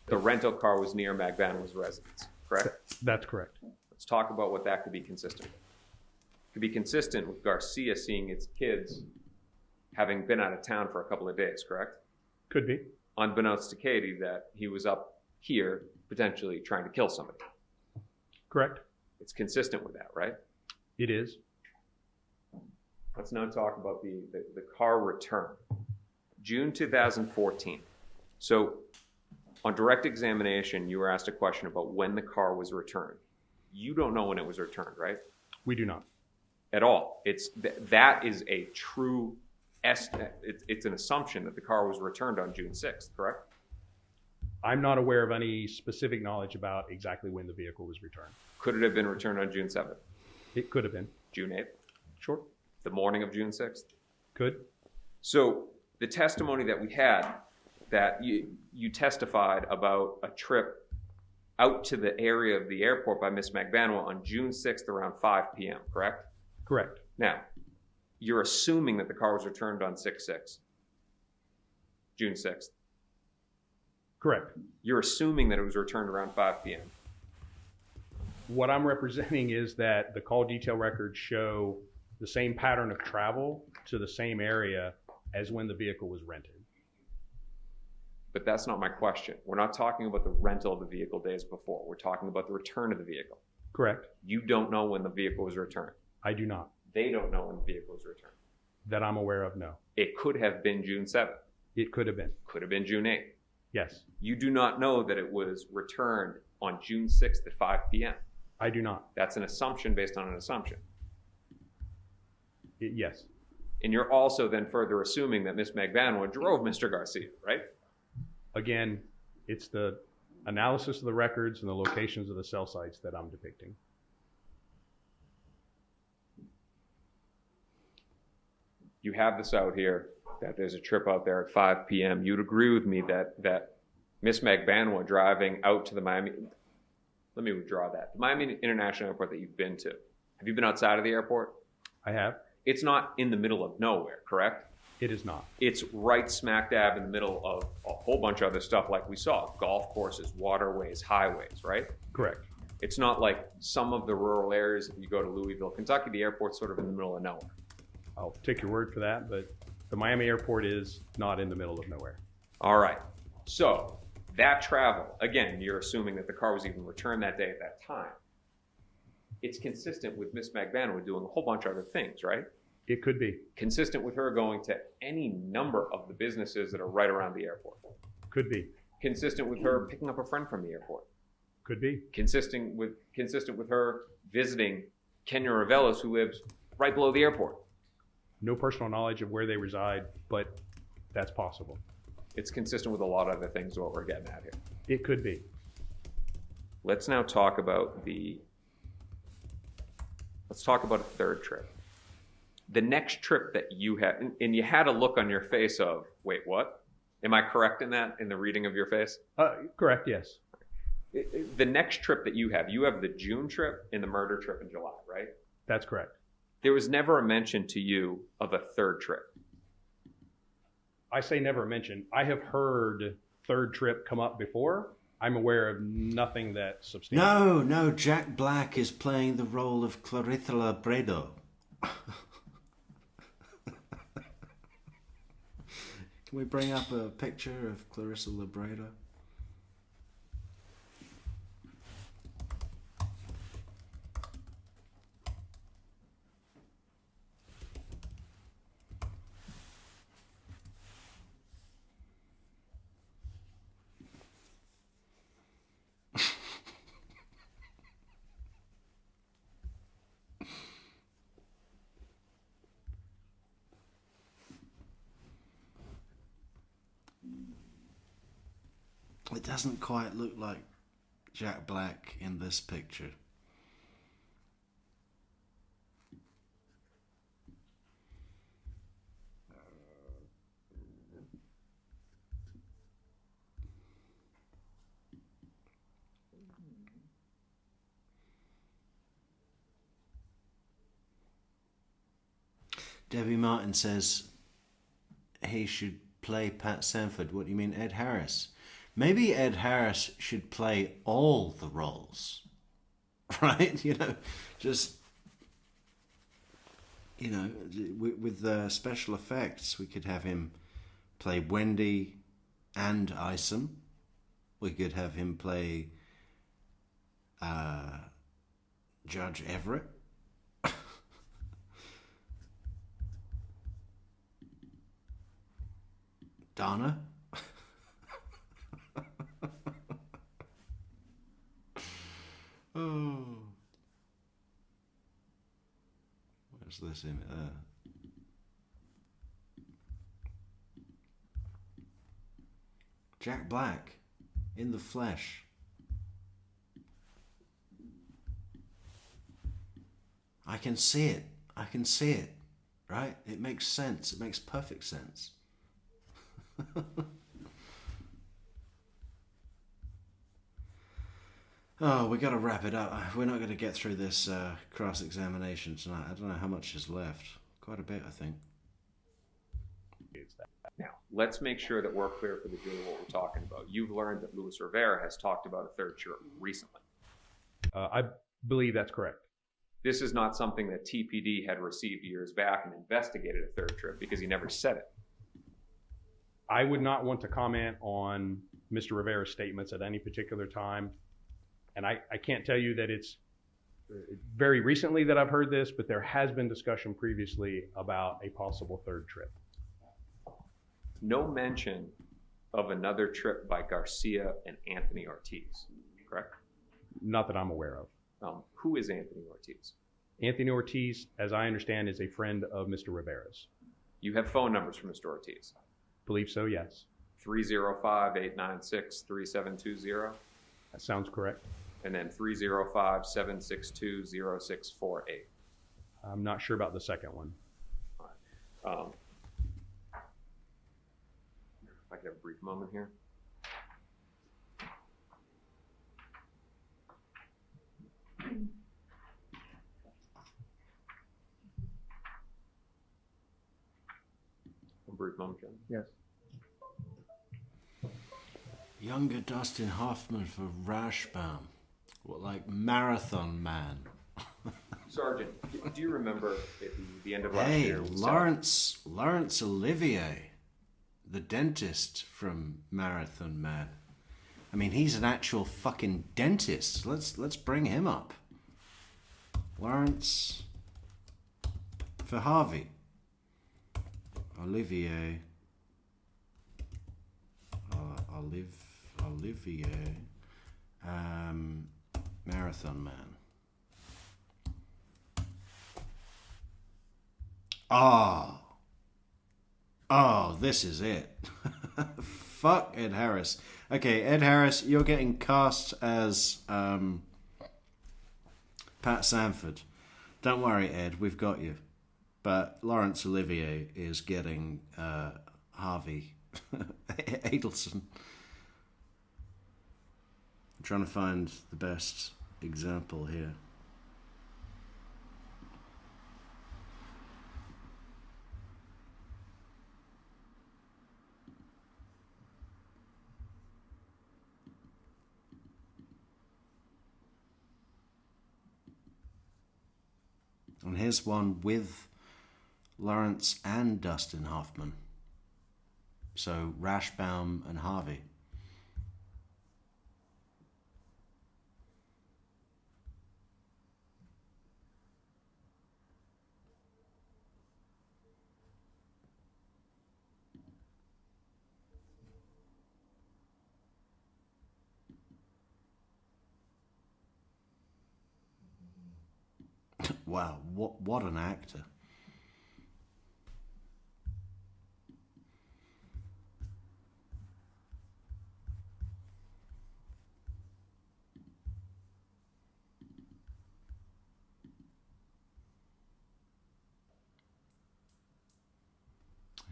The rental car was near Magbanua's residence, correct? That's correct. Let's talk about what that could be consistent with. It could be consistent with Garcia seeing its kids having been out of town for a couple of days, correct? Could be. Unbeknownst to Katie, that he was up here potentially trying to kill somebody. Correct. It's consistent with that, right? It is. Let's now talk about the car return. June 2014. So on direct examination, you were asked a question about when the car was returned. You don't know when it was returned, right? We do not. At all. That is a true estimate. It's an assumption that the car was returned on June 6th, correct? I'm not aware of any specific knowledge about exactly when the vehicle was returned. Could it have been returned on June 7th? It could have been. June 8th? Sure. The morning of June 6th? Could. So the testimony that we had, that you testified about a trip out to the area of the airport by Miss Magbanua on June 6th around 5 p.m., correct? Correct. Now, you're assuming that the car was returned on 6/6, June 6th. Correct. You're assuming that it was returned around 5 p.m. What I'm representing is that the call detail records show the same pattern of travel to the same area as when the vehicle was rented. But that's not my question. We're not talking about the rental of the vehicle days before. We're talking about the return of the vehicle. Correct. You don't know when the vehicle was returned. I do not. They don't know when the vehicle was returned. That I'm aware of, no. It could have been June 7th. It could have been. Could have been June 8th. Yes. You do not know that it was returned on June 6th at 5 p.m. I do not. That's an assumption based on an assumption. Yes. And you're also then further assuming that Miss Magbanua drove Mr. Garcia, right? Again, it's the analysis of the records and the locations of the cell sites that I'm depicting. You have this out here, that there's a trip out there at 5 p.m. You'd agree with me that Miss Magbanua driving out to the Miami, let me withdraw that. The Miami International Airport that you've been to, have you been outside of the airport? I have. It's not in the middle of nowhere, correct? It is not. It's right smack dab in the middle of a whole bunch of other stuff like we saw, golf courses, waterways, highways, right? Correct. It's not like some of the rural areas. If you go to Louisville, Kentucky, the airport's sort of in the middle of nowhere. I'll take your word for that, but the Miami airport is not in the middle of nowhere. All right. So that travel, again, you're assuming that the car was even returned that day at that time. It's consistent with Miss Magbanua doing a whole bunch of other things, right? It could be. Consistent with her going to any number of the businesses that are right around the airport. Could be. Consistent with her picking up a friend from the airport. Could be. Consistent with her visiting Kenya Ravelos, who lives right below the airport. No personal knowledge of where they reside, but that's possible. It's consistent with a lot of other things what we're getting at here. It could be. Let's now talk about let's talk about a third trip. The next trip that you had, and you had a look on your face of, wait, what? Am I correct in that, in the reading of your face? Correct, yes. The next trip that you have the June trip and the murder trip in July, right? That's correct. There was never a mention to you of a third trip. I say never mentioned. I have heard third trip come up before. I'm aware of nothing that substantial. No, Jack Black is playing the role of Clarissa Labredo. Can we bring up a picture of Clarissa Labredo? It doesn't quite look like Jack Black in this picture. Debbie Martin says he should play Pat Sanford. What do you mean, Ed Harris? Maybe Ed Harris should play all the roles, right? you know, with the special effects, we could have him play Wendy and Isom. We could have him play Judge Everett. Donna. Oh. Where's this in? Jack Black in the flesh. I can see it. I can see it. Right? It makes sense. It makes perfect sense. Oh, we got to wrap it up. We're not going to get through this cross-examination tonight. I don't know how much is left. Quite a bit, I think. Now, let's make sure that we're clear for the jury what we're talking about. You've learned that Luis Rivera has talked about a third trip recently. I believe that's correct. This is not something that TPD had received years back and investigated a third trip because he never said it. I would not want to comment on Mr. Rivera's statements at any particular time. And I can't tell you that it's very recently that I've heard this, but there has been discussion previously about a possible third trip. No mention of another trip by Garcia and Anthony Ortiz, correct? Not that I'm aware of. Who is Anthony Ortiz? Anthony Ortiz, as I understand, is a friend of Mr. Rivera's. You have phone numbers for Mr. Ortiz? Believe so, yes. 305-896-3720. That sounds correct. And then 305-762-0648. I'm not sure about the second one. All right. If I could have a brief moment here. A brief moment, John. Yes. Younger Dustin Hoffman for Rashbaum. What, like Marathon Man? Sergeant, do you remember at the end of last Hey, year? Laurence Olivier, the dentist from Marathon Man. I mean, he's an actual fucking dentist. Let's bring him up. Lawrence for Harvey. Olivier. Olivier. Marathon Man. Oh, this is it. Fuck Ed Harris. Okay, Ed Harris, you're getting cast as Pat Sanford. Don't worry, Ed, we've got you. But Laurence Olivier is getting Harvey Adelson. I'm trying to find the best example here. And here's one with Lawrence and Dustin Hoffman. So Rashbaum and Harvey. Wow, what an actor.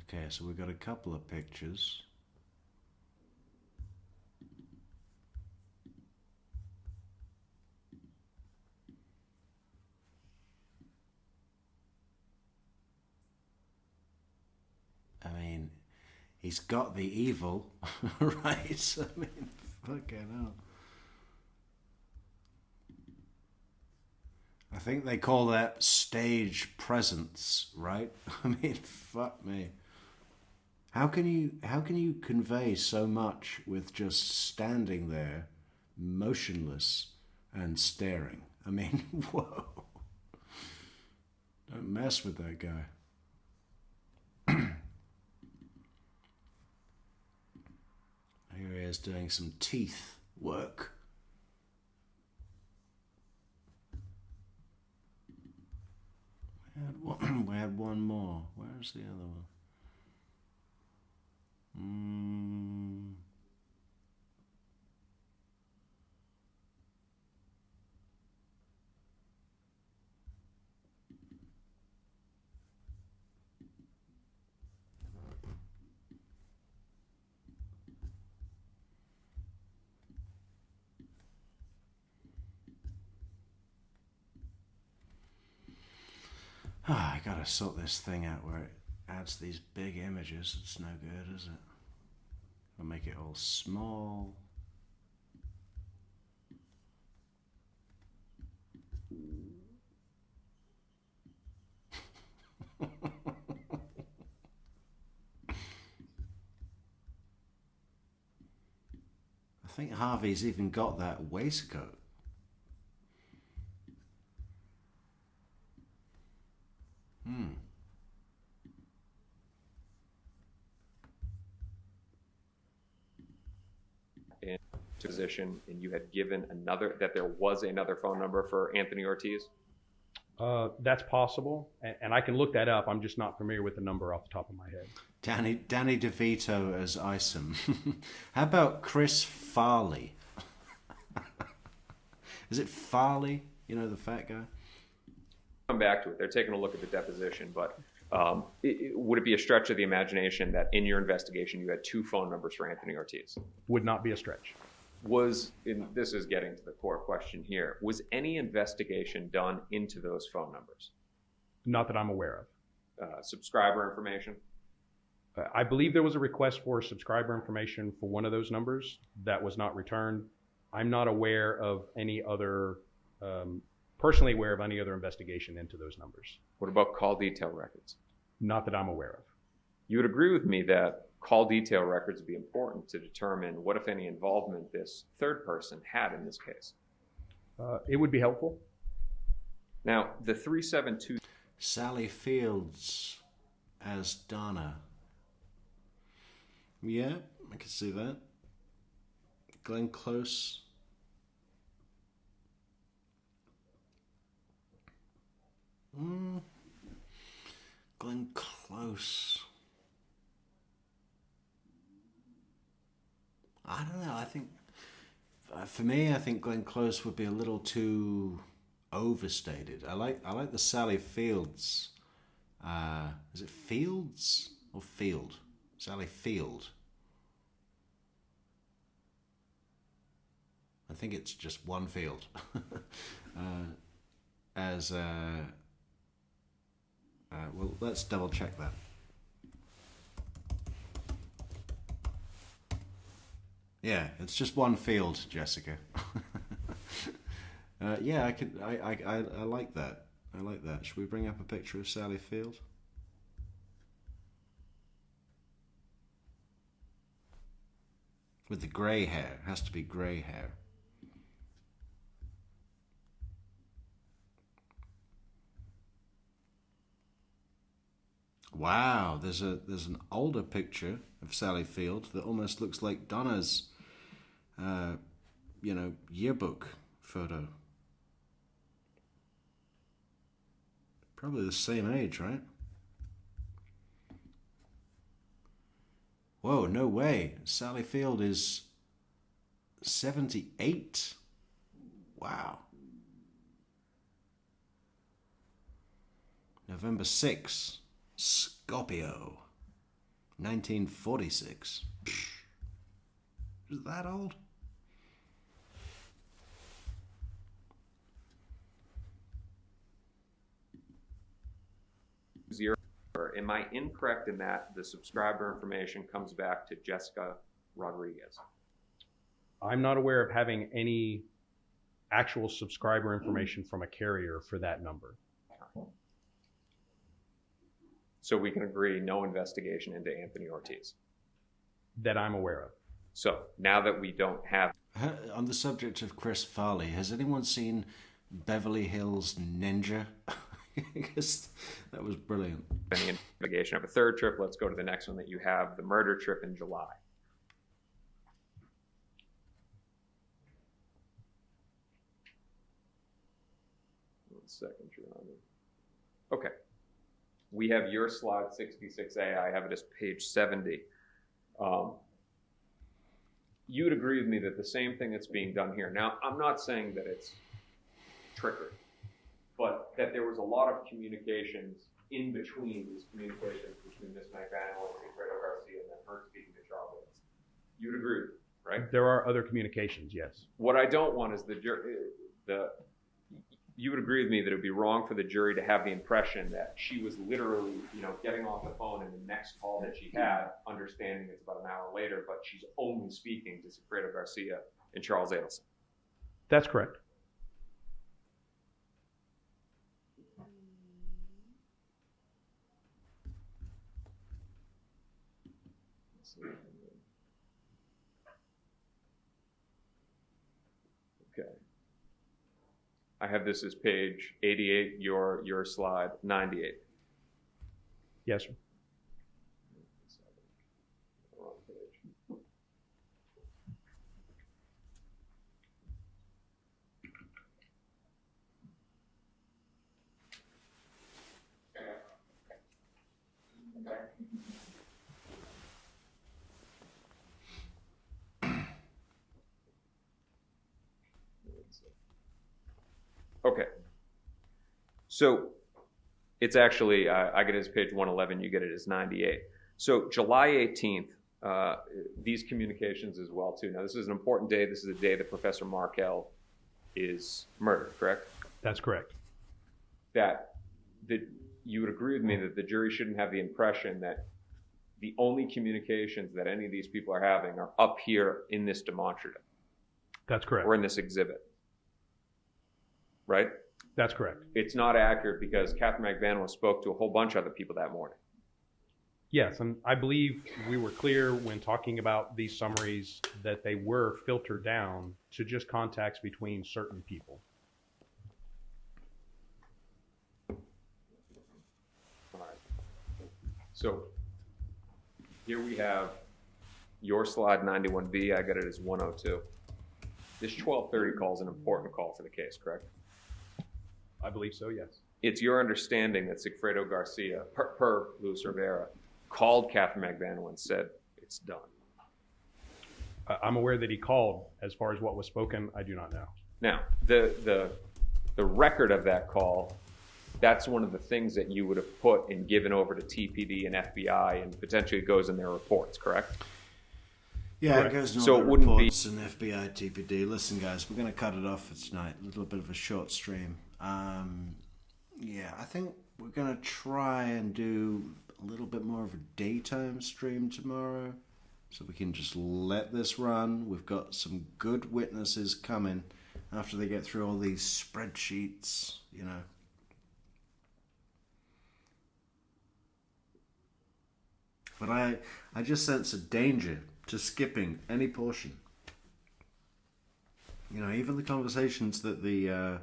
Okay, so we've got a couple of pictures. I mean, he's got the evil, right? I mean, fucking hell. I think they call that stage presence, right? I mean, fuck me. How can you convey so much with just standing there, motionless and staring? I mean, whoa. Don't mess with that guy. Here he is doing some teeth work. We had one more. Where's the other one? I gotta sort this thing out where it adds these big images. It's no good, is it? I'll make it all small. I think Harvey's even got that waistcoat. In position, and you had given that there was another phone number for Anthony Ortiz? That's possible, and I can look that up. I'm just not familiar with the number off the top of my head. Danny DeVito as Isom. How about Chris Farley? Is it Farley? You know, the fat guy? Come back to it. They're taking a look at the deposition, but would it be a stretch of the imagination that in your investigation you had two phone numbers for Anthony Ortiz? Would not be a stretch. This is getting to the core question here, was any investigation done into those phone numbers? Not that I'm aware of. Subscriber information? I believe there was a request for subscriber information for one of those numbers that was not returned. I'm not aware of any other, personally aware of any other investigation into those numbers. What about call detail records? Not that I'm aware of. You would agree with me that call detail records would be important to determine what, if any, involvement this third person had in this case? It would be helpful. Now, the 372... Sally Fields as Donna. Yeah, I can see that. Glenn Close. Glenn Close. I don't know. I think, for me, I think Glenn Close would be a little too overstated. I like the Sally Fields. Is it Fields or Field? Sally Field. I think it's just one field. Well, let's double check that. Yeah, it's just one field, Jessica. Yeah, I like that. I like that. Should we bring up a picture of Sally Field? With the grey hair. It has to be grey hair. Wow, there's an older picture of Sally Field that almost looks like Donna's, yearbook photo. Probably the same age, right? Whoa, no way. Sally Field is 78. Wow. November 6, Scorpio, 1946. Is that old? Zero. Am I incorrect in that the subscriber information comes back to Jessica Rodriguez? I'm not aware of having any actual subscriber information from a carrier for that number. So we can agree no investigation into Anthony Ortiz. That I'm aware of. So now that we don't have... On the subject of Chris Farley, has anyone seen Beverly Hills Ninja? Because that was brilliant. any investigation of a third trip, let's go to the next one that you have, the murder trip in July. One second, Your Honor. Okay. We have your slide 66A. I have it as page 70. You would agree with me that the same thing that's being done here. Now, I'm not saying that it's trickery, but that there was a lot of communications in between these communications between Ms. Magbanua and Alfredo Garcia and then her speaking to Charles. You would agree with me, right? There are other communications, yes. What I don't want is you would agree with me that it would be wrong for the jury to have the impression that she was literally, getting off the phone in the next call that she had, understanding it's about an hour later, but she's only speaking to Alfredo Garcia and Charles Adelson. That's correct. Okay. I have this as page 88, your slide 98. Yes, sir. Wrong page. Okay. So it's actually, I get it as page 111, you get it as 98. So July 18th, these communications as well too. Now this is an important day. This is the day that Professor Markel is murdered, correct? That's correct. That you would agree with me that the jury shouldn't have the impression that the only communications that any of these people are having are up here in this demonstrative. That's correct. Or in this exhibit. Right? That's correct. It's not accurate because Catherine Magbanua spoke to a whole bunch of other people that morning. Yes, and I believe we were clear when talking about these summaries that they were filtered down to just contacts between certain people. All right. So here we have your slide 91B. I got it as 102. This 1230 call is an important call for the case, correct? I believe so, yes. It's your understanding that Sigfredo Garcia, per Luis Rivera, called Catherine Magbanua and said, it's done. I'm aware that he called. As far as what was spoken, I do not know. Now, the record of that call, that's one of the things that you would have put and given over to TPD and FBI and potentially goes in their reports, correct? Yeah, Correct. it goes in all So the it wouldn't be- reports and FBI, TPD. Listen, guys, we're going to cut it off for tonight. A little bit of a short stream. Yeah, I think we're going to try and do a little bit more of a daytime stream tomorrow so we can just let this run. We've got some good witnesses coming after they get through all these spreadsheets, But I just sense a danger to skipping any portion. Even the conversations that the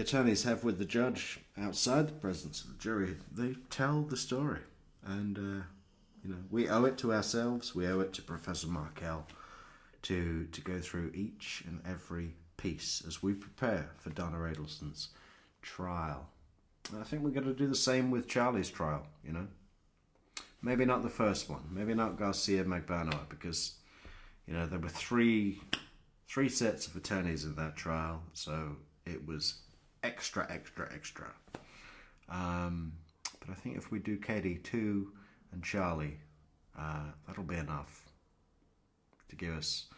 attorneys have with the judge outside the presence of the jury, they tell the story. And, we owe it to ourselves, we owe it to Professor Markel to go through each and every piece as we prepare for Donna Adelson's trial. I think we're going to do the same with Charlie's trial, Maybe not the first one. Maybe not Garcia Magbanua, because, there were three sets of attorneys in that trial, so it was extra. But I think if we do Katie 2 and Charlie, that'll be enough to give us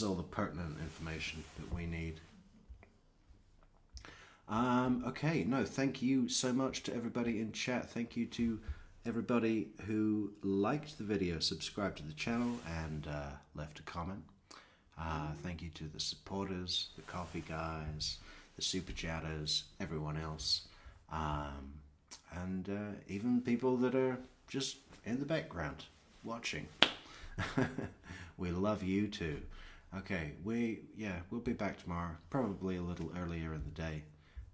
all the pertinent information that we need. Okay, no, thank you so much to everybody in chat. Thank you to everybody who liked the video, subscribed to the channel, and left a comment. Thank you to the supporters, the coffee guys, the super chatters, everyone else, and even people that are just in the background watching. We love you too. Okay, we'll be back tomorrow, probably a little earlier in the day,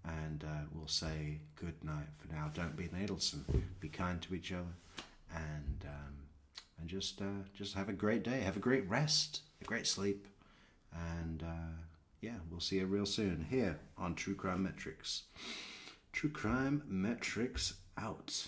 and we'll say good night for now. Don't be an Adelson. Be kind to each other, and just have a great day. Have a great rest, a great sleep, and we'll see you real soon here on True Crime Metrix. True Crime Metrix out.